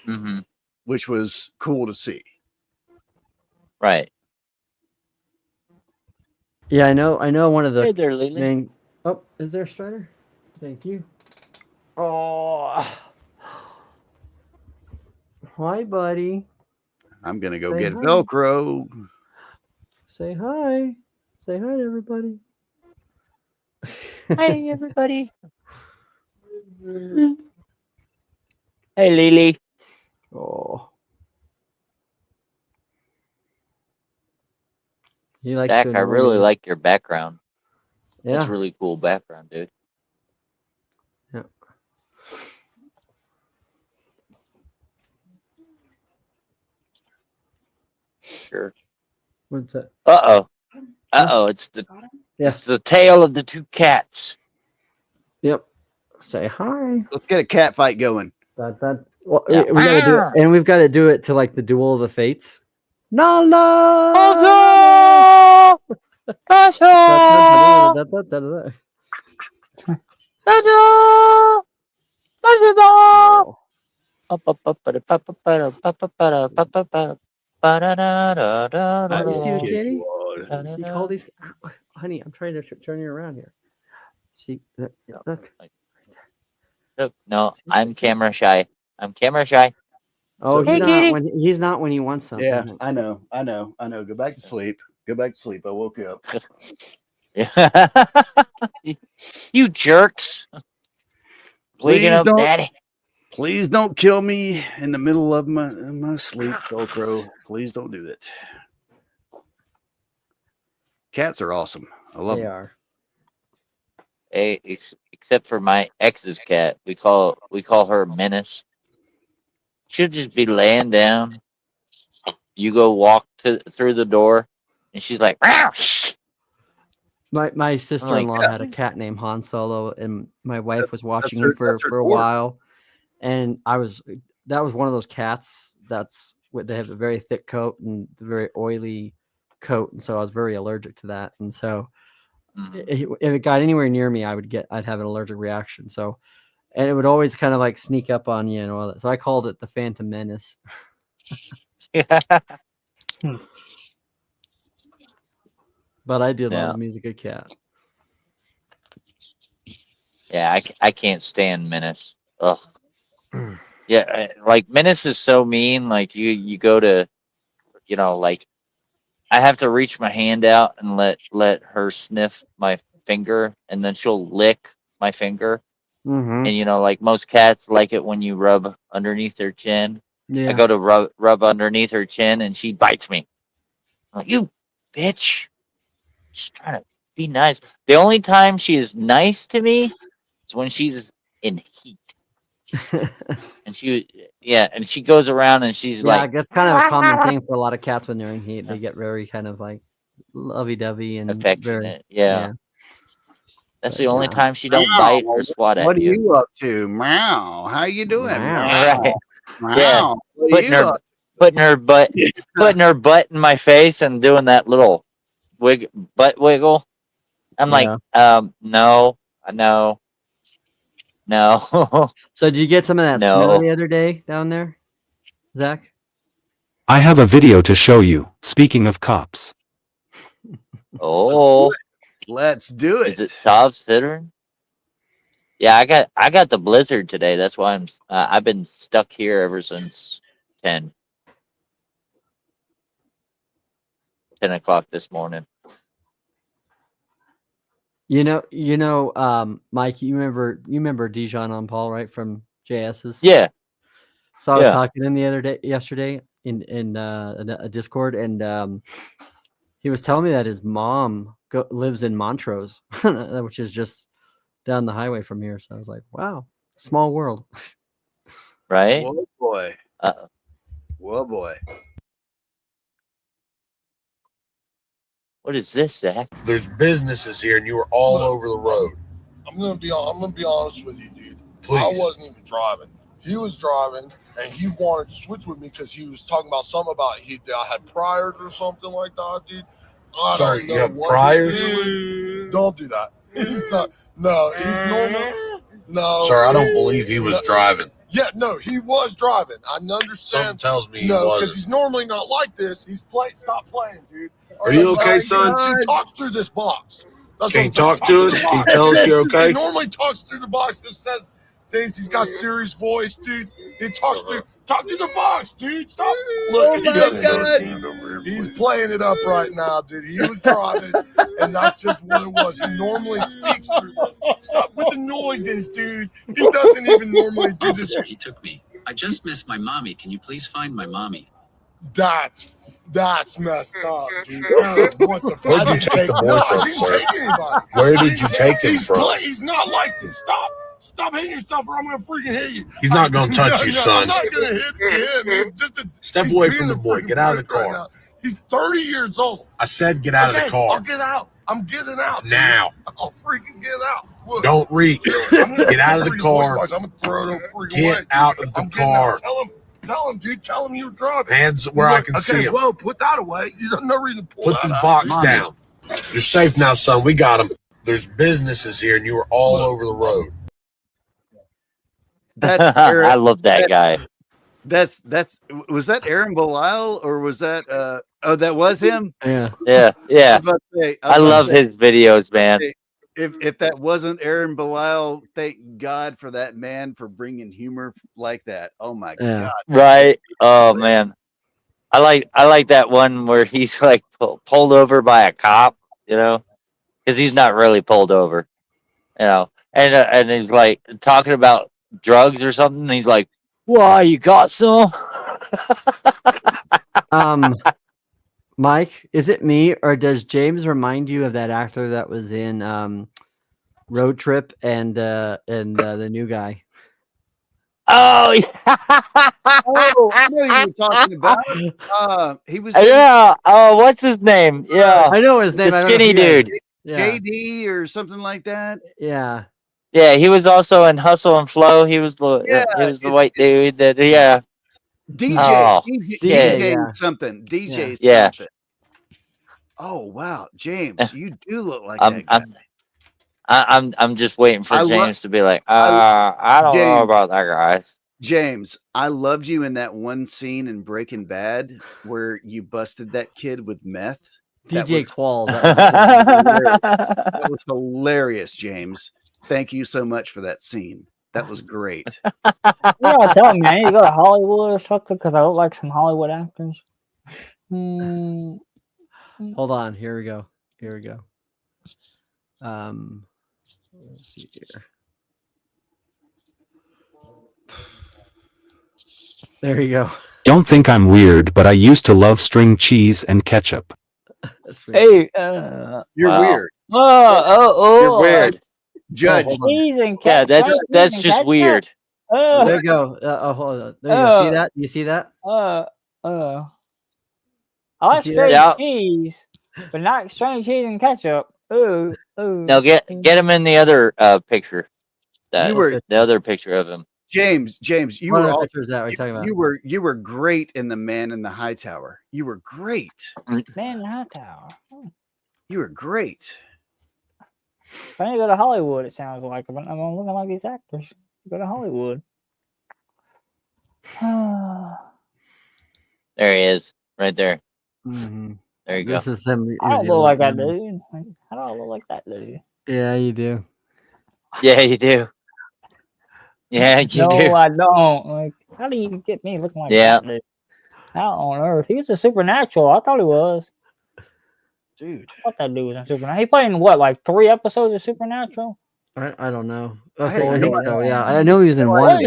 Hmm. which was cool to see. Right. Yeah, I know one of the Hey there, Lily. main. Oh, is there Strider? Thank you. Oh, hi, buddy. I'm gonna go Say get hi. Velcro. Say hi. Say hi to everybody. Hi, everybody. Hey, Lily. Oh. He likes Zach, to I annoy really me. like your background. That's Yeah. really cool background, dude. Yeah. Sure. What's that? Uh-oh. Uh-oh. It's Yeah. it's the tale of the two cats. Yep. Say hi. Let's get a cat fight going. Well, Yeah. we gotta do it, and we've got to do it to like the Duel of the Fates. Nala. You see the kitty? You see Caldy's? Honey, I'm trying to turn you around here. See, look. Look, no, I'm camera shy. I'm camera shy. Oh, Hey, he's not kitty. he's not when he wants something. Yeah, I know. Go back to sleep. Go back to sleep. I woke up. You jerks. Waking up, daddy. Please don't kill me in the middle of my sleep, Velcro. Please don't do that. Cats are awesome. I love They them. are. Hey, except for my ex's cat, we call her Menace. She'll just be laying down. You go walk through the door, and she's like, "Meow." My sister-in-law yeah. had a cat named Han Solo, and my wife was watching that's him her for a dog. while, and that was one of those cats that's they have a very thick coat and a very oily coat, and so I was very allergic to that, and so if it got anywhere near me, I'd have an allergic reaction. So, and it would always kind of like sneak up on you and all that. So I called it the Phantom Menace. But I did love the music of Cat. Yeah, I can't stand Menace. Ugh. Yeah, like Menace is so mean. Like you go to, like I have to reach my hand out and let her sniff my finger, and then she'll lick my finger. Mm-hmm. And like most cats like it when you rub underneath their chin. Yeah. I go to rub underneath her chin, and she bites me. I'm like, you bitch. She's trying to be nice. The only time she is nice to me is when she's in heat. And she goes around and she's like, that's kind of a common thing for a lot of cats when they're in heat. They get very kind of like lovey-dovey and affectionate. very, Yeah. That's But the only yeah. time she don't bite or swat at What are you. you up to? Meow. How you doing? Meow. Right. Meow. Yeah. What are you up Putting her butt in my face and doing that little butt wiggle. I'm like, no. So did you get some of that No. snow the other day down there, Zach? I have a video to show you, speaking of cops. Oh, Let's do it. is it Sav Citron? Yeah, I got the blizzard today. That's why I've been stuck here ever since 10 o'clock this morning. Mike, you remember Dijon on Paul, right, from JS's? Yeah. So I was Yeah. talking to him yesterday in a Discord, and he was telling me that his mom lives in Montrose, which is just down the highway from here. So I was like, wow, small world. Right? Whoa, boy. Uh-oh. Whoa, boy. What is this, Zach? There's businesses here, and you were all over the road. I'm gonna be honest with you, dude. Please. I wasn't even driving. He was driving, and he wanted to switch with me because he was talking about something about I had priors or something like that, dude. Sorry, you have priors? Don't do that. He's not. No, he's normal. No. Sir, I don't believe he was driving. Yeah, no, he was driving. I Something understand. tells me he No, because wasn't. he's normally not like this. Stop playing, dude. Are you okay, son? He talks through this box. That's Can what you I'm saying. talk to us? the Can you box. tell us you're okay? He normally talks through the box. Just says things. He's got serious voice, dude. He talks through the box, dude. Stop. Look, he doesn't. He's playing it up right now, dude. He was driving, and that's just what it was. He normally speaks through this. Stop with the noises, dude. He doesn't even normally do this. Officer, he took me. I just missed my mommy. Can you please find my mommy? That's messed up, dude. What the fuck? Where'd you take the boy No, from, I didn't sir? take anybody. Where did you take him from? He's not like this. Stop hitting yourself, or I'm gonna freaking hit you. He's not gonna touch you, son. I'm not gonna hit him. He's just Step he's away being from the a boy. freaking Get out of the prick right car. now. He's 30 years old. I said get out of the Okay, car. I'll get out. I'm getting out. dude. Now. I'll freaking get out. Look, Don't reach. I'm gonna Get out of the freaking car. voice box. I'm gonna throw it freaking Get away. out of the I'm getting car. out. Tell him, dude. Tell him you're driving. Hands where I can okay, see him. Whoa, put that away. You don't no reason to pull Put that the out. box down. You're safe now, son. We got him. There's businesses here, and you were all over the road. That's Aaron. I love that guy. That's was that Aaron Belial or was that that was him? Yeah. Yeah, yeah. I was about to say- I was love about to say, his videos, man. If that wasn't Aaron Belial, thank God for that man for bringing humor like that. Oh my Yeah. God. Right? Oh man, I like that one where he's like pulled over by a cop, you know, because he's not really pulled over, you know, and he's like talking about drugs or something. And he's like, "Why you got some?" Mike, is it me or does James remind you of that actor that was in Road Trip and the new guy? Oh yeah. Oh, I know who you're talking about. He was Yeah. Oh, what's his name? Yeah. I know his name. I The don't know skinny if you guys- dude. Yeah. JD or something like that. Yeah. Yeah, he was also in Hustle and Flow. He was the white dude that DJ, Oh, DJ, yeah. DJ something. DJ Yeah. something. Oh wow, James, you do look like I'm that guy. I'm just waiting for I lo- James to be like, I don't know James. about that guy. James, I loved you in that one scene in Breaking Bad where you busted that kid with meth. That DJ was- Qual. That was hilarious, James. Thank you so much for that scene. That was great. You gotta tell me, man. You go to Hollywood or something because I look like some Hollywood actors. Hold on. Here we go. Let's see here. There you go. Don't think I'm weird, but I used to love string cheese and ketchup. That's weird. Hey, You're Wow. weird. oh, You're weird. Judge. hold on. Cheese and Yeah, ketchup. that's just weird. There you go. Hold on. There you go. See that? You see that? I like see string that? cheese, but not string cheese and ketchup. Ooh. Now get him in the other picture. You were The other picture of him. James, you What were other all, picture is that? What are you talking about? you were great in The Man in the High Tower. You were great. Man, hot tower. You were great. If I need to go to Hollywood, it sounds like. But I'm looking like these actors. Go to Hollywood. There he is, right there. Mhm. There you go. This is him. I don't using look like that one. dude. Like, I don't look like that dude. Yeah, you do. Yeah, you do. Yeah, you No, do. I don't. Like, how do you get me looking like Yeah. that dude? How on earth? He's a supernatural. I thought he was. Dude. I thought that dude was in Supernatural. He played in what, like 3 episodes of Supernatural? I don't know. I Okay, had I no think idea. so. Yeah, I know he was in one of One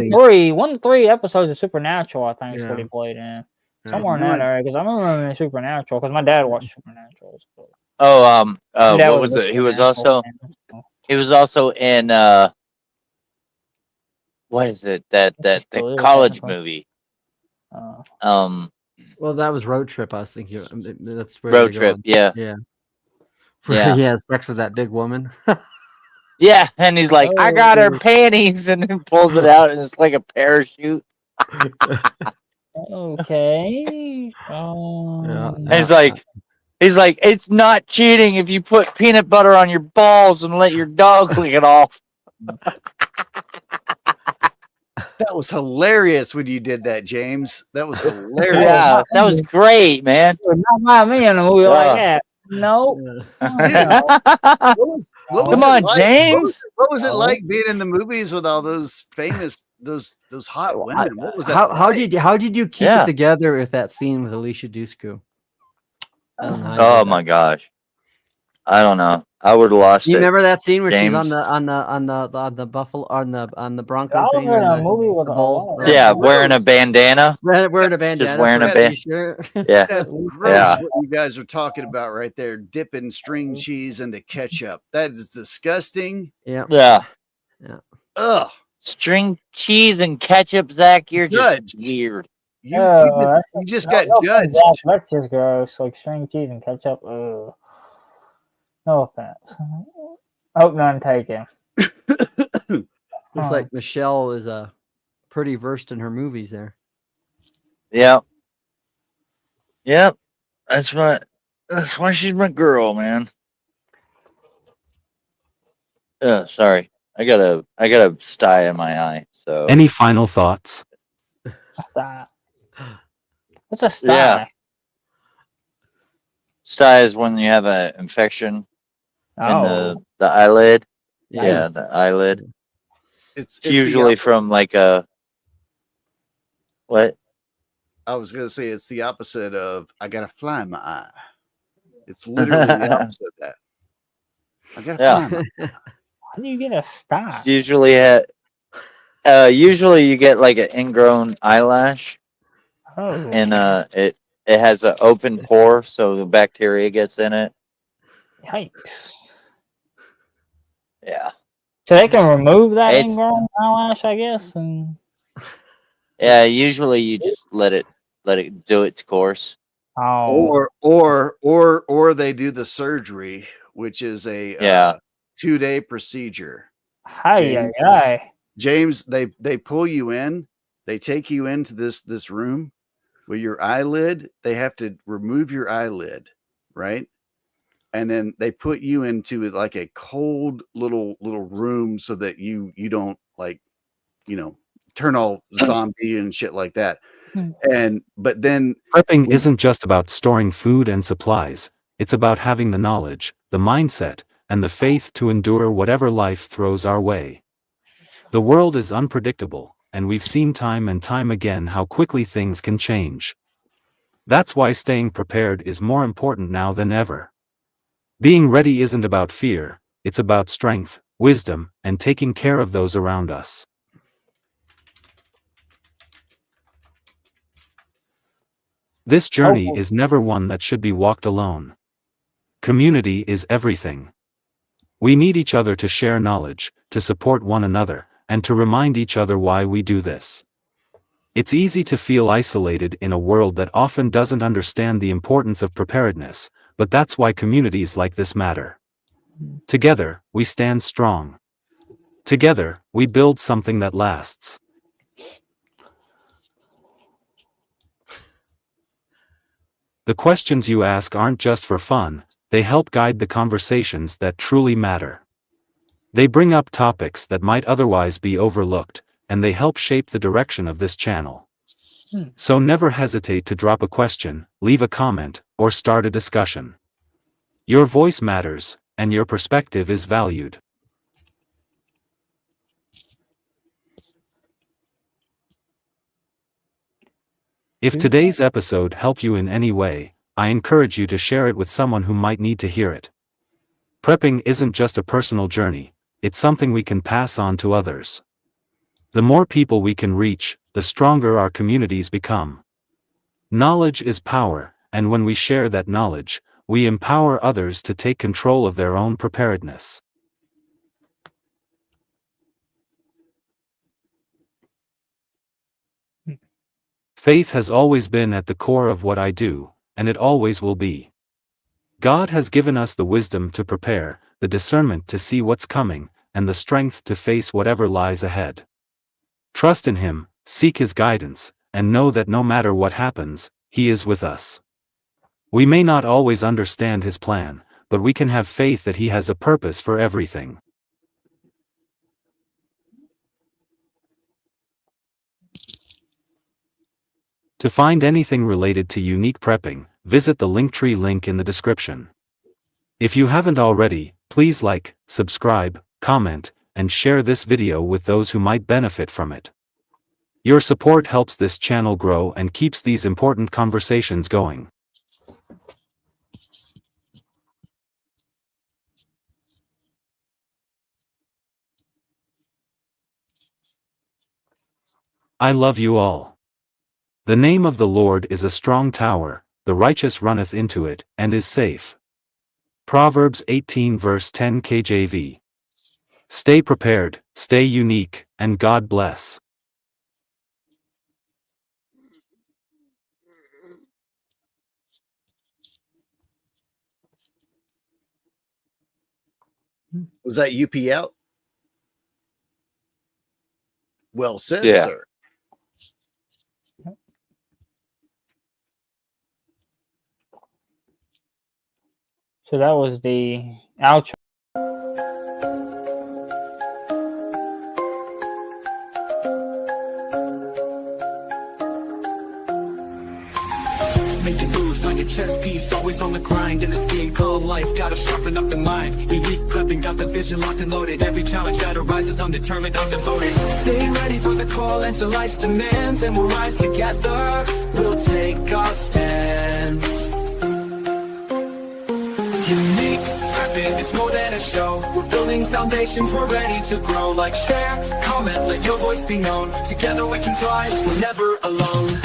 these. to 3 episodes of Supernatural, I think is what Yeah. he played in. Yeah. Somewhere in No that idea. area, because I remember him in Supernatural, because my dad watched Supernatural. So. Oh, My dad what was was a it? big He was Supernatural also fan, so. he was also in what is it? That Still the is, college technically. movie. Uh, Well, that was Road Trip. I was thinking that's where Road they're Trip. going. Yeah. Yeah. Yeah. He has sex with that big woman. Yeah, and he's like, I got her Oh. panties, and then pulls it out, and it's like a parachute. okay. And he's like, it's not cheating if you put peanut butter on your balls and let your dog lick it off. That was hilarious when you did that, James. That was hilarious. Yeah, that was great, man. Not by me in a movie like Yeah. that. No. What was Come it on, like? James. What was it No. like being in the movies with all those famous those hot women? What was that? How like? did you keep Yeah. it together with that scene with Alicia Dushku? I don't know how you Oh did my that. gosh, I don't know. I would have lost You it. remember that scene where she's James. on the buffalo on the Bronco I was thing? in or a the- movie with the a bull? lot of- Yeah, wearing a bandana. Wearing a bandana. wearing for a ban- t-shirt. Yeah, That's gross Yeah. what you guys are talking about right there. Dipping string cheese into ketchup. That is disgusting. Yeah. yeah. Ugh. String cheese and ketchup, Zach. You're just Judge. weird. You just got no judged. offense, Zach, that's just gross. Like string cheese and ketchup. Ugh. No offense. Hope none taken. Looks Huh. like Michelle is pretty versed in her movies there. Yep. Yep. That's why she's my girl, man. Sorry. I got a sty in my eye. So Any final thoughts? Sty. What's a sty? Yeah. Sty is when you have an infection in Oh. the eyelid. Yeah. Yeah, the eyelid. It's It's usually from like a what? I was gonna say it's the opposite of I got a fly in my eye. It's literally the opposite of that. I got a Yeah. fly in my eye. How do you get a sty? Usually you get like an ingrown eyelash, Oh. and it has an open pore, so the bacteria gets in it. Yikes. Yeah. So they can remove that It's- ingrown eyelash, I guess, and Yeah. Usually you just let it do its course. oh, Or they do the surgery, which is a Yeah. 2-day procedure. hey, James. James, they pull you in, they take you into this room with your eyelid. They have to remove your eyelid, right? And then they put you into like a cold little room so that you don't turn all zombie and shit like that. But then Prepping isn't just about storing food and supplies, it's about having the knowledge, the mindset, and the faith to endure whatever life throws our way. The world is unpredictable, and we've seen time and time again how quickly things can change. That's why staying prepared is more important now than ever. Being ready isn't about fear, it's about strength, wisdom, and taking care of those around us. This journey is never one that should be walked alone. Community is everything. We need each other to share knowledge, to support one another, and to remind each other why we do this. It's easy to feel isolated in a world that often doesn't understand the importance of preparedness, but that's why communities like this matter. Together, we stand strong. Together, we build something that lasts. The questions you ask aren't just for fun, they help guide the conversations that truly matter. They bring up topics that might otherwise be overlooked, and they help shape the direction of this channel. So never hesitate to drop a question, leave a comment, or start a discussion. Your voice matters, and your perspective is valued. If today's episode helped you in any way, I encourage you to share it with someone who might need to hear it. Prepping isn't just a personal journey, it's something we can pass on to others. The more people we can reach, the stronger our communities become. Knowledge is power, and when we share that knowledge, we empower others to take control of their own preparedness. Faith has always been at the core of what I do, and it always will be. God has given us the wisdom to prepare, the discernment to see what's coming, and the strength to face whatever lies ahead. Trust in Him, seek His guidance, and know that no matter what happens, He is with us. We may not always understand His plan, but we can have faith that He has a purpose for everything. To find anything related to unique prepping, visit the Linktree link in the description. If you haven't already, please like, subscribe, comment, and share this video with those who might benefit from it. Your support helps this channel grow and keeps these important conversations going. I love you all. The name of the Lord is a strong tower, the righteous runneth into it, and is safe. Proverbs 18 verse 10 KJV. Stay prepared, stay unique, and God bless. Was that UP out? Well said, Yeah. sir. So that was the outro. Making moves like a chess piece, always on the grind in this game called life. Gotta sharpen up the mind. Unique prepping, got the vision locked and loaded. Every challenge that arises, I'm determined, I'm devoted. Stay ready for the call, answer life's demands, and we'll rise together. We'll take our stand. Unique prepping, it's more than a show. We're building foundations, we're ready to grow. Like, share, comment, let your voice be known. Together we can thrive, we're never alone.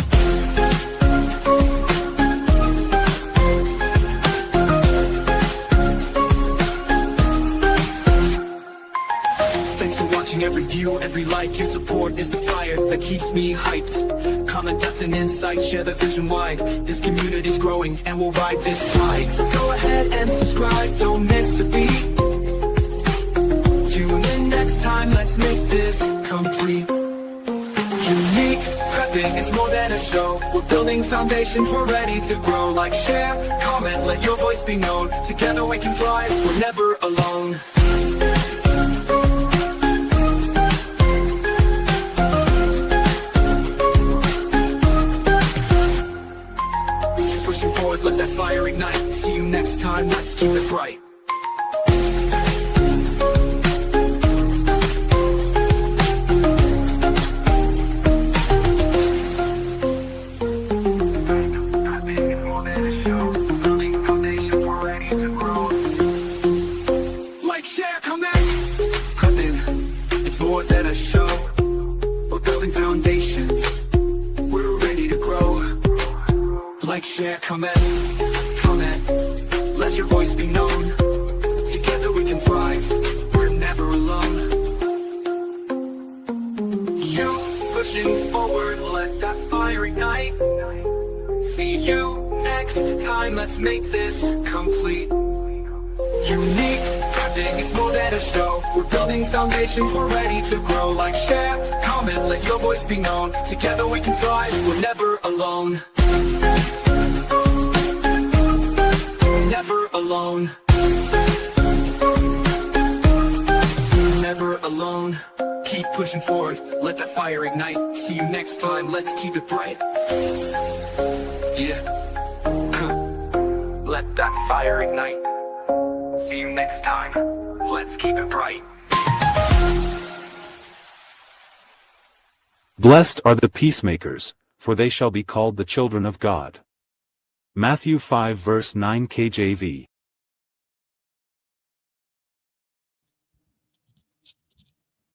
Every view, every like, your support is the fire that keeps me hyped. Comment, depth, and insight, share the vision wide. This community's growing, and we'll ride this tide. So go ahead and subscribe, don't miss a beat. Tune in next time, let's make this complete. Unique prepping, it's more than a show. We're building foundations, we're ready to grow. Like, share, comment, let your voice be known. Together we can thrive, we're never alone. Let that fire ignite. See you next time, let's keep it bright. Like, share, comment. Prepping, it's more than a show. We're building foundations, we're ready to grow. Like, share, comment, let your voice be known. Together we can thrive, we're never alone. You pushing forward, let that fire ignite. See you next time, let's make this complete. Unique prepping, it's more than a show. We're building foundations, we're ready to grow. Like, share, comment, let your voice be known. Together we can thrive, we're never alone. Never alone. Never alone. keep pushing forward, let that fire ignite. See you next time, let's keep it bright. Yeah. Let that fire ignite. See you next time, let's keep it bright. Blessed are the peacemakers, for they shall be called the children of God. Matthew 5 verse 9 KJV.